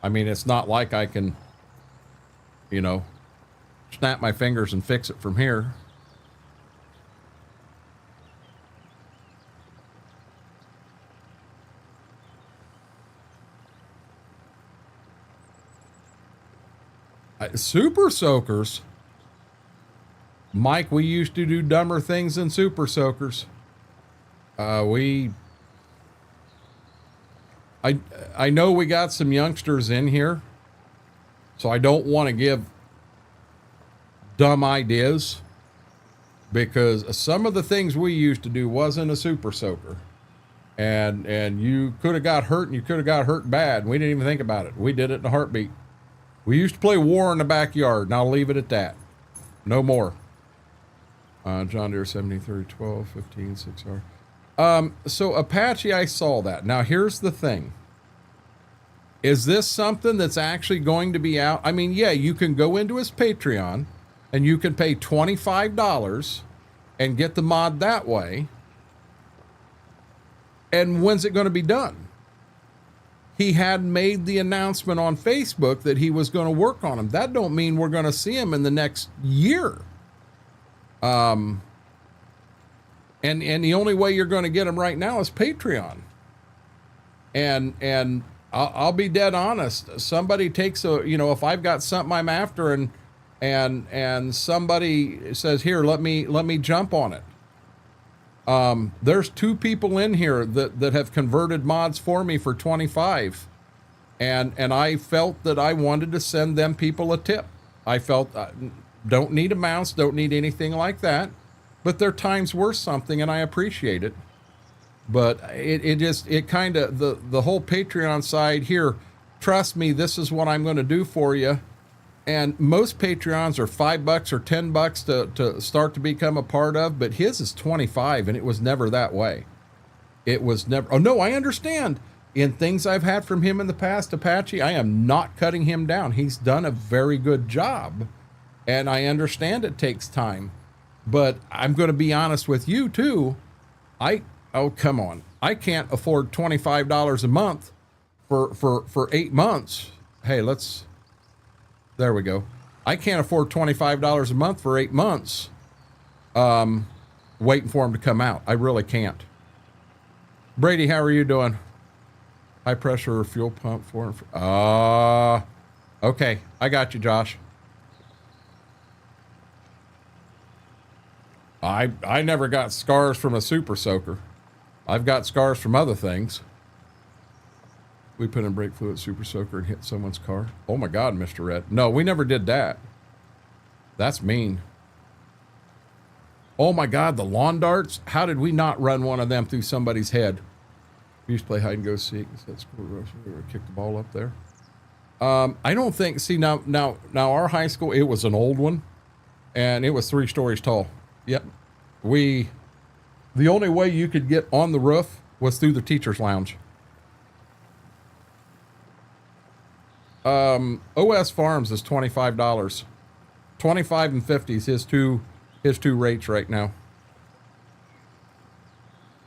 I mean, it's not like I can, you know, snap my fingers and fix it from here. Super soakers. Mike, we used to do dumber things than super soakers. I know we got some youngsters in here, so I don't want to give dumb ideas, because some of the things we used to do wasn't a super soaker, and you could have got hurt, and you could have got hurt bad. We didn't even think about it. We did it in a heartbeat. We used to play war in the backyard, and I'll leave it at that. No more. John Deere 73, 12, 15, 6R. So Apache, I saw that. Now here's the thing. Is this something that's actually going to be out? I mean, yeah, you can go into his Patreon and you can pay $25 and get the mod that way. And when's it going to be done? He had made the announcement on Facebook that he was going to work on him. That don't mean we're going to see him in the next year. And the only way you're going to get him right now is Patreon. And I'll be dead honest. Somebody takes if I've got something I'm after and and somebody says, here, let me jump on it. There's 2 people in here that have converted mods for me for 25. And I felt that I wanted to send them people a tip. I felt, don't need amounts, don't need anything like that, but their time's worth something, and I appreciate it. But it kind of, the whole Patreon side here, trust me, this is what I'm going to do for you. And most Patreons are $5 or $10 to start to become a part of, but his is 25, and it was never that way. It was never, oh no, I understand. In things I've had from him in the past, Apache, I am not cutting him down. He's done a very good job, and I understand it takes time. But I'm going to be honest with you too. Oh, come on. I can't afford $25 a month for 8 months. Hey, there we go. I can't afford $25 a month for 8 months. Waiting for him to come out. I really can't. Brady, how are you doing? High pressure fuel pump for. Okay. I got you, Josh. I never got scars from a super soaker. I've got scars from other things. We put in brake fluid super soaker and hit someone's car. Oh my God, Mr. Red. No, we never did that. That's mean. Oh my God, the lawn darts. How did we not run one of them through somebody's head? We used to play hide and go seek. That's cool. We kick the ball up there. I don't think, see now our high school, it was an old one and it was 3 stories tall. Yep. The only way you could get on the roof was through the teacher's lounge. OS Farms is $25. 25 and 50 is his two rates right now.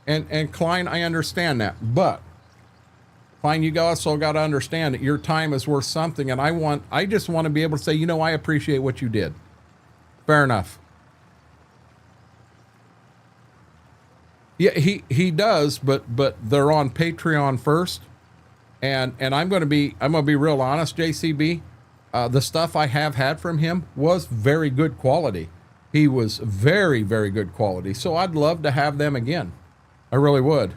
And Klein, I understand that, but Klein, you also got to understand that your time is worth something, and I just want to be able to say, you know, I appreciate what you did. Fair enough. Yeah, he does, but they're on Patreon first, and I'm gonna be real honest, JCB. The stuff I have had from him was very good quality. He was very, very good quality. So I'd love to have them again. I really would.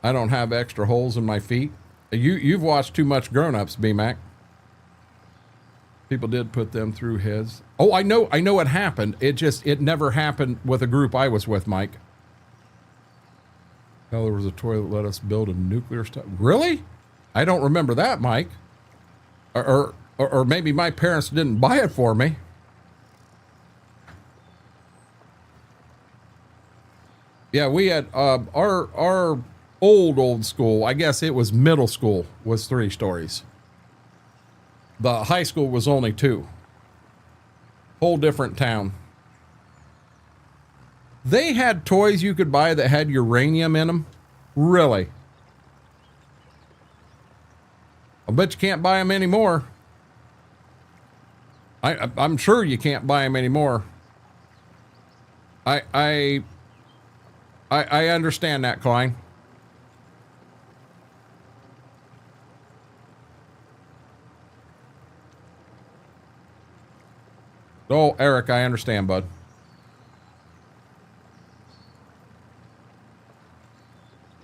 I don't have extra holes in my feet. You've watched too much Grown Ups, B-Mac. People did put them through heads. Oh, I know it happened. It never happened with a group I was with, Mike. Hell, there was a toy that let us build a nuclear stuff. Really? I don't remember that, Mike. Or maybe my parents didn't buy it for me. Yeah, we had our old school, I guess it was middle school, was 3 stories. The high school was only 2. Whole different town. They had toys you could buy that had uranium in them. Really? I bet you can't buy them anymore. I'm sure you can't buy them anymore. I understand that, Klein. Oh, Eric, I understand, bud.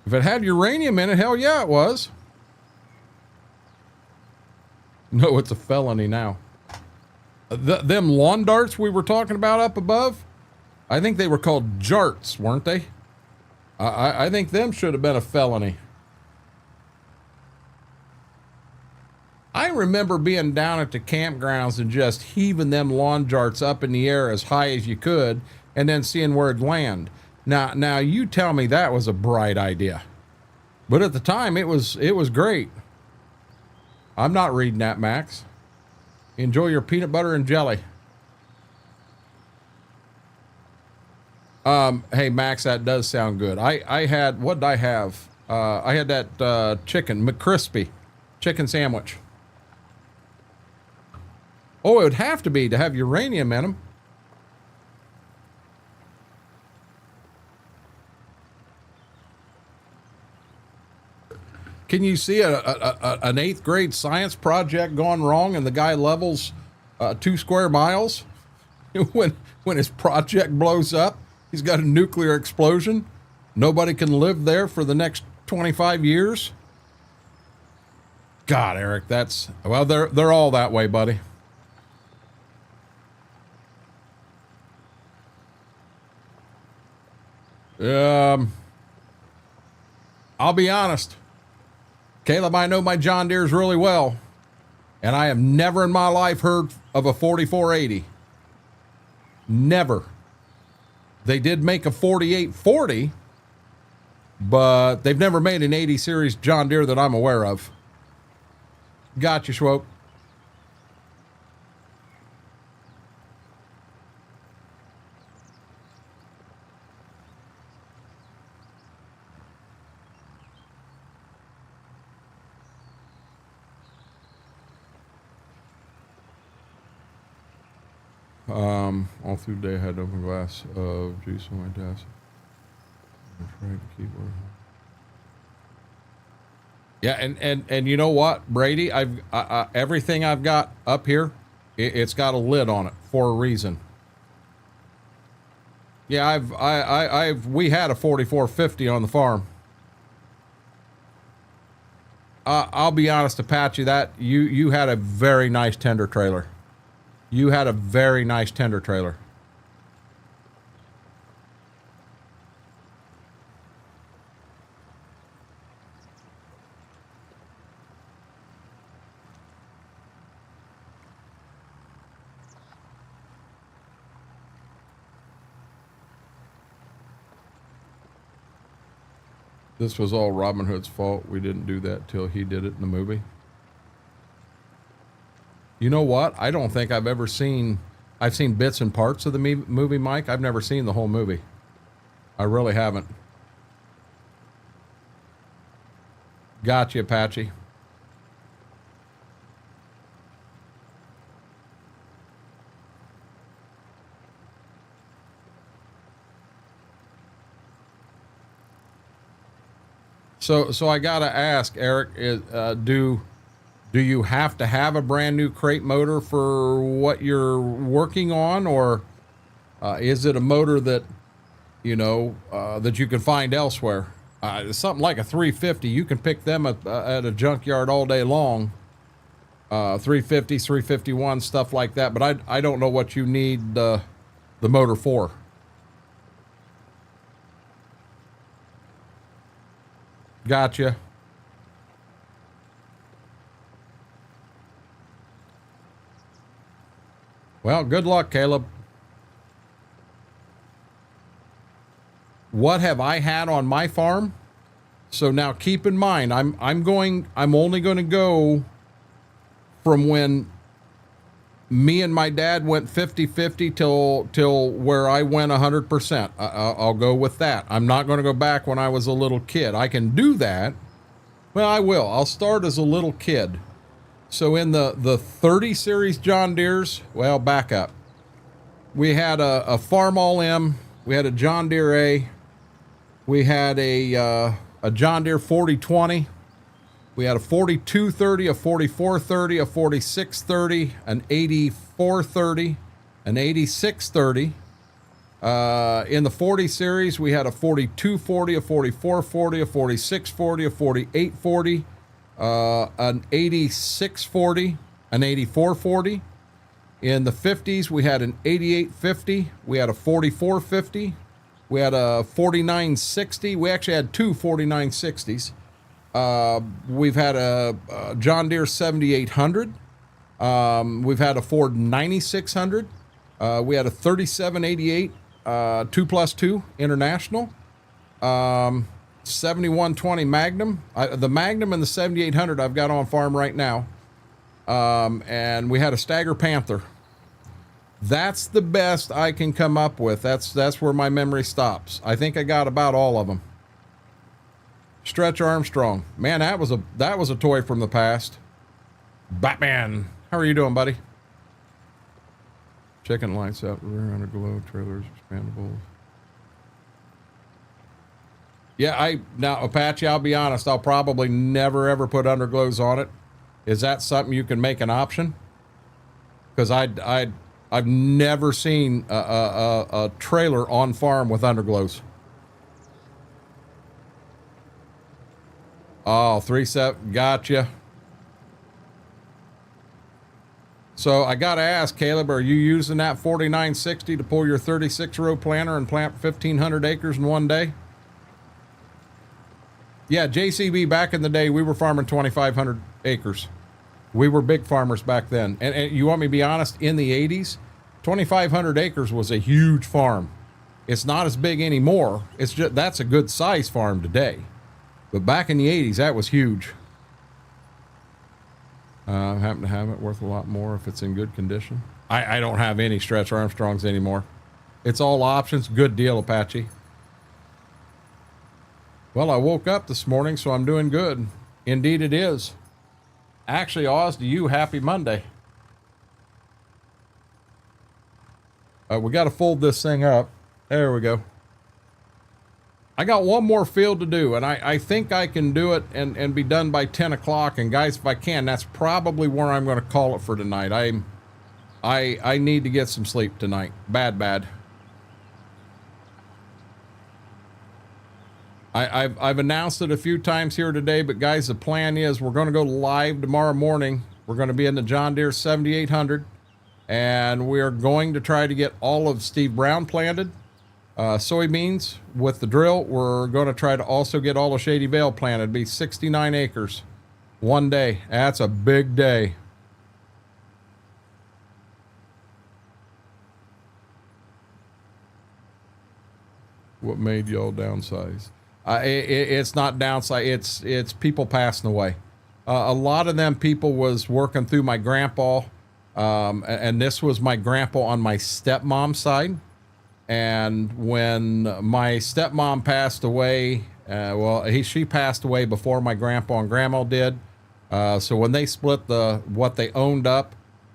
If it had uranium in it, hell yeah, it was. No, it's a felony now. Them lawn darts we were talking about up above, I think they were called jarts, weren't they? I think them should have been a felony. I remember being down at the campgrounds and just heaving them lawn darts up in the air as high as you could and then seeing where it'd land. Now you tell me that was a bright idea. But at the time it was great. I'm not reading that, Max. Enjoy your peanut butter and jelly. Hey Max, that does sound good. I had, what did I have? I had that chicken, McCrispy chicken sandwich. Oh, it would have to be to have uranium in them. Can you see an 8th grade science project gone wrong and the guy levels 2 square miles? When his project blows up, he's got a nuclear explosion. Nobody can live there for the next 25 years. God, Eric, well, they're all that way, buddy. I'll be honest. Caleb, I know my John Deeres really well, and I have never in my life heard of a 4480. Never. They did make a 4840, but they've never made an 80 series John Deere that I'm aware of. Gotcha, Schwope. All through the day I had open glass of juice on my desk. I'm trying to keep working. Yeah, and you know what, Brady? Everything I've got up here, it's got a lid on it for a reason. Yeah, we had a 4450 on the farm. I'll be honest, Apache, that you had a very nice tender trailer. You had a very nice tender trailer. This was all Robin Hood's fault. We didn't do that till he did it in the movie. You know what? I don't think I've ever seen... I've seen bits and parts of the movie, Mike. I've never seen the whole movie. I really haven't. Gotcha, Apache. So I gotta ask, Eric, do you have to have a brand new crate motor for what you're working on, or is it a motor that that you can find elsewhere? Something like a 350, you can pick them at a junkyard all day long. 350s, 351, stuff like that. But I don't know what you need the motor for. Gotcha. Well, good luck, Caleb. What have I had on my farm? So now keep in mind, I'm only going to go from when me and my dad went 50-50 till where I went 100%. I'll go with that. I'm not going to go back when I was a little kid. I can do that. Well, I will. I'll start as a little kid. So in the 30 series John Deeres, well, back up. We had a Farm All M. We had a John Deere A. We had a John Deere 4020. We had a 4230, a 4430, a 4630, an 8430, an 8630. In the 40 series, we had a 4240, a 4440, a 4640, a 4840, an 8640, an 8440. In the 50s, we had an 8850. We had a 4450. We had a 4960. We actually had two 4960s. We've had a John Deere 7800. We've had a Ford 9600. We had a 3788 2+2 International. 7120 Magnum. The Magnum and the 7800 I've got on farm right now. And we had a Stagger Panther. That's the best I can come up with. That's where my memory stops. I think I got about all of them. Stretch Armstrong. Man, that was a toy from the past. Batman. How are you doing, buddy? Chicken lights out, rear under glow, trailers, expandable. Yeah, now Apache, I'll be honest, I'll probably never ever put underglows on it. Is that something you can make an option? Because I've never seen a trailer on farm with underglows. Oh, 3.7, gotcha. So I gotta ask, Caleb, are you using that 4960 to pull your 36-row planter and plant 1,500 acres in one day? Yeah, JCB, back in the day, we were farming 2,500 acres. We were big farmers back then. And you want me to be honest, in the 80s, 2,500 acres was a huge farm. It's not as big anymore. It's just, that's a good size farm today. But back in the 80s, that was huge. I happen to have it, worth a lot more if it's in good condition. I don't have any Stretch Armstrongs anymore. It's all options. Good deal, Apache. Well, I woke up this morning, so I'm doing good. Indeed it is. Actually, Oz, to you, happy Monday. We got to fold this thing up. There we go. I got one more field to do, and I think I can do it and be done by 10 o'clock. And guys, if I can, that's probably where I'm going to call it for tonight. I need to get some sleep tonight. Bad. I've announced it a few times here today, but guys, the plan is we're going to go live tomorrow morning. We're going to be in the John Deere 7800, and we're going to try to get all of Steve Brown planted. Soybeans with the drill. We're going to try to also get all of Shady Vale planted. It'd be 69 acres one day. That's a big day. What made y'all downsize? It's not downsize. It's people passing away. A lot of them people was working through my grandpa, and this was my grandpa on my stepmom's side. And when my stepmom passed away, she passed away before my grandpa and grandma did. So when they split what they owned up,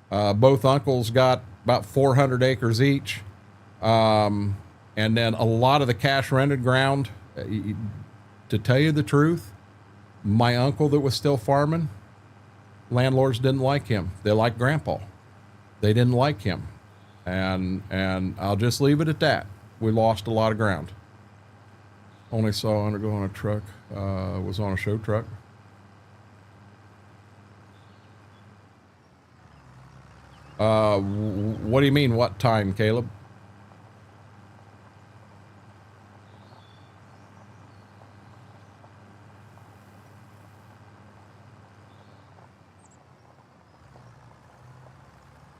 both uncles got about 400 acres each. And then a lot of the cash rented ground, to tell you the truth, my uncle that was still farming, landlords didn't like him. They liked grandpa. They didn't like him. And I'll just leave it at that. We lost a lot of ground. Only saw undergo on a truck, was on a show truck. What do you mean, what time, Caleb?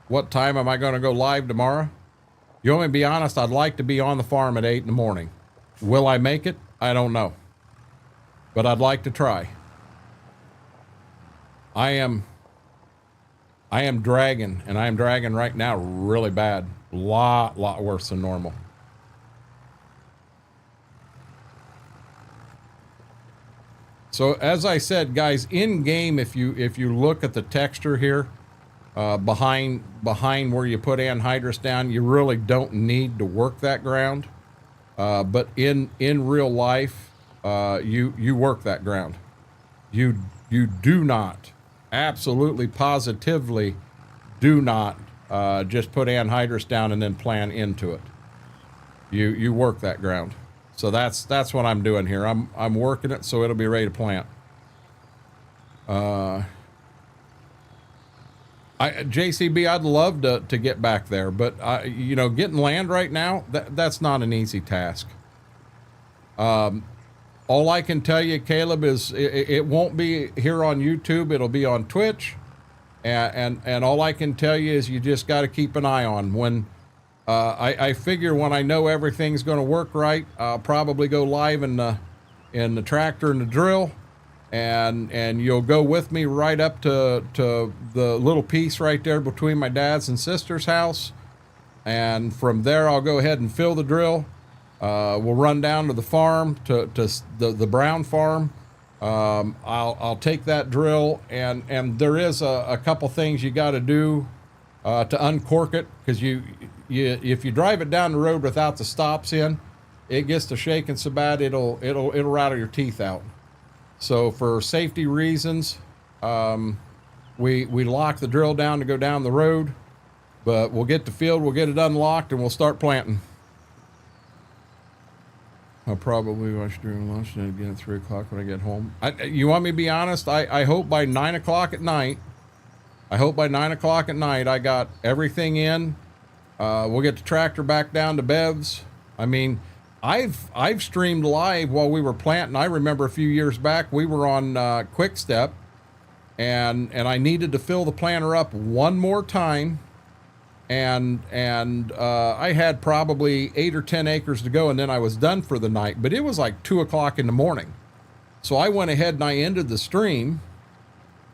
What time am I going to go live tomorrow? You want me to be honest, I'd like to be on the farm at 8 in the morning. Will I make it? I don't know. But I'd like to try. I am dragging, and I am dragging right now really bad. Lot worse than normal. So as I said, guys, in game, if you look at the texture here, behind where you put anhydrous down, you really don't need to work that ground. But in real life, you work that ground. You do not, absolutely positively do not just put anhydrous down and then plant into it. You work that ground. So that's what I'm doing here. I'm working it so it'll be ready to plant. JCB, I'd love to get back there, but getting land right now, that's not an easy task. All I can tell you, Caleb, is it won't be here on YouTube. It'll be on Twitch, and all I can tell you is you just got to keep an eye on when. I figure when I know everything's going to work right, I'll probably go live in the tractor and the drill. And you'll go with me right up to the little piece right there between my dad's and sister's house. And from there, I'll go ahead and fill the drill. We'll run down to the farm, to the Brown farm. I'll take that drill, and there is a couple things you got to do to uncork it, because if you drive it down the road without the stops in, it gets to shaking so bad it'll rattle your teeth out. So for safety reasons, we lock the drill down to go down the road, but we'll get the field, we'll get it unlocked, and we'll start planting. I'll probably watch during lunch and again at 3 o'clock when I get home. You want me to be honest? I hope by 9 o'clock at night, I got everything in. We'll get the tractor back down to Bev's. I mean, I've streamed live while we were planting. I remember a few years back, we were on Quick Step, and I needed to fill the planter up one more time. And I had probably 8 or 10 acres to go, and then I was done for the night. But it was like 2 o'clock in the morning. So I went ahead and I ended the stream.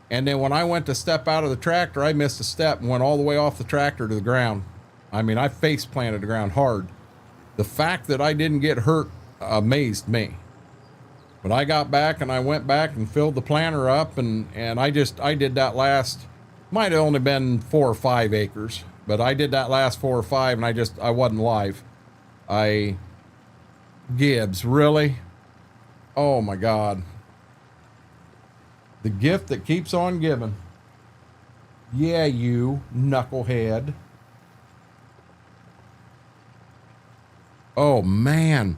And then when I went to step out of the tractor, I missed a step and went all the way off the tractor to the ground. I mean, I face planted the ground hard. The fact that I didn't get hurt amazed me. But I got back and I went back and filled the planter up, and I did that last, might have only been 4 or 5 acres. But I did that last 4 or 5, and I wasn't live. Gibbs, really? Oh my God. The gift that keeps on giving. Yeah, you knucklehead. Oh man.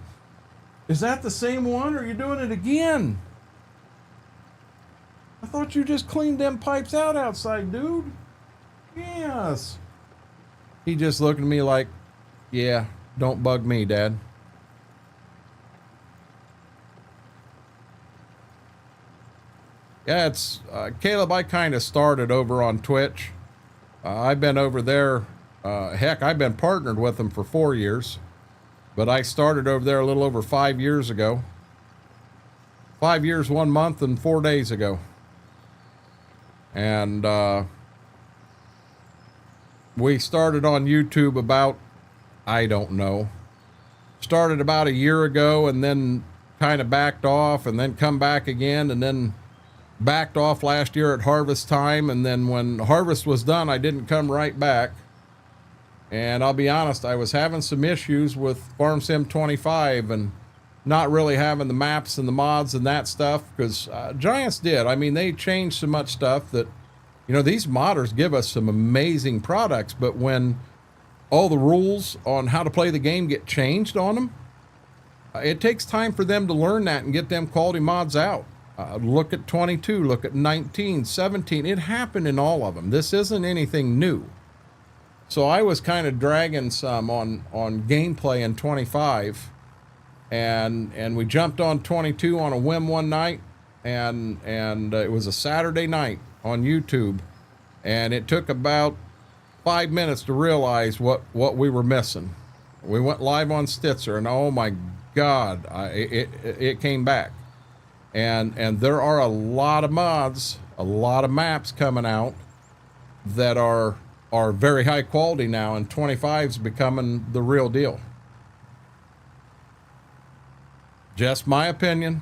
Is that the same one, or are you doing it again? I thought you just cleaned them pipes out outside, dude. Yes. He just looked at me like, yeah, don't bug me, Dad. Yeah, it's, Caleb, I kind of started over on Twitch. I've been over there, heck, I've been partnered with them for 4 years. But I started over there a little over 5 years ago. 5 years, 1 month, and 4 days ago. And, we started on YouTube about, I don't know, started about a year ago, and then kind of backed off, and then come back again, and then backed off last year at harvest time. And then when harvest was done, I didn't come right back. And I'll be honest, I was having some issues with Farm Sim 25 and not really having the maps and the mods and that stuff, because Giants did. I mean, they changed so much stuff that, you know, these modders give us some amazing products, but when all the rules on how to play the game get changed on them, it takes time for them to learn that and get them quality mods out. Look at 22, look at 19, 17. It happened in all of them. This isn't anything new. So I was kind of dragging some on gameplay in 25, and we jumped on 22 on a whim one night, and it was a Saturday night on YouTube, and it took about 5 minutes to realize what we were missing. We went live on Stitzer, and oh my God, it came back. And there are a lot of mods, a lot of maps coming out that are very high quality now, and 25's becoming the real deal. Just my opinion.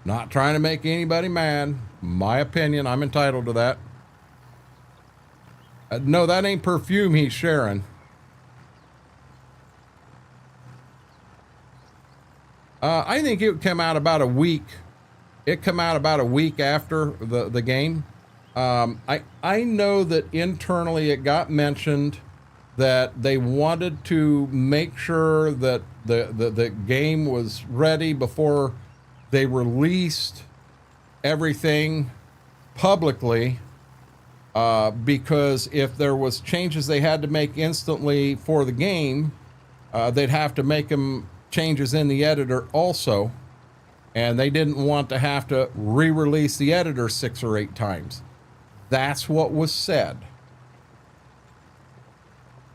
Not trying to make anybody mad. My opinion, I'm entitled to that. No, that ain't perfume he's sharing. I think it came out about a week. It came out about a week after the game. I know that internally it got mentioned that they wanted to make sure that the game was ready before they released everything publicly, because if there was changes they had to make instantly for the game, they'd have to make them changes in the editor also, and they didn't want to have to re-release the editor 6 or 8 times. That's what was said.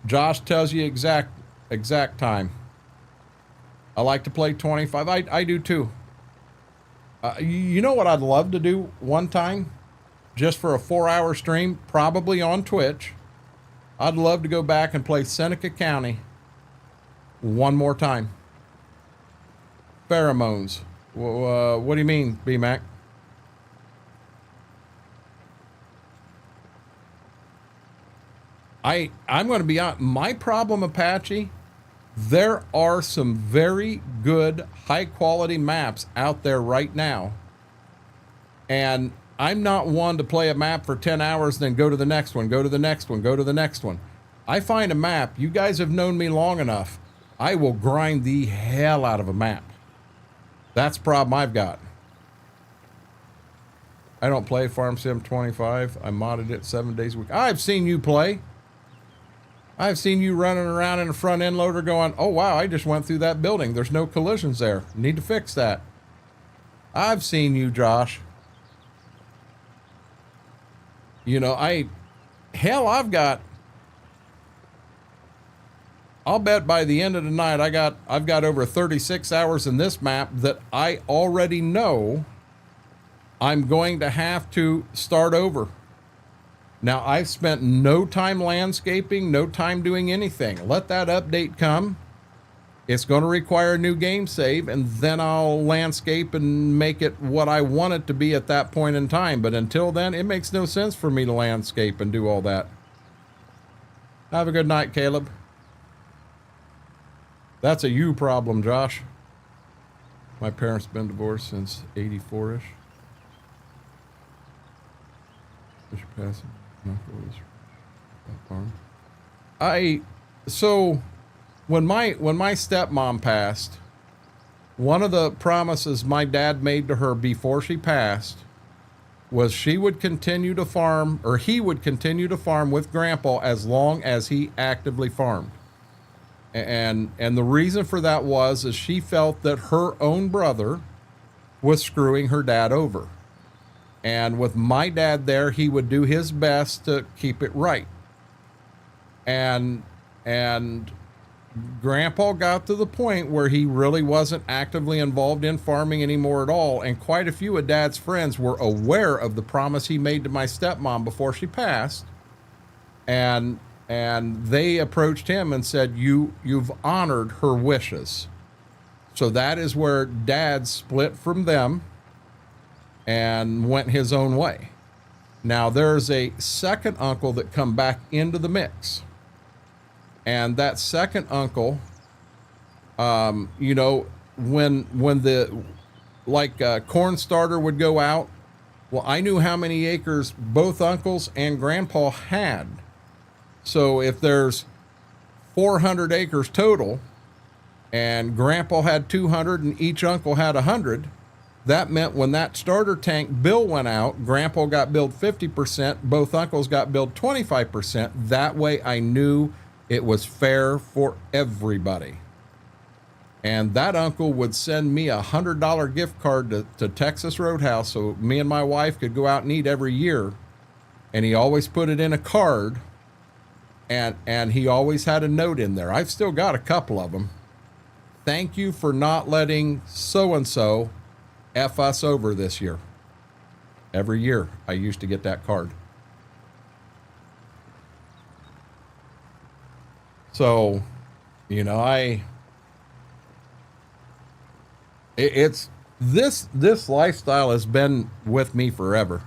Josh tells you exact time. I like to play 25. I do too. You know what I'd love to do one time? Just for a 4-hour stream, probably on Twitch. I'd love to go back and play Seneca County one more time. Pheromones. What do you mean, B-Mac? I'm going to be honest. My problem, Apache, There are some very good, high quality maps out there right now. And I'm not one to play a map for 10 hours, then go to the next one, go to the next one, go to the next one. I find a map, you guys have known me long enough, I will grind the hell out of a map. That's the problem I've got. I don't play Farm Sim 25. I modded it 7 days a week. I've seen you play. I've seen you running around in a front end loader going, oh wow, I just went through that building. There's no collisions there. Need to fix that. I've seen you, Josh. You know, I'll bet by the end of the night, I've got over 36 hours in this map that I already know I'm going to have to start over. Now, I've spent no time landscaping, no time doing anything. Let that update come. It's going to require a new game save, and then I'll landscape and make it what I want it to be at that point in time. But until then, it makes no sense for me to landscape and do all that. Have a good night, Caleb. That's a you problem, Josh. My parents been divorced since 84-ish. Mr. Passing. So when my stepmom passed, one of the promises my dad made to her before she passed was she would continue to farm, or he would continue to farm with Grandpa as long as he actively farmed. And the reason for that is she felt that her own brother was screwing her dad over. And with my dad there, he would do his best to keep it right. And Grandpa got to the point where he really wasn't actively involved in farming anymore at all. And quite a few of Dad's friends were aware of the promise he made to my stepmom before she passed. And they approached him and said, you've honored her wishes. So that is where Dad split from them and went his own way. Now there's a second uncle that come back into the mix. And that second uncle, you know, when the corn starter would go out, well, I knew how many acres both uncles and Grandpa had. So if there's 400 acres total and Grandpa had 200 and each uncle had 100, that meant when that starter tank bill went out, Grandpa got billed 50%, both uncles got billed 25%. That way I knew it was fair for everybody. And that uncle would send me $100 gift card to Texas Roadhouse so me and my wife could go out and eat every year. And he always put it in a card. And he always had a note in there. I've still got a couple of them. Thank you for not letting so-and-so F us over this year. Every year I used to get that card. So, you know, this lifestyle has been with me forever.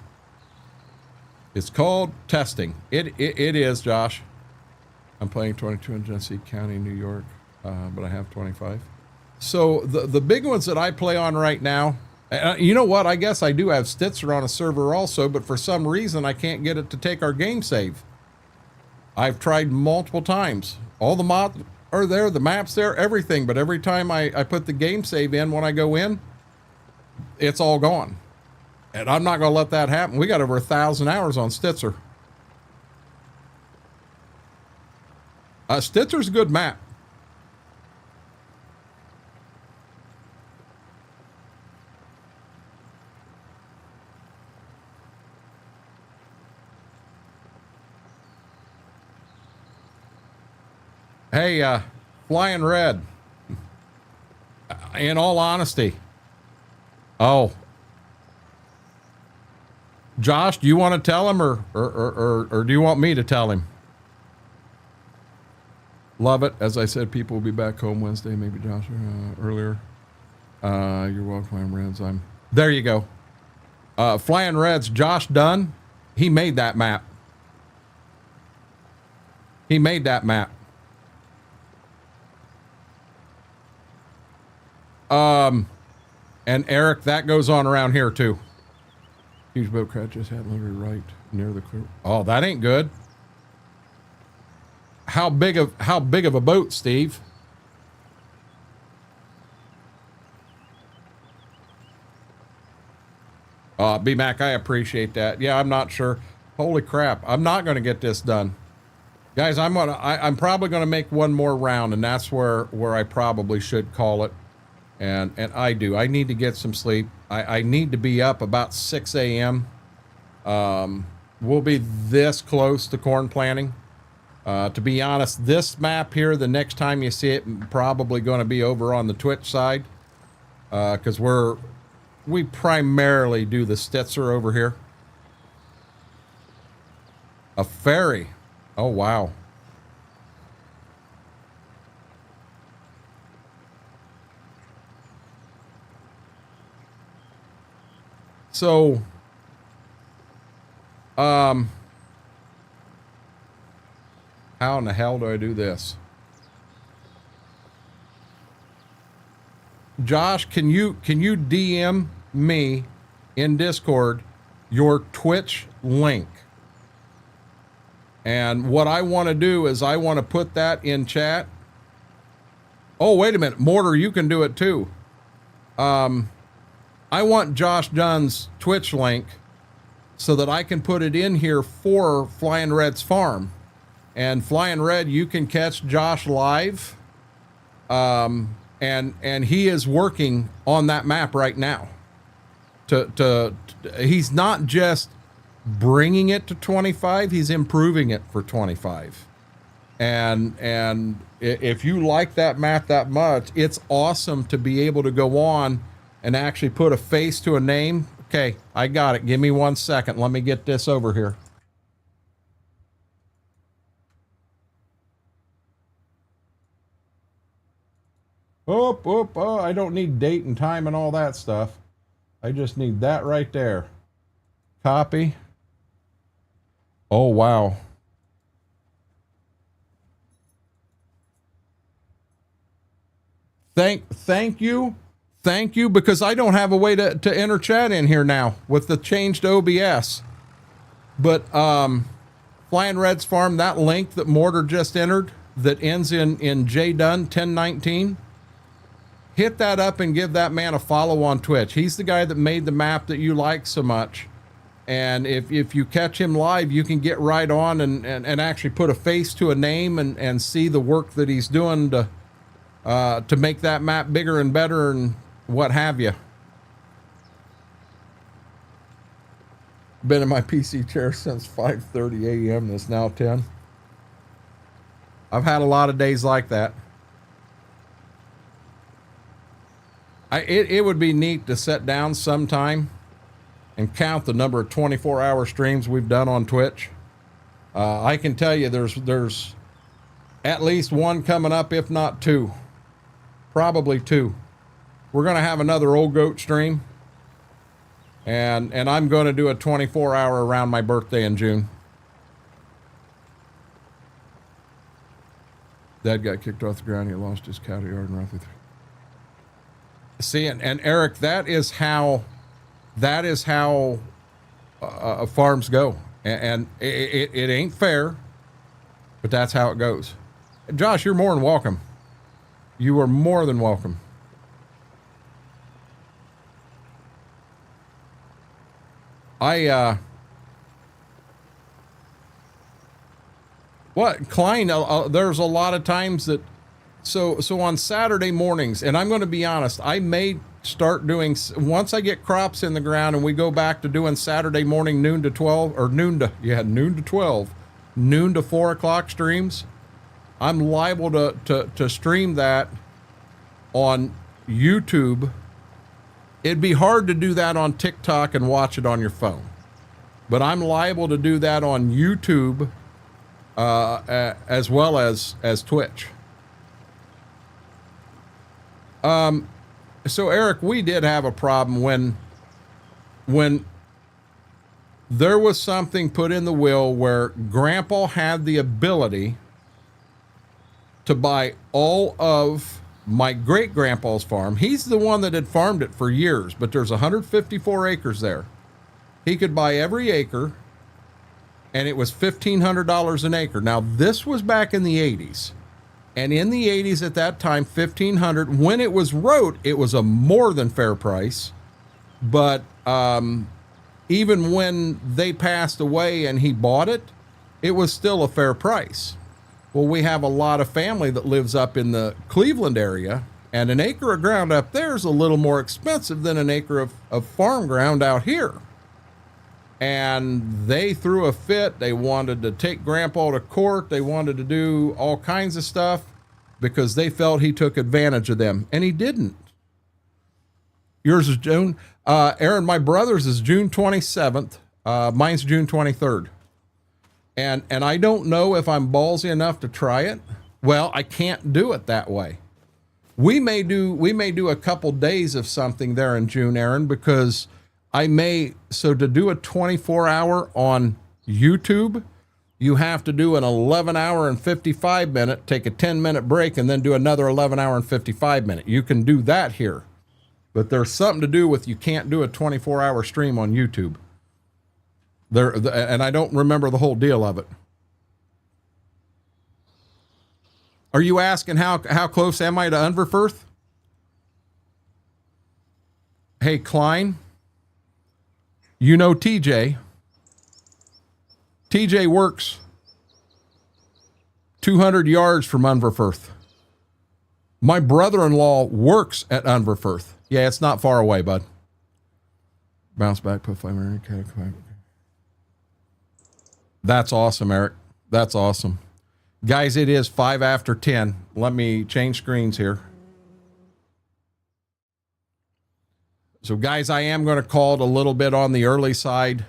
It's called testing. It is, Josh. I'm playing 22 in Genesee County, New York, but I have 25. So the big ones that I play on right now, you know what? I guess I do have Stitzer on a server also, but for some reason I can't get it to take our game save. I've tried multiple times. All the mods are there, the map's there, everything, but every time I put the game save in when I go in, it's all gone. And I'm not going to let that happen. We got over 1,000 hours on Stitzer. Stitzer's a good map. Hey, Flying Red, in all honesty. Oh, Josh, do you want to tell him or do you want me to tell him? Love it. As I said, people will be back home Wednesday, maybe Josh earlier. You're welcome, Flying Reds. There you go. Flying Reds, Josh Dunn, he made that map. He made that map. And Eric, that goes on around here too. Huge boat crash just had literally right near the clear. Oh, that ain't good. How big of a boat, Steve? B-Mac, I appreciate that. Yeah, I'm not sure. Holy crap. I'm not going to get this done. Guys, I'm probably going to make one more round, and that's where I probably should call it. And I do. I need to get some sleep. I need to be up about 6 a.m. We'll be this close to corn planting. To be honest, this map here, the next time you see it, probably going to be over on the Twitch side. Because we primarily do the Stitzer over here. A ferry. Oh, wow. So, how in the hell do I do this? Josh, can you DM me in Discord your Twitch link? And what I want to do is I want to put that in chat. Oh, wait a minute. Mortar, you can do it too. I want Josh Dunn's Twitch link so that I can put it in here for Flying Red's farm. And Flying Red, you can catch Josh live. And he is working on that map right now. He's not just bringing it to 25, he's improving it for 25. And if you like that map that much, it's awesome to be able to go on and actually put a face to a name. Okay, I got it. Give me 1 second. Let me get this over here. Oh, I don't need date and time and all that stuff. I just need that right there. Copy. Oh, wow. Thank you. Thank you, because I don't have a way to enter chat in here now with the change to OBS. But Flying Red's farm, that link that Mortar just entered that ends in J Dunn 1019, hit that up and give that man a follow on Twitch. He's the guy that made the map that you like so much. And if you catch him live, you can get right on and actually put a face to a name and see the work that he's doing to make that map bigger and better and what have you. Been in my PC chair since 5:30 a.m. It's now 10. I've had a lot of days like that. It would be neat to sit down sometime and count the number of 24-hour streams we've done on Twitch. I can tell you there's at least one coming up, if not two. Probably two. We're going to have another Old Goat stream. And I'm going to do a 24-hour around my birthday in June. Dad got kicked off the ground. He lost his cattle yard and roughly. See, and Eric, that is how farms go. And it ain't fair, but that's how it goes. Josh, you're more than welcome. You are more than welcome. Klein, there's a lot of times that, so on Saturday mornings, and I'm going to be honest, I may start doing, once I get crops in the ground and we go back to doing Saturday morning noon to 12, or noon to 12, noon to 4 o'clock streams, I'm liable to stream that on YouTube. It'd be hard to do that on TikTok and watch it on your phone. But I'm liable to do that on YouTube as well as Twitch. So Eric, we did have a problem when there was something put in the will where Grandpa had the ability to buy all of my great grandpa's farm, he's the one that had farmed it for years, but there's 154 acres there. He could buy every acre, and it was $1,500 an acre. Now, this was back in the 80s. And in the 80s at that time, $1,500, when it was wrote, it was a more than fair price. But even when they passed away and he bought it, it was still a fair price. Well, we have a lot of family that lives up in the Cleveland area, and an acre of ground up there is a little more expensive than an acre of farm ground out here. And they threw a fit. They wanted to take Grandpa to court. They wanted to do all kinds of stuff because they felt he took advantage of them, and he didn't. Yours is June. Aaron, my brother's is June 27th. Mine's June 23rd. And I don't know if I'm ballsy enough to try it. Well, I can't do it that way. We may do a couple days of something there in June, Aaron, because so to do a 24-hour on YouTube, you have to do an 11-hour and 55-minute, take a 10-minute break, and then do another 11-hour and 55-minute. You can do that here. But there's something to do with you can't do a 24-hour stream on YouTube. And I don't remember the whole deal of it. Are you asking how close am I to Unverfirth? Hey, Klein. You know TJ. TJ works 200 yards from Unverfirth. My brother-in-law works at Unverfirth. Yeah, it's not far away, bud. Bounce back, put flame. Okay. That's awesome, Eric. That's awesome. Guys, it is 5 after 10. Let me change screens here. So, guys, I am going to call it a little bit on the early side.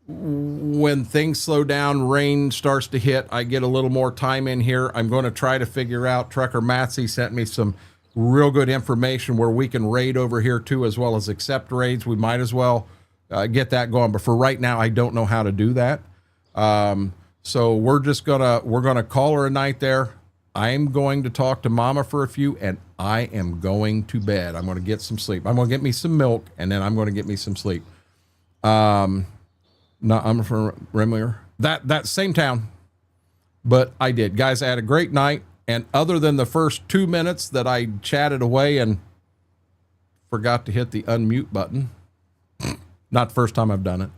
When things slow down, rain starts to hit, I get a little more time in here. I'm going to try to figure out, Trucker Matsy sent me some real good information where we can raid over here too, as well as accept raids. We might as well get that going. But for right now, I don't know how to do that. So we're gonna call her a night there. I'm going to talk to Mama for a few, and I am going to bed. I'm going to get some sleep. I'm going to get me some milk, and then I'm going to get me some sleep. No, I'm from Remlier. That same town. But I did. Guys, I had a great night. And other than the first 2 minutes that I chatted away and forgot to hit the unmute button, not the first time I've done it.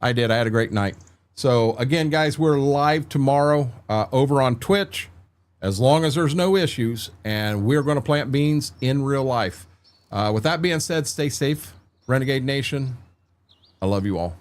I did. I had a great night. So again, guys, we're live tomorrow over on Twitch, as long as there's no issues, and we're going to plant beans in real life. With that being said, stay safe, Renegade Nation. I love you all.